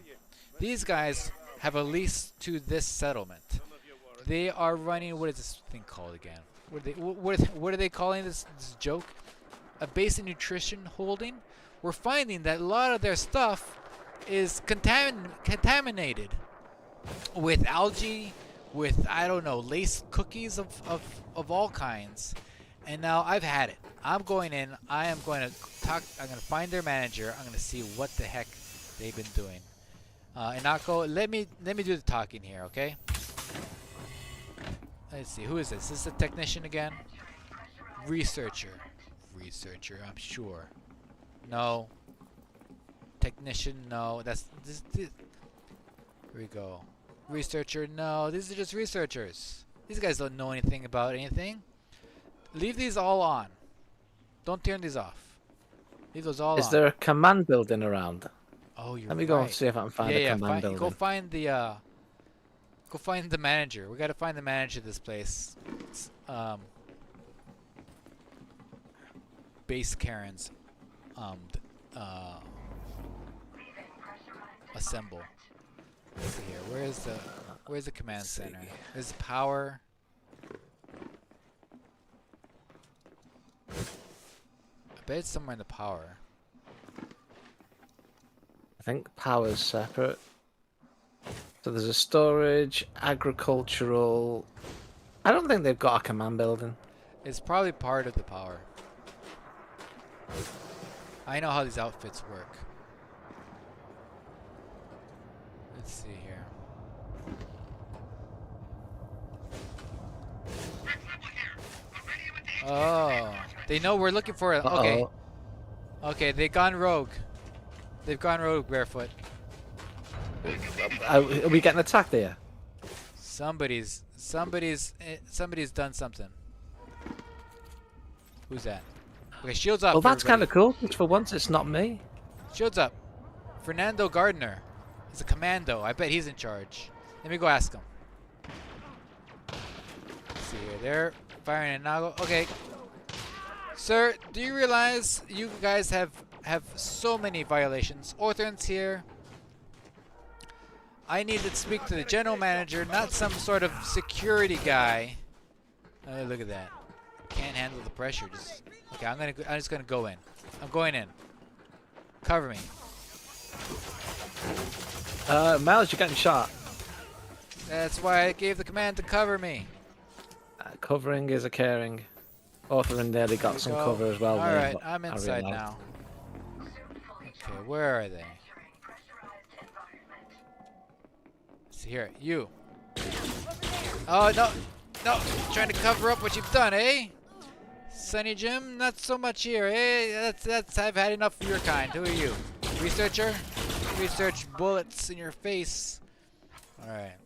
These guys have a lease to this settlement. They are running, what is this thing called again? What are they calling this joke? A basic nutrition holding? We're finding that a lot of their stuff is contaminated with algae, with, I don't know, laced cookies of all kinds. And now I've had it. I'm going in. I'm going to find their manager. I'm going to see what the heck they've been doing. Inako, let me do the talking here, okay? Let's see, who is this? Is this a technician again? Researcher. Researcher, I'm sure. No. Technician, no. That's this. Here we go. Researcher, no. These are just researchers. These guys don't know anything about anything. Leave these all on. Don't turn these off. Leave those all on. Is there a command building around? Oh, you're Let me right. go and see if I can find a command building. Go find the manager. We gotta find the manager of this place. It's, Base Karen's assemble. Let's see here. Where's the command center? There's power. I bet it's somewhere in the power. I think power's separate. So there's a storage, agricultural. I don't think they've got a command building. It's probably part of the power. I know how these outfits work. Let's see here. Oh, they know we're looking for it. Okay. Okay, they've gone rogue. They've gone rogue, Barefoot. Are we getting attacked here? Somebody's done something. Who's that? Okay, shields up. Well, that's kind of everybody. cool. 'Cause for once, it's not me. Shields up. Fernando Gardner. He's a commando. I bet he's in charge. Let me go ask him. Let's see here. They're firing at Nago. Okay. Sir, do you realize you guys have so many violations? Orthern's here. I need to speak to the general manager, not some sort of security guy. Oh, look at that. Can't handle the pressure. Okay, I'm just gonna go in. I'm going in. Cover me. Miles, you're getting shot. That's why I gave the command to cover me. Covering is a caring. Arthur and nearly got some cover as well. Alright, I'm inside now. Okay, where are they? See here, you. Oh, no. No, trying to cover up what you've done, eh? Sonny Jim, not so much here, eh? I've had enough of your kind. Who are you? Researcher? Research bullets in your face. Alright.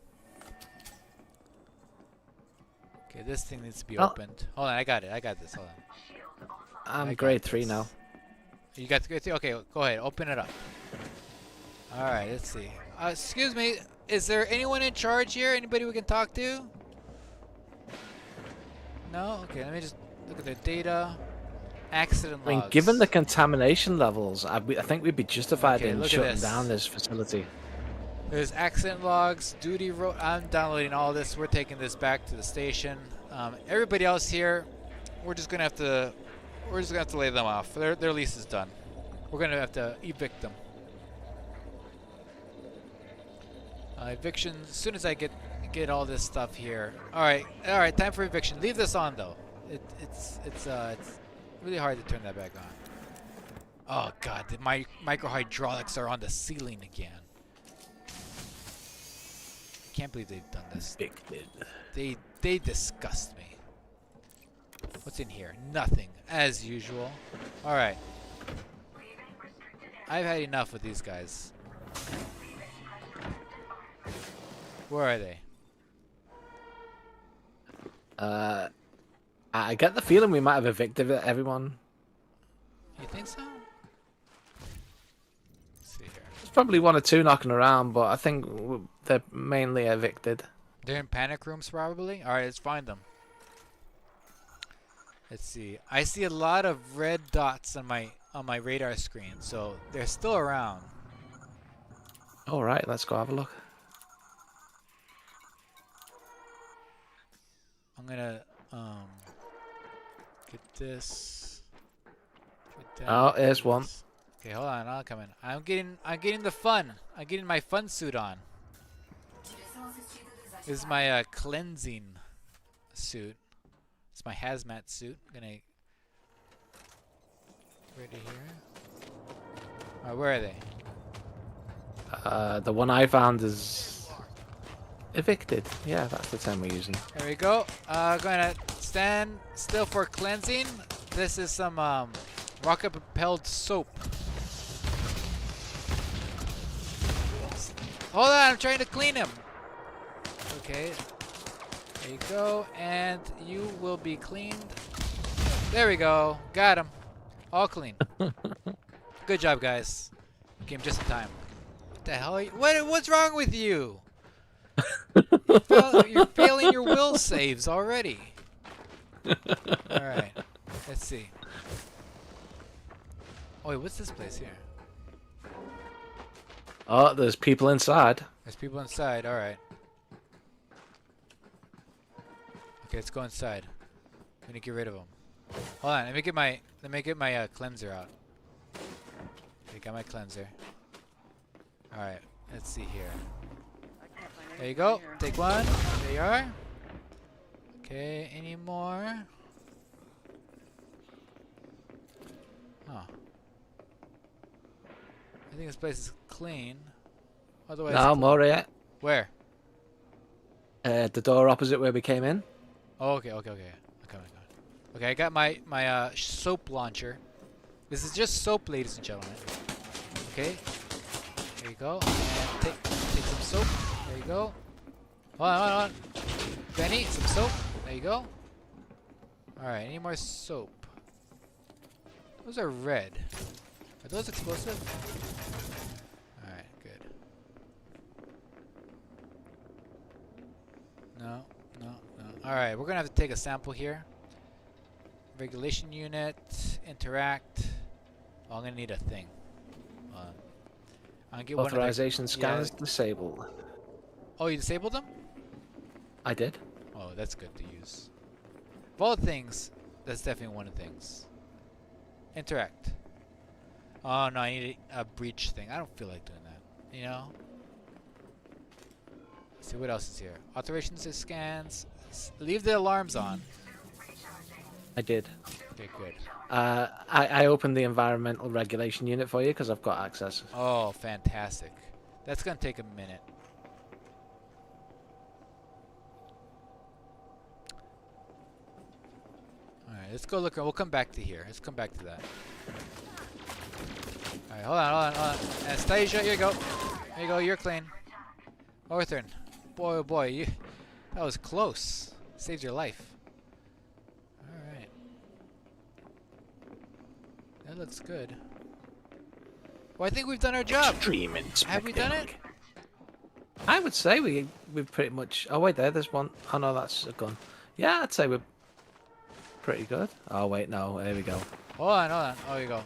Okay, this thing needs to be opened. Hold on, I got it. I got this. Hold on. I'm grade 3 now. You got the grade 3? Okay, go ahead. Open it up. Alright, let's see. Excuse me. Is there anyone in charge here? Anybody we can talk to? No? Okay, let me just look at their data. Accident logs. I mean, given the contamination levels, I think we'd be justified in shutting this. down this facility. There's accident logs, duty road. I'm downloading all this. We're taking this back to the station. Everybody else here, we're just gonna have to lay them off. Their lease is done. We're gonna have to evict them. Eviction. As soon as I get all this stuff here. All right. Time for eviction. Leave this on though. It's really hard to turn that back on. Oh God, the micro hydraulics are on the ceiling again. Can't believe they've done this. They disgust me. What's in here? Nothing, as usual. All right. I've had enough with these guys. Where are they? I get the feeling we might have evicted everyone. You think so? Let's see here. There's probably 1 or 2 knocking around, but I think they're mainly evicted. They're in panic rooms, probably. All right, let's find them. Let's see. I see a lot of red dots on my radar screen, so they're still around. All right, let's go have a look. I'm gonna get this. Get that, Oh, here's one. Okay, hold on. I'll come in. I'm getting the fun. I'm getting my fun suit on. This is my cleansing suit. It's my hazmat suit. I'm gonna ready here. Alright, where are they? The one I found is evicted. Yeah, that's the term we're using. There we go. Going to stand still for cleansing. This is some rocket-propelled soap. Hold on, I'm trying to clean him. Okay. There you go. And you will be cleaned. There we go. Got him. All clean. Good job, guys. Came just in time. What the hell are you? What's wrong with you? You're failing your will saves already. Alright. Let's see. Oh, wait, what's this place here? Oh, there's people inside. There's people inside. Alright. Okay, let's go inside. I'm gonna get rid of them. Hold on, let me get my cleanser out. Okay, got my cleanser. Alright, let's see here. There you go. Take one. There you are. Okay, any more? Huh. I think this place is clean. Otherwise, No, more yet. where? The door opposite where we came in. Oh, okay. Okay, I got my soap launcher. This is just soap, ladies and gentlemen. Okay. There you go. And take some soap. There you go. Hold on. Benny, some soap. There you go. Alright, any more soap? Those are red. Are those explosive? Alright, good. No. Alright, we're gonna have to take a sample here. Regulation unit, interact. Oh, I'm gonna need a thing. I'll get Authorization one of the, scanners disabled. Oh, you disabled them? I did. Oh, that's good to use. Of all the things, that's definitely one of the things. Interact. Oh no, I need a breach thing. I don't feel like doing that. You know? Let's see what else is here. Authorizations and scans. Leave the alarms on. I did. Okay, good. I opened the environmental regulation unit for you because I've got access. Oh, fantastic. That's gonna take a minute. Alright, let's go look. We'll come back to here. Let's come back to that. Alright, hold on. Anastasia, here you go. Here you go, you're clean. Orthern. Boy, oh boy, that was close. Saved your life. Alright. That looks good. Well, I think we've done our job. Extreme inspecting. Have we done it? I would say we've pretty much. Oh wait, there's one. Oh no, that's a gun. Yeah, I'd say we're pretty good. Oh wait, no, there we go. Hold on. Oh, here you go.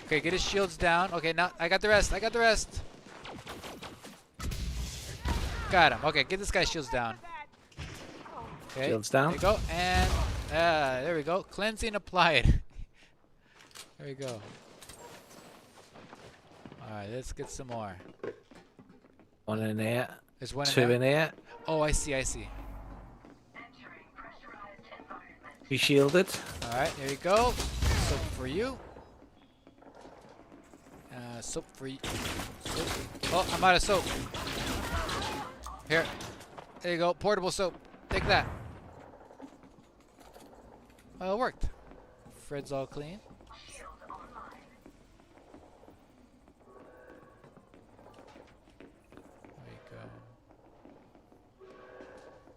Okay, get his shields down. Okay, now I got the rest. Got him. Okay, get this guy's shields down. Okay, Shields down. There you go. And there we go. Cleansing applied. There we go. Alright, let's get some more. One in here. There's one Two in here. Oh, I see. Be shielded. Alright, there you go. Soap for you. Soap for you. Oh, I'm out of soap. Here. There you go. Portable soap. Take that. Oh, it worked. Fred's all clean.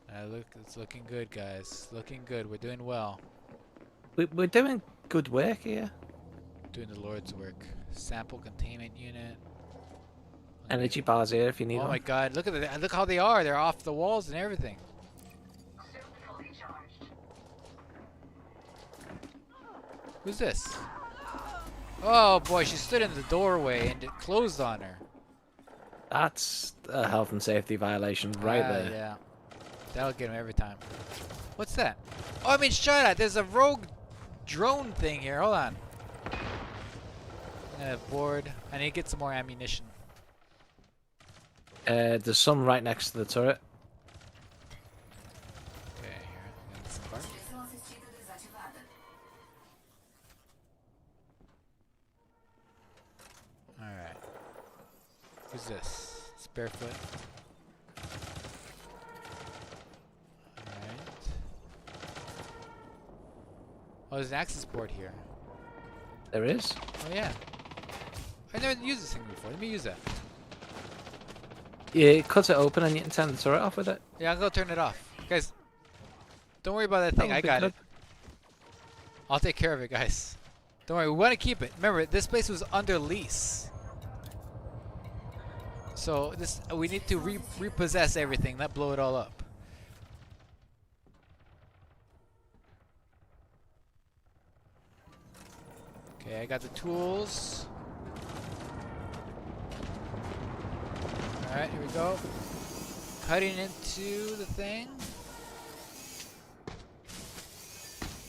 There you go. It's looking good, guys. Looking good. We're doing well. We're doing good work here. Doing the Lord's work. Sample containment unit. Energy bars here if you need Oh one. my God! Look at that! Look how they are. They're off the walls and everything. Who's this? Oh boy! She stood in the doorway and it closed on her. That's a health and safety violation right there. Yeah. That'll get him every time. What's that? Oh, I mean, shut up! There's a rogue drone thing here. Hold on. Board. I need to get some more ammunition. There's some right next to the turret. Okay, here. Get some parts. Alright. Who's this? It's barefoot. Alright. Oh, there's an access board here. There is. Oh yeah. I never used this thing before. Let me use that. Yeah, it cuts it open and you can turn the turret off with it. Yeah, I'll go turn it off. Guys, don't worry about that thing. That I would be got good. it. I'll take care of it, guys. Don't worry. We want to keep it. Remember, this place was under lease. So this we need to repossess everything, not blow it all up. Okay, I got the tools. Alright, here we go. Cutting into the thing.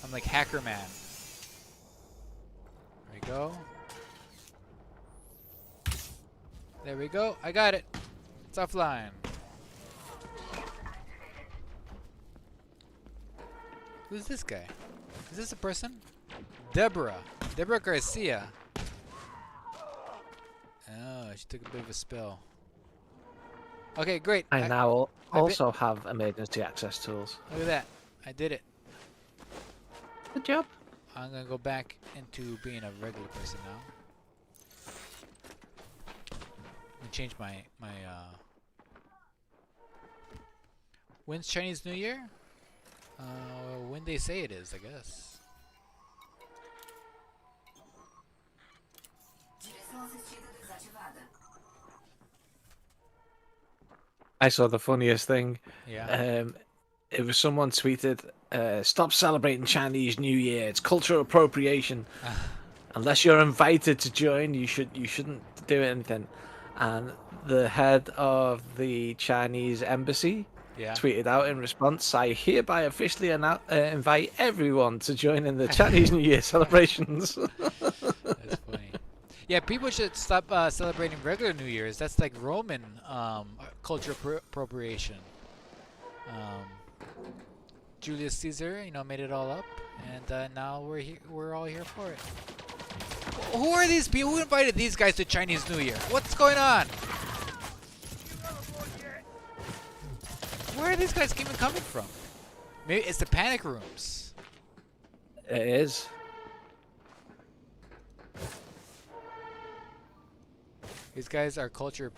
I'm like Hacker Man. There we go. There we go. I got it. It's offline. Who's this guy? Is this a person? Deborah. Deborah Garcia. Oh, she took a bit of a spill. Okay, great. I now also have emergency access tools. Look at that. I did it. Good job. I'm gonna go back into being a regular person now. Let me change my when's Chinese New Year? When they say it is, I guess. I saw the funniest thing. Yeah. It was someone tweeted, "Stop celebrating Chinese New Year. It's cultural appropriation. Unless you're invited to join, you shouldn't do anything." And the head of the Chinese embassy tweeted out in response, "I hereby officially invite everyone to join in the Chinese New Year celebrations." That's funny. Yeah, people should stop celebrating regular New Year's. That's like Roman cultural appropriation. Julius Caesar, you know, made it all up, and now we're all here for it. Who are these people? Who invited these guys to Chinese New Year? What's going on? Where are these guys even coming from? Maybe it's the panic rooms. It is. These guys are culture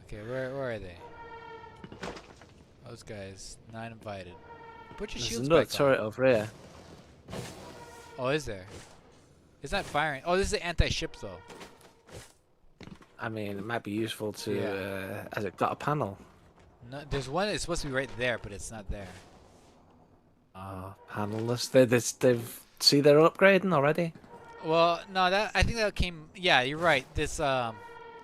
Okay, where are they? Those guys, not invited. Put your There's shields another back on. turret over here. Oh, is there? It's not firing. Oh, this is the anti-ship though. I mean, it might be useful to. Has it got a panel? No, there's one that's supposed to be right there, but it's not there. Oh, panelless. They've see they're upgrading already. Well, no, I think that came. Yeah, you're right. This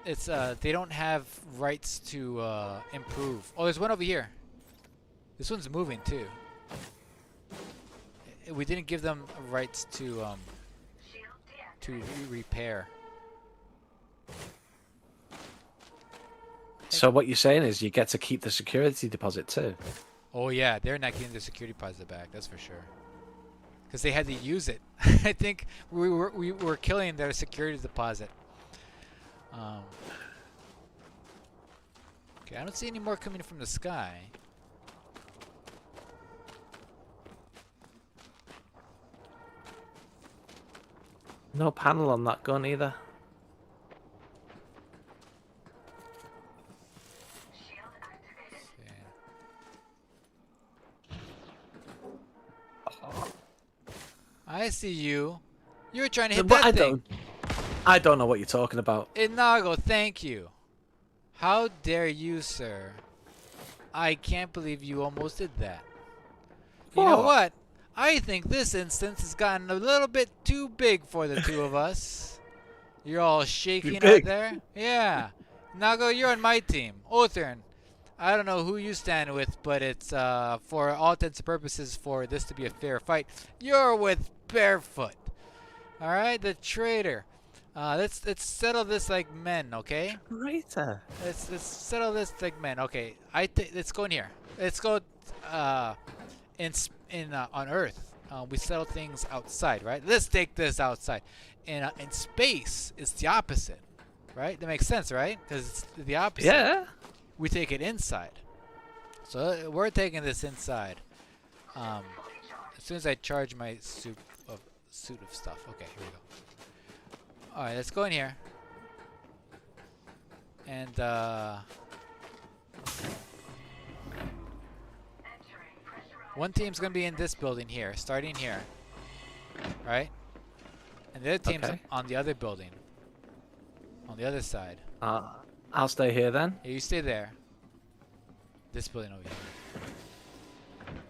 it's they don't have rights to improve. Oh, there's one over here. This one's moving too. We didn't give them rights to repair. So what you're saying is you get to keep the security deposit too. Oh yeah, they're not getting the security deposit back. That's for sure. Because they had to use it. I think we were killing their security deposit. Okay, I don't see any more coming from the sky. No panel on that gun either. I see you. You were trying to hit that thing. I don't know what you're talking about. Inago, thank you. How dare you, sir? I can't believe you almost did that. You know what? I think this instance has gotten a little bit too big for the two of us. You're all shaking out there. Yeah. Nago, you're on my team. Othern, I don't know who you stand with, but it's for all intents and purposes for this to be a fair fight. You're with Barefoot. All right, the traitor. Let's settle this like men, okay? Traitor. Let's settle this like men, okay? Let's go in here. Let's go on Earth. we settle things outside, right? Let's take this outside. And in space, it's the opposite, right? That makes sense, right? Because it's the opposite. Yeah. We take it inside. So we're taking this inside. As soon as I charge my suit of stuff. Okay, here we go. All right, let's go in here. And one team's gonna be in this building here, starting here, right? And the other team's on the other building, on the other side. I'll stay here then. Yeah, you stay there. This building over here.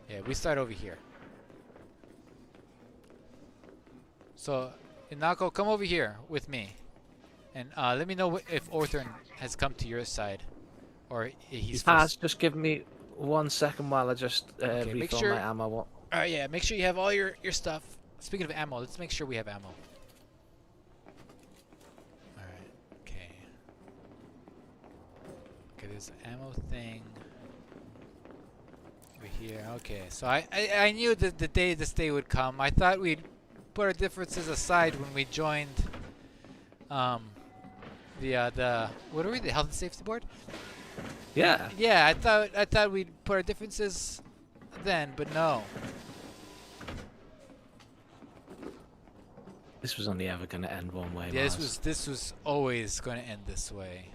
Yeah, we start over here. So, Inako, come over here with me, and let me know if Orthern has come to your side, or he's. Just give me 1 second while I just refill my ammo. All right, yeah. Make sure you have all your stuff. Speaking of ammo, let's make sure we have ammo. All right. Okay. Okay, there's an ammo thing over here. Okay, so I knew that this day would come. I thought we'd put our differences aside when we joined the what are we, the health and safety board? Yeah. Yeah, I thought we'd put our differences then, but no. This was only ever going to end one way. Yeah, this was always going to end this way.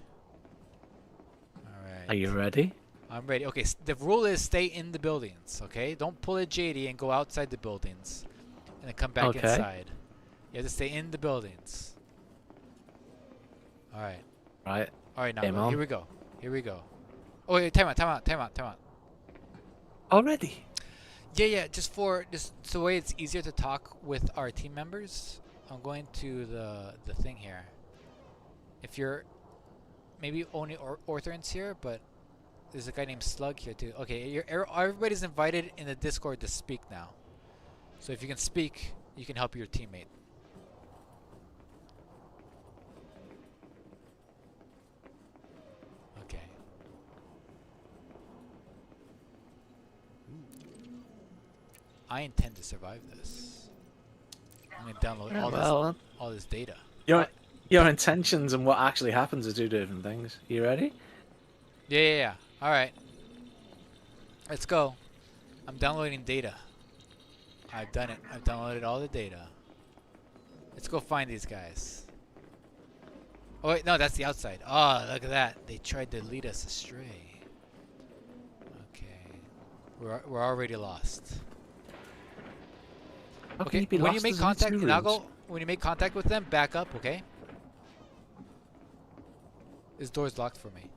All right. Are you ready? I'm ready. Okay, the rule is stay in the buildings. Okay, don't pull a JD and go outside the buildings, and then come back inside. You have to stay in the buildings. All right. Right. All right, now here we go. Here we go. Oh wait, time out. Already? Yeah. Just the way it's easier to talk with our team members. I'm going to the thing here. If you're maybe only Orthern's here, but there's a guy named Slug here too. Okay, everybody's invited in the Discord to speak now. So if you can speak, you can help your teammate. Okay. I intend to survive this. I'm gonna download all this data. Your intentions and what actually happens are two different things. You ready? Yeah. All right. Let's go. I'm downloading data. I've done it. I've downloaded all the data. Let's go find these guys. Oh wait, no, that's the outside. Oh, look at that. They tried to lead us astray. Okay. We're already lost. Okay, when you make contact, Inago, when you make contact with them, back up, okay? This door's locked for me.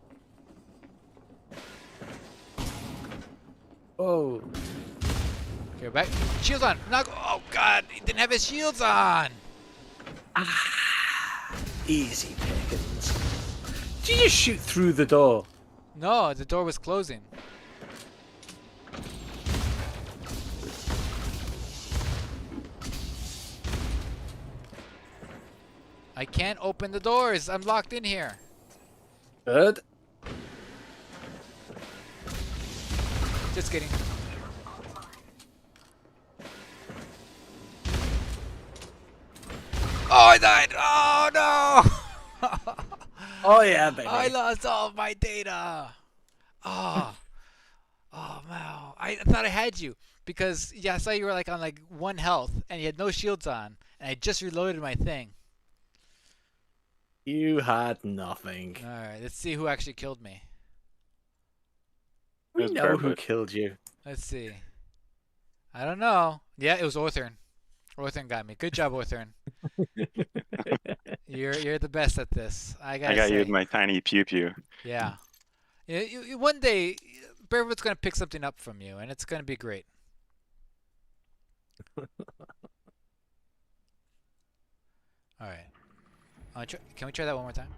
Oh. Okay, we're back. Shields on! Inago! Oh god, he didn't have his shields on! Easy pickings. Did you just shoot through the door? No, the door was closing. I can't open the doors. I'm locked in here. Good. Just kidding. Oh, I died. Oh, no. Oh, yeah, baby. I lost all of my data. Oh. Oh, wow. I thought I had you. Because, yeah, I saw you were like on like 1 health. And you had no shields on. And I just reloaded my thing. You had nothing. Alright, let's see who actually killed me. We know who killed you. Let's see. I don't know. Yeah, it was Orthern. Orthern got me. Good job, Orthern. You're the best at this. I got you with my tiny pew pew. Yeah. One day, Bearfoot's gonna pick something up from you, and it's gonna be great. All right. Can we try that one more time?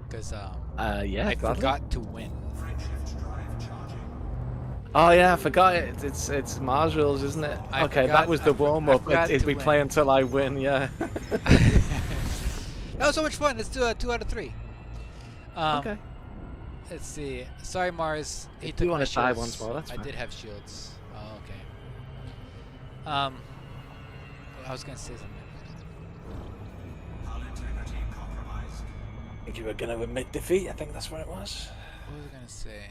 Because yeah, I forgot to win. Oh yeah, I forgot it. It's Mars rules, isn't it? Okay, that was the warm up. We play until I win. Yeah. That was so much fun. Let's do a 2 out of 3. Okay. Let's see. Sorry, Mars. He took my shields. You want to die once more? That's fine. I did have shields. Oh, okay. Um, I was gonna say something. I think you were going to admit defeat. I think that's what it was. What was I gonna say?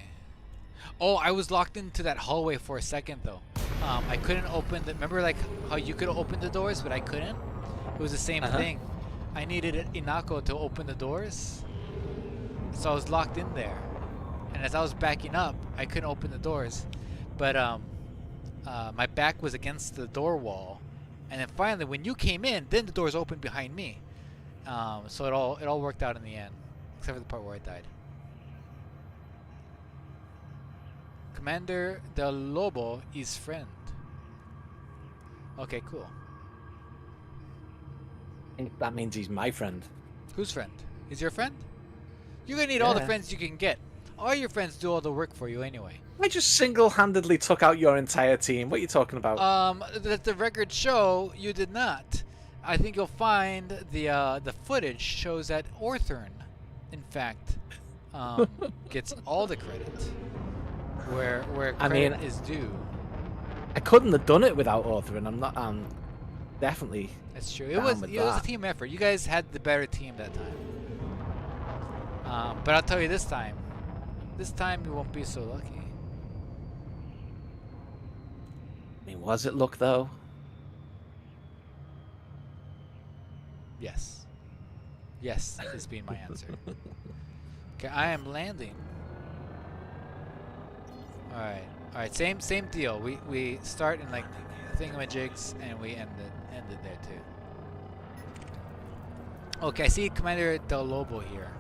Oh, I was locked into that hallway for a second though. I couldn't open the. Remember, like how you could open the doors, but I couldn't. It was the same thing. I needed Inako to open the doors, so I was locked in there. And as I was backing up, I couldn't open the doors, but my back was against the door wall. And then finally, when you came in, then the doors opened behind me. So it all worked out in the end, except for the part where I died. Commander Del Lobo is friend. Okay, cool. I think that means he's my friend. Whose friend? Is your friend? You're gonna need all the friends you can get. All your friends do all the work for you anyway. I just single-handedly took out your entire team. What are you talking about? The records show you did not. I think you'll find the footage shows that Orthern, in fact, gets all the credit. Where credit is due. I couldn't have done it without Orthern. I'm definitely. That's true. It was a team effort. You guys had the better team that time. But I'll tell you this time you won't be so lucky. I mean, was it luck though? Yes. Yes is being my answer. Okay, I am landing. Alright, same deal. We start in like thingamajigs and we ended there too. Okay, I see Commander Del Lobo here.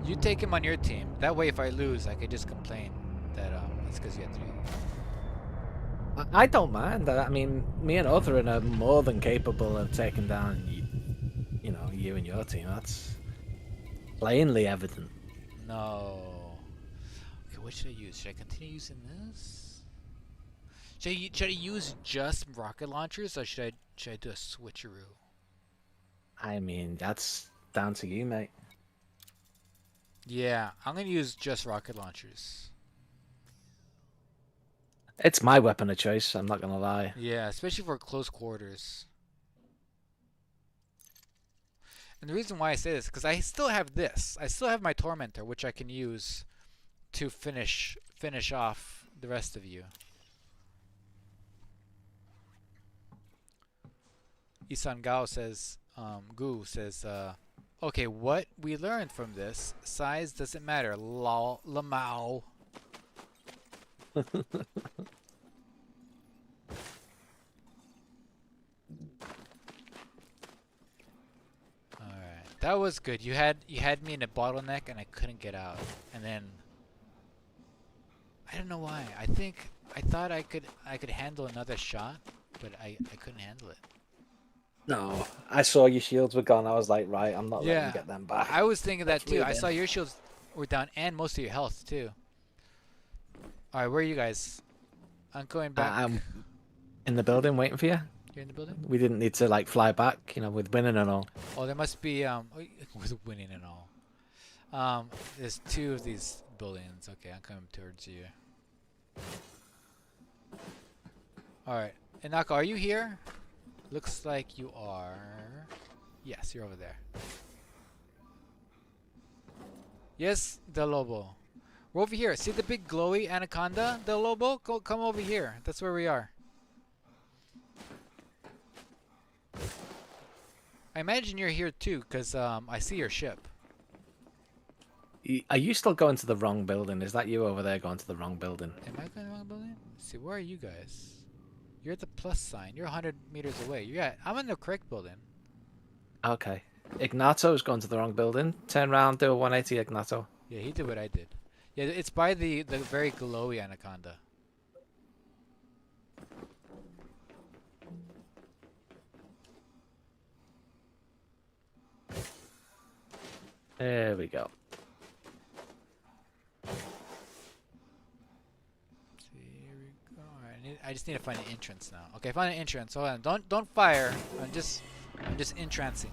You take him on your team. That way if I lose I could just complain that it's because you had 3. I don't mind. I mean, me and Orthern are more than capable of taking down you and your team. That's plainly evident. No. Okay, what should I use? Should I continue using this? Should I use just rocket launchers, or should I do a switcheroo? I mean, that's down to you, mate. Yeah, I'm gonna use just rocket launchers. It's my weapon of choice. I'm not gonna lie. Yeah, especially for close quarters. And the reason why I say this is because I still have this. I still have my Tormentor, which I can use to finish off the rest of you. Isan Gao says, Gu says, okay, what we learned from this, size doesn't matter, lol, lamau. That was good. You had me in a bottleneck and I couldn't get out. And then I don't know why. I thought I could handle another shot, but I couldn't handle it. No, I saw your shields were gone. I was like, right, I'm not letting you get them back. I was thinking that too. I saw your shields were down and most of your health too. All right, where are you guys? I'm going back. I'm in the building waiting for you. You're in the building? We didn't need to like fly back, with winning and all. Oh, there must be with winning and all. There's 2 of these buildings. Okay, I'm coming towards you. All right, Inako, are you here? Looks like you are. Yes, you're over there. Yes, Del Lobo. We're over here. See the big glowy anaconda, Del Lobo? Come over here. That's where we are. I imagine you're here too, because I see your ship. Are you still going to the wrong building? Is that you over there going to the wrong building? Am I going to the wrong building? Let's see, where are you guys? You're at the plus sign. You're 100 meters away. I'm in the correct building. Okay. Ignato's going to the wrong building. Turn around, do a 180, Ignato. Yeah, he did what I did. Yeah, it's by the very glowy anaconda. There we go. I just need to find an entrance now. Okay, I found an entrance. Hold on. Don't fire. I'm just entrancing.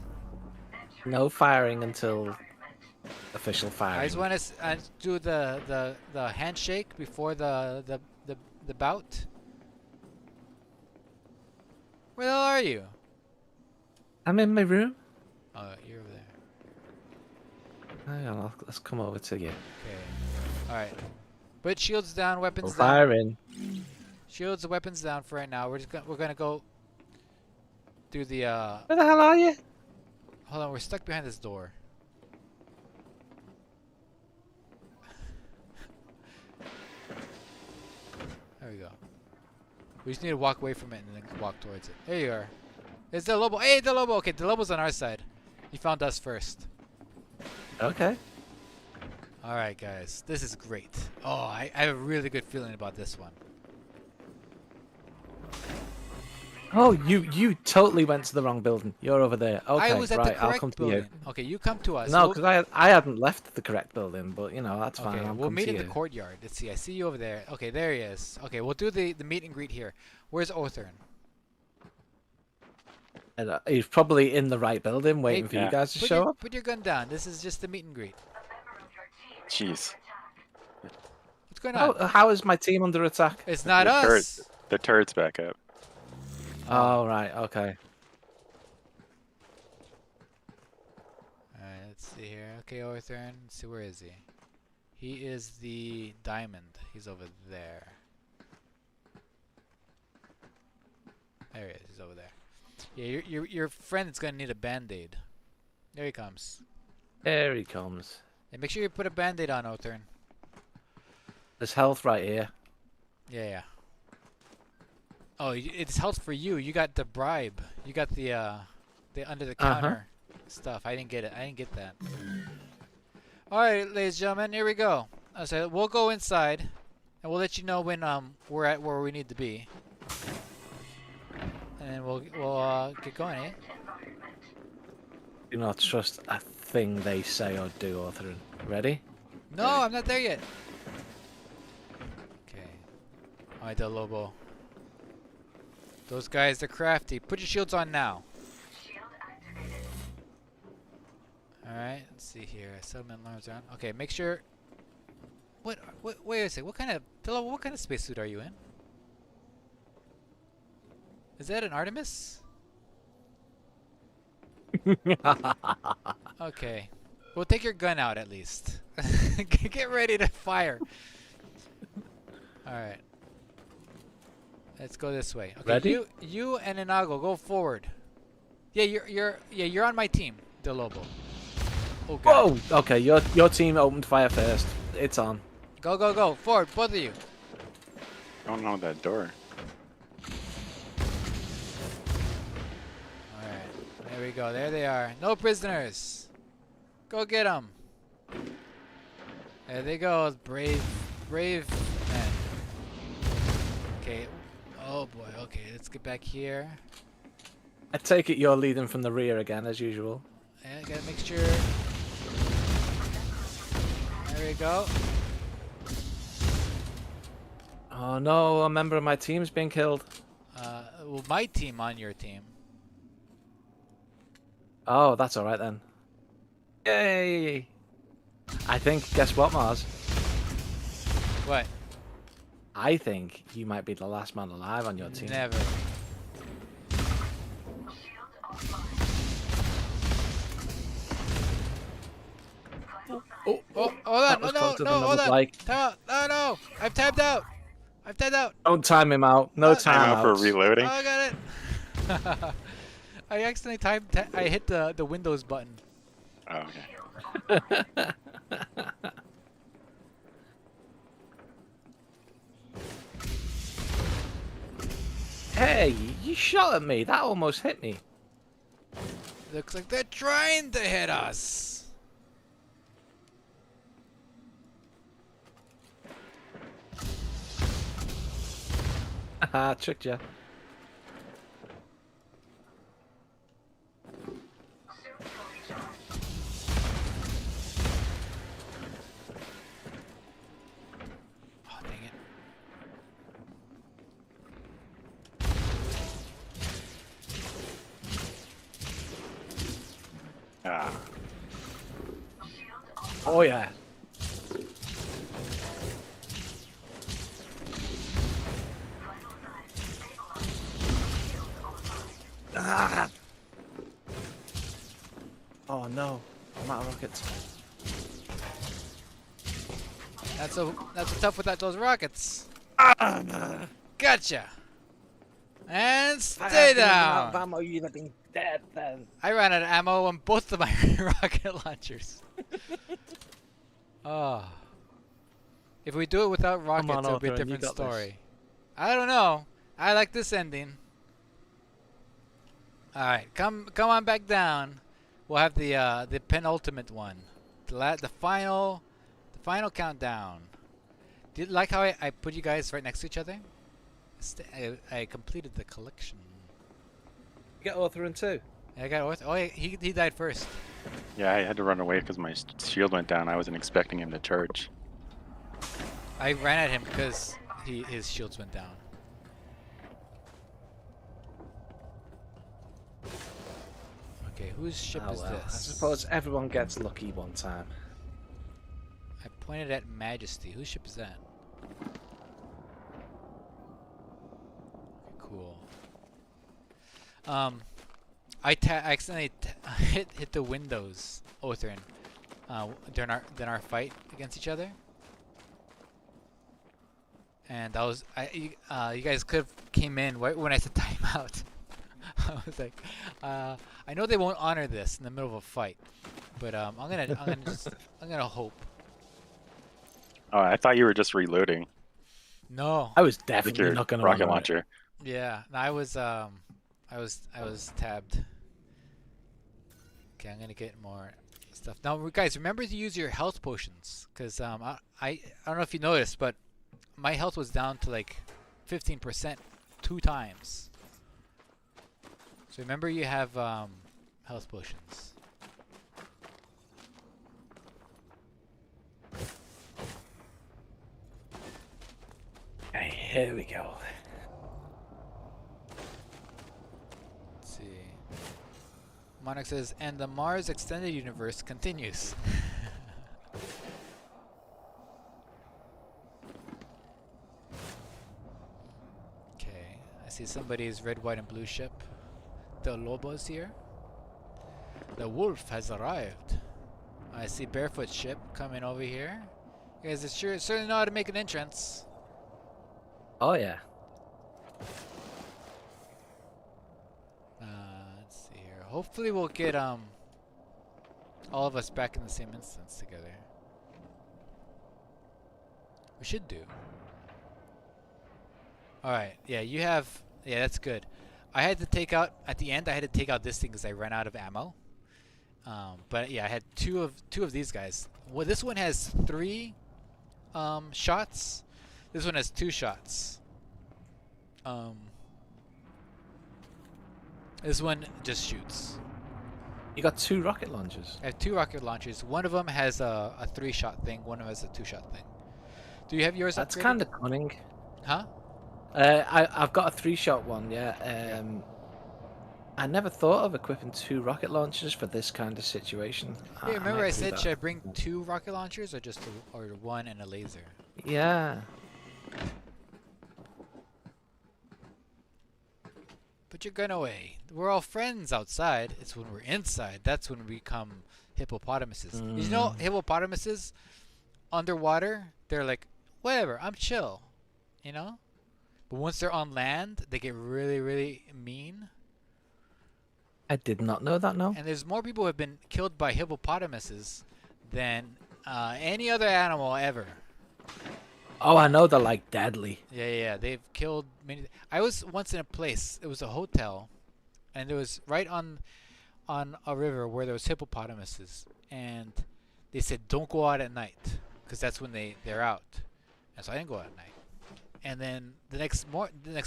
No firing until official firing. I just want to do the handshake before the the bout? Where the hell are you? I'm in my room. Oh, you're over there. Hang on, let's come over to you. Okay. All right. Put shields down, weapons We're down. firing. Shields and weapons down for right now. We're gonna go do the Where the hell are you? Hold on, we're stuck behind this door. There we go. We just need to walk away from it and then walk towards it. There you are. It's the Lobo. Hey, the Lobo. Okay, the Lobo's on our side. He found us first. Okay. All right, guys. This is great. Oh, I have a really good feeling about this one. Oh, you totally went to the wrong building. You're over there. Okay, I was at right. the I'll correct come to building. you. Okay, you come to us. No, We'll- because I hadn't left the correct building, but you know that's fine. Okay, I'll we'll come meet to in the you. courtyard. Let's see. I see you over there. Okay, there he is. Okay, we'll do the meet and greet here. Where's Othern? And, he's probably in the right building, waiting for you guys to show up. Put your gun down. This is just the meet and greet. Jeez. What's going on? How is my team under attack? It's not the us. The turret's back up. Oh right, okay. Alright, let's see here. Okay, Othern. Let's see, where is he? He is the diamond. He's over there. There he is. He's over there. Yeah, your friend is gonna need a band-aid. There he comes. There he comes. And make sure you put a band-aid on, Othern. There's health right here. Yeah, yeah. Oh, it's health for you. You got the bribe. You got the under the counter stuff. I didn't get it. I didn't get that. All right, ladies and gentlemen, here we go. So we'll go inside, and we'll let you know when we're at where we need to be, and then we'll get going, eh? Do not trust a thing they say or do, Arthur. Ready? No, I'm not there yet. Okay. All right, Del Lobo. Those guys are crafty. Put your shields on now. Alright, let's see here. Settlement alarms on. Okay, make sure. Wait a second. What kind of spacesuit are you in? Is that an Artemis? Okay. Well, take your gun out at least. Get ready to fire. Alright. Let's go this way. Okay, Ready? You and Inago go forward. Yeah, you're on my team, Del Lobo. Oh god. Whoa! Okay, your team opened fire first. It's on. Go forward, both of you. I don't know that door. All right, there we go. There they are. No prisoners. Go get them. There they go, brave men. Okay. Oh boy. Okay, let's get back here. I take it you're leading from the rear again, as usual. Yeah, gotta make sure. There we go. Oh no, a member of my team's been killed. Well, my team on your team. Oh, that's alright then. Yay! I think, guess what, Mars? What? I think you might be the last man alive on your team. Never. Oh, Oh, hold on. was No, closer than I hold would on. like. Time out. No. I've tabbed out. Don't time him out. No Time time out for reloading. Oh, I got it. I accidentally I hit the Windows button. Oh, okay. Hey, you shot at me. That almost hit me. Looks like they're trying to hit us. Haha, tricked you. Oh, dang it. Ah. Oh yeah. no. I'm out of rockets. That's so tough without those rockets. Gotcha. And stay down. Ammo, you'd have been dead then. I ran out of ammo on both of my rocket launchers. Oh. If we do it without rockets, on, it'll be a Arthur, you different got this. story. I don't know. I like this ending. All right, come on back down. We'll have the penultimate one, the final countdown. Did you like how I put you guys right next to each other? I completed the collection. You get Arthur in too. I got Orth. Oh, he died first. Yeah, I had to run away because my shield went down. I wasn't expecting him to charge. I ran at him because his shields went down. Okay, whose ship is I this? suppose everyone gets lucky one time. I pointed at Majesty. Whose ship is that? Okay, cool. I accidentally hit the windows, Othrin, during our fight against each other. And that was you guys could have came in right when I said timeout. I was like, I know they won't honor this in the middle of a fight, but I'm gonna hope. Oh, I thought you were just reloading. No. I was Like definitely your not going to rocket launcher. Yeah. No, I was tabbed. Okay, I'm gonna get more stuff now, guys. Remember to use your health potions, cause I don't know if you noticed, but my health was down to like 15% 2 times. So remember you have health potions. Okay, here we go. Let's see. Monarch says, and the Mars Extended Universe continues. Okay, I see somebody's red, white, and blue ship. The Lobo's here. The wolf has arrived. I see Barefoot ship coming over here. You guys certainly know how to make an entrance. Oh yeah. Let's see here. Hopefully we'll get all of us back in the same instance together. We should do. Alright, yeah, you have... Yeah, that's good. I had to take out... At the end, I had to take out this thing because I ran out of ammo. But yeah, I had two of these guys. Well, this one has 3 shots. This one has 2 shots. This one just shoots. You got 2 rocket launchers. I have 2 rocket launchers. One of them has a 3-shot thing. One of them has a 2-shot thing. Do you have yours That's upgraded? kind of cunning. Huh? I've got a 3-shot one, yeah. I never thought of equipping 2 rocket launchers for this kind of situation. Yeah, remember I might do said that. should I bring 2 rocket launchers or just or 1 and a laser? Yeah. Put your gun away. We're all friends outside. It's when we're inside that's when we become hippopotamuses. You know, hippopotamuses underwater, they're like, whatever, I'm chill. You know? But once they're on land, they get really, really mean. I did not know that, no. And there's more people who have been killed by hippopotamuses than any other animal ever. Oh, I know they're like deadly. Yeah. They've killed many. I was once in a place. It was a hotel, and it was right on a river where there was hippopotamuses, and they said don't go out at night because that's when they're out. And so I didn't go out at night. And then the next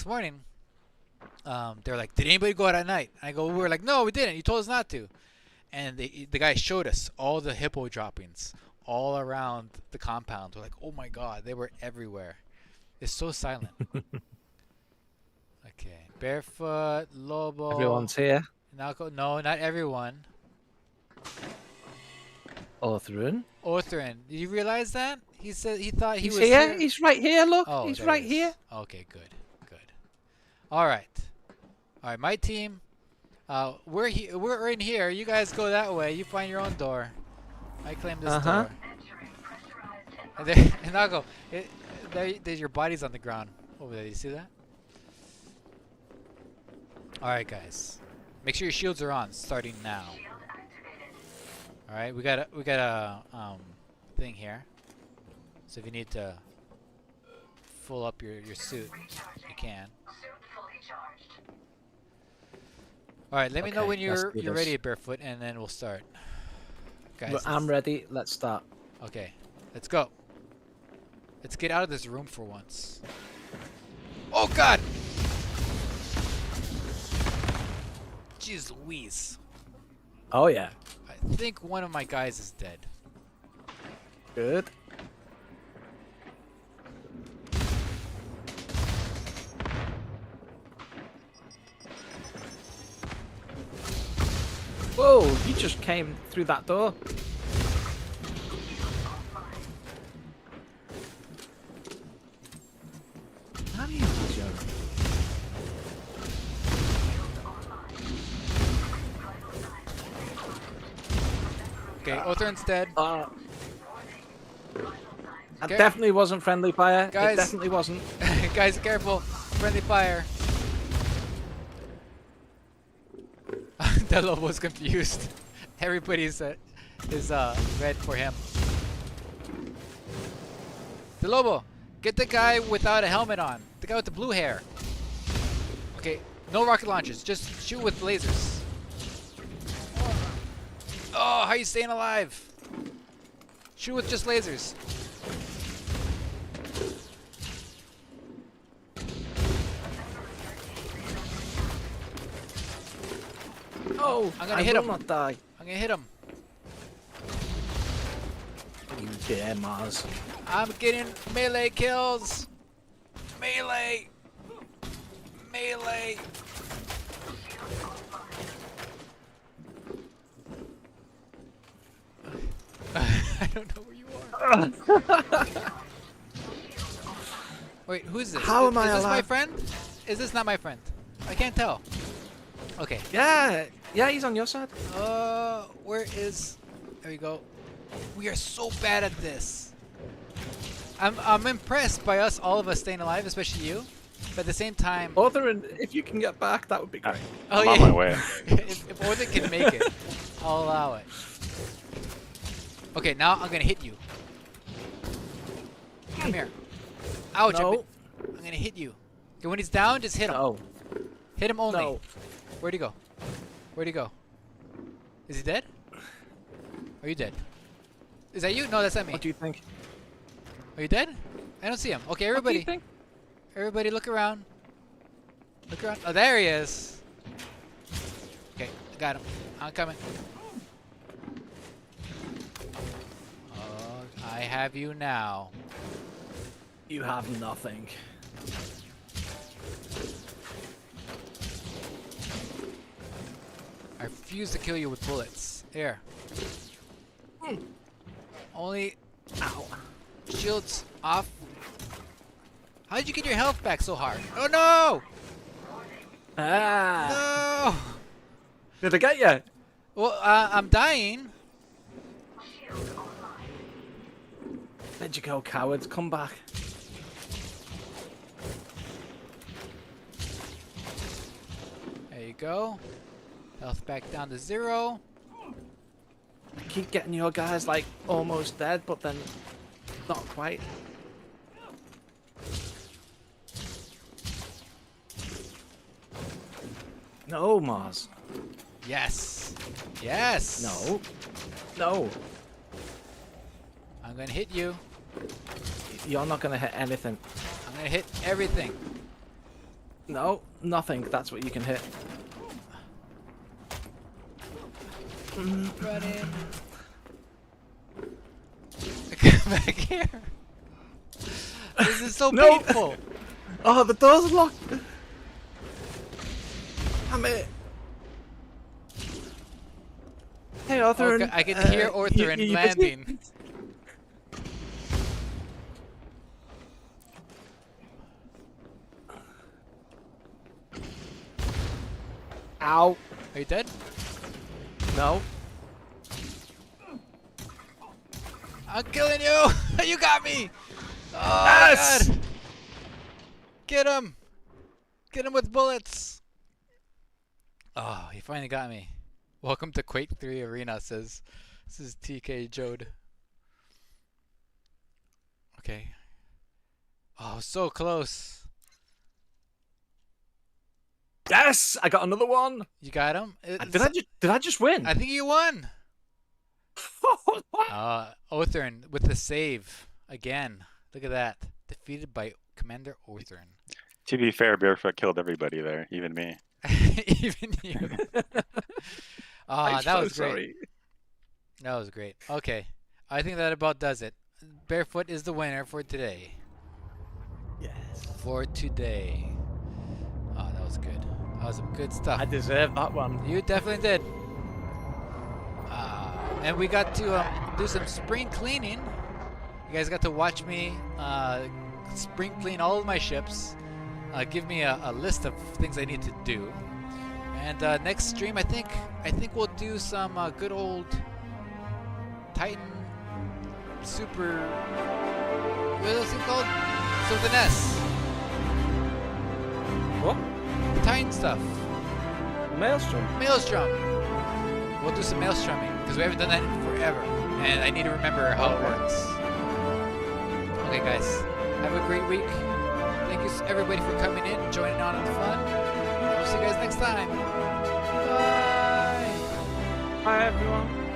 morning, they're like, did anybody go out at night? And I go, we were like, no, we didn't. You told us not to. And the guy showed us all the hippo droppings all around the compound. We're like, oh my god, they were everywhere. It's so silent. Okay, Barefoot, Lobo. Everyone's here. Nalco, no, not everyone. Othrin. Othrin, did you realize that? He said he thought he He's was here. He's right here. Look. Oh, He's there right he is. here. Okay, good. All right, my team. We're in here. You guys go that way. You find your own door. I claim this door. And I'll go. There's your body's on the ground over there. You see that? All right, guys. Make sure your shields are on, starting now. All right, we got a thing here. So if you need to full up your suit, you can. All right, let me know when you're ready, Barefoot, and then we'll start. Guys, Well, I'm ready. Let's start. Okay, let's go. Let's get out of this room for once. Oh God! Jeez Louise. Oh yeah. I think one of my guys is dead. Good. Whoa, he just came through that door. How do you know, Joe? Okay, Otherin's dead. That Okay. definitely wasn't friendly fire. Guys. It definitely wasn't. Guys, careful. Friendly fire. The Lobo's confused. Everybody's is red for him. The Lobo, get the guy without a helmet on. The guy with the blue hair. Okay, no rocket launchers. Just shoot with lasers. Oh, how are you staying alive? Shoot with just lasers. Oh, I'm gonna hit him. will not die. I'm gonna hit him. You dare, Mars. I'm getting melee kills. Melee. Melee. I don't know where you are. Wait, who's this? How am I Is this my alive? friend? Is this not my friend? I can't tell. Okay. Yeah, he's on your side. Where is? There we go. We are so bad at this. I'm impressed by all of us staying alive, especially you. But at the same time, Otherin, if you can get back, that would be great. oh I'm on my way. if Orthin can make it, I'll allow it. Okay, now I'm gonna hit you. Come here. Ouch! No. I'm gonna hit you. Okay, when he's down, just hit him. No. Hit him only. No. Where'd he go? Where'd he go? Is he dead? Are you dead? Is that you? No, that's not me. What do you think? Are you dead? I don't see him. Okay, What do everybody. you think? Everybody look around. Look around. Oh, there he is. Okay, I got him. I'm coming. Oh, I have you now. You have nothing. I refuse to kill you with bullets. Here. Only Ow. shields off. How did you get your health back so hard? Oh no! Ah. No! Did I get you? Well, I'm dying. Where'd you go, cowards? Come back. There you go. Health back down to 0. I keep getting your guys like almost dead, but then not quite. No, Mars. Yes. Yes. No. No. I'm gonna hit you. You're not gonna hit anything. I'm gonna hit everything. No, nothing. That's what you can hit. Run in. Come back here. This is so No. painful. Oh, the door's locked. Damn it. Hey, Arthur. Okay, I can hear Orthin landing. Ow. Are you dead? No. I'm killing you! You got me! Oh, Yes! God. Get him! Get him with bullets! Oh, he finally got me. Welcome to Quake 3 Arena, says. This is TK Jode. Okay. Oh, so close. Yes! I got another one! You got him? Did I just win? I think you won! Othern with the save. Again. Look at that. Defeated by Commander Othern. To be fair, Barefoot killed everybody there, even me. Even you. Ah, that was great. Sorry. That was great. Okay. I think that about does it. Barefoot is the winner for today. Yes. For today. Oh, that was good. That was some good stuff. I deserve that one. You definitely did. And we got to do some spring cleaning. You guys got to watch me spring clean all of my ships. Give me a list of things I need to do. And next stream, I think we'll do some good old Titan Super. What is it called? Something S. What? Titan stuff. Maelstrom. Maelstrom. We'll do some maelstroming because we haven't done that in forever, and I need to remember how it works. Okay, guys, have a great week. Thank you everybody for coming in, joining on the fun. We'll see you guys next time. Bye. Bye, everyone.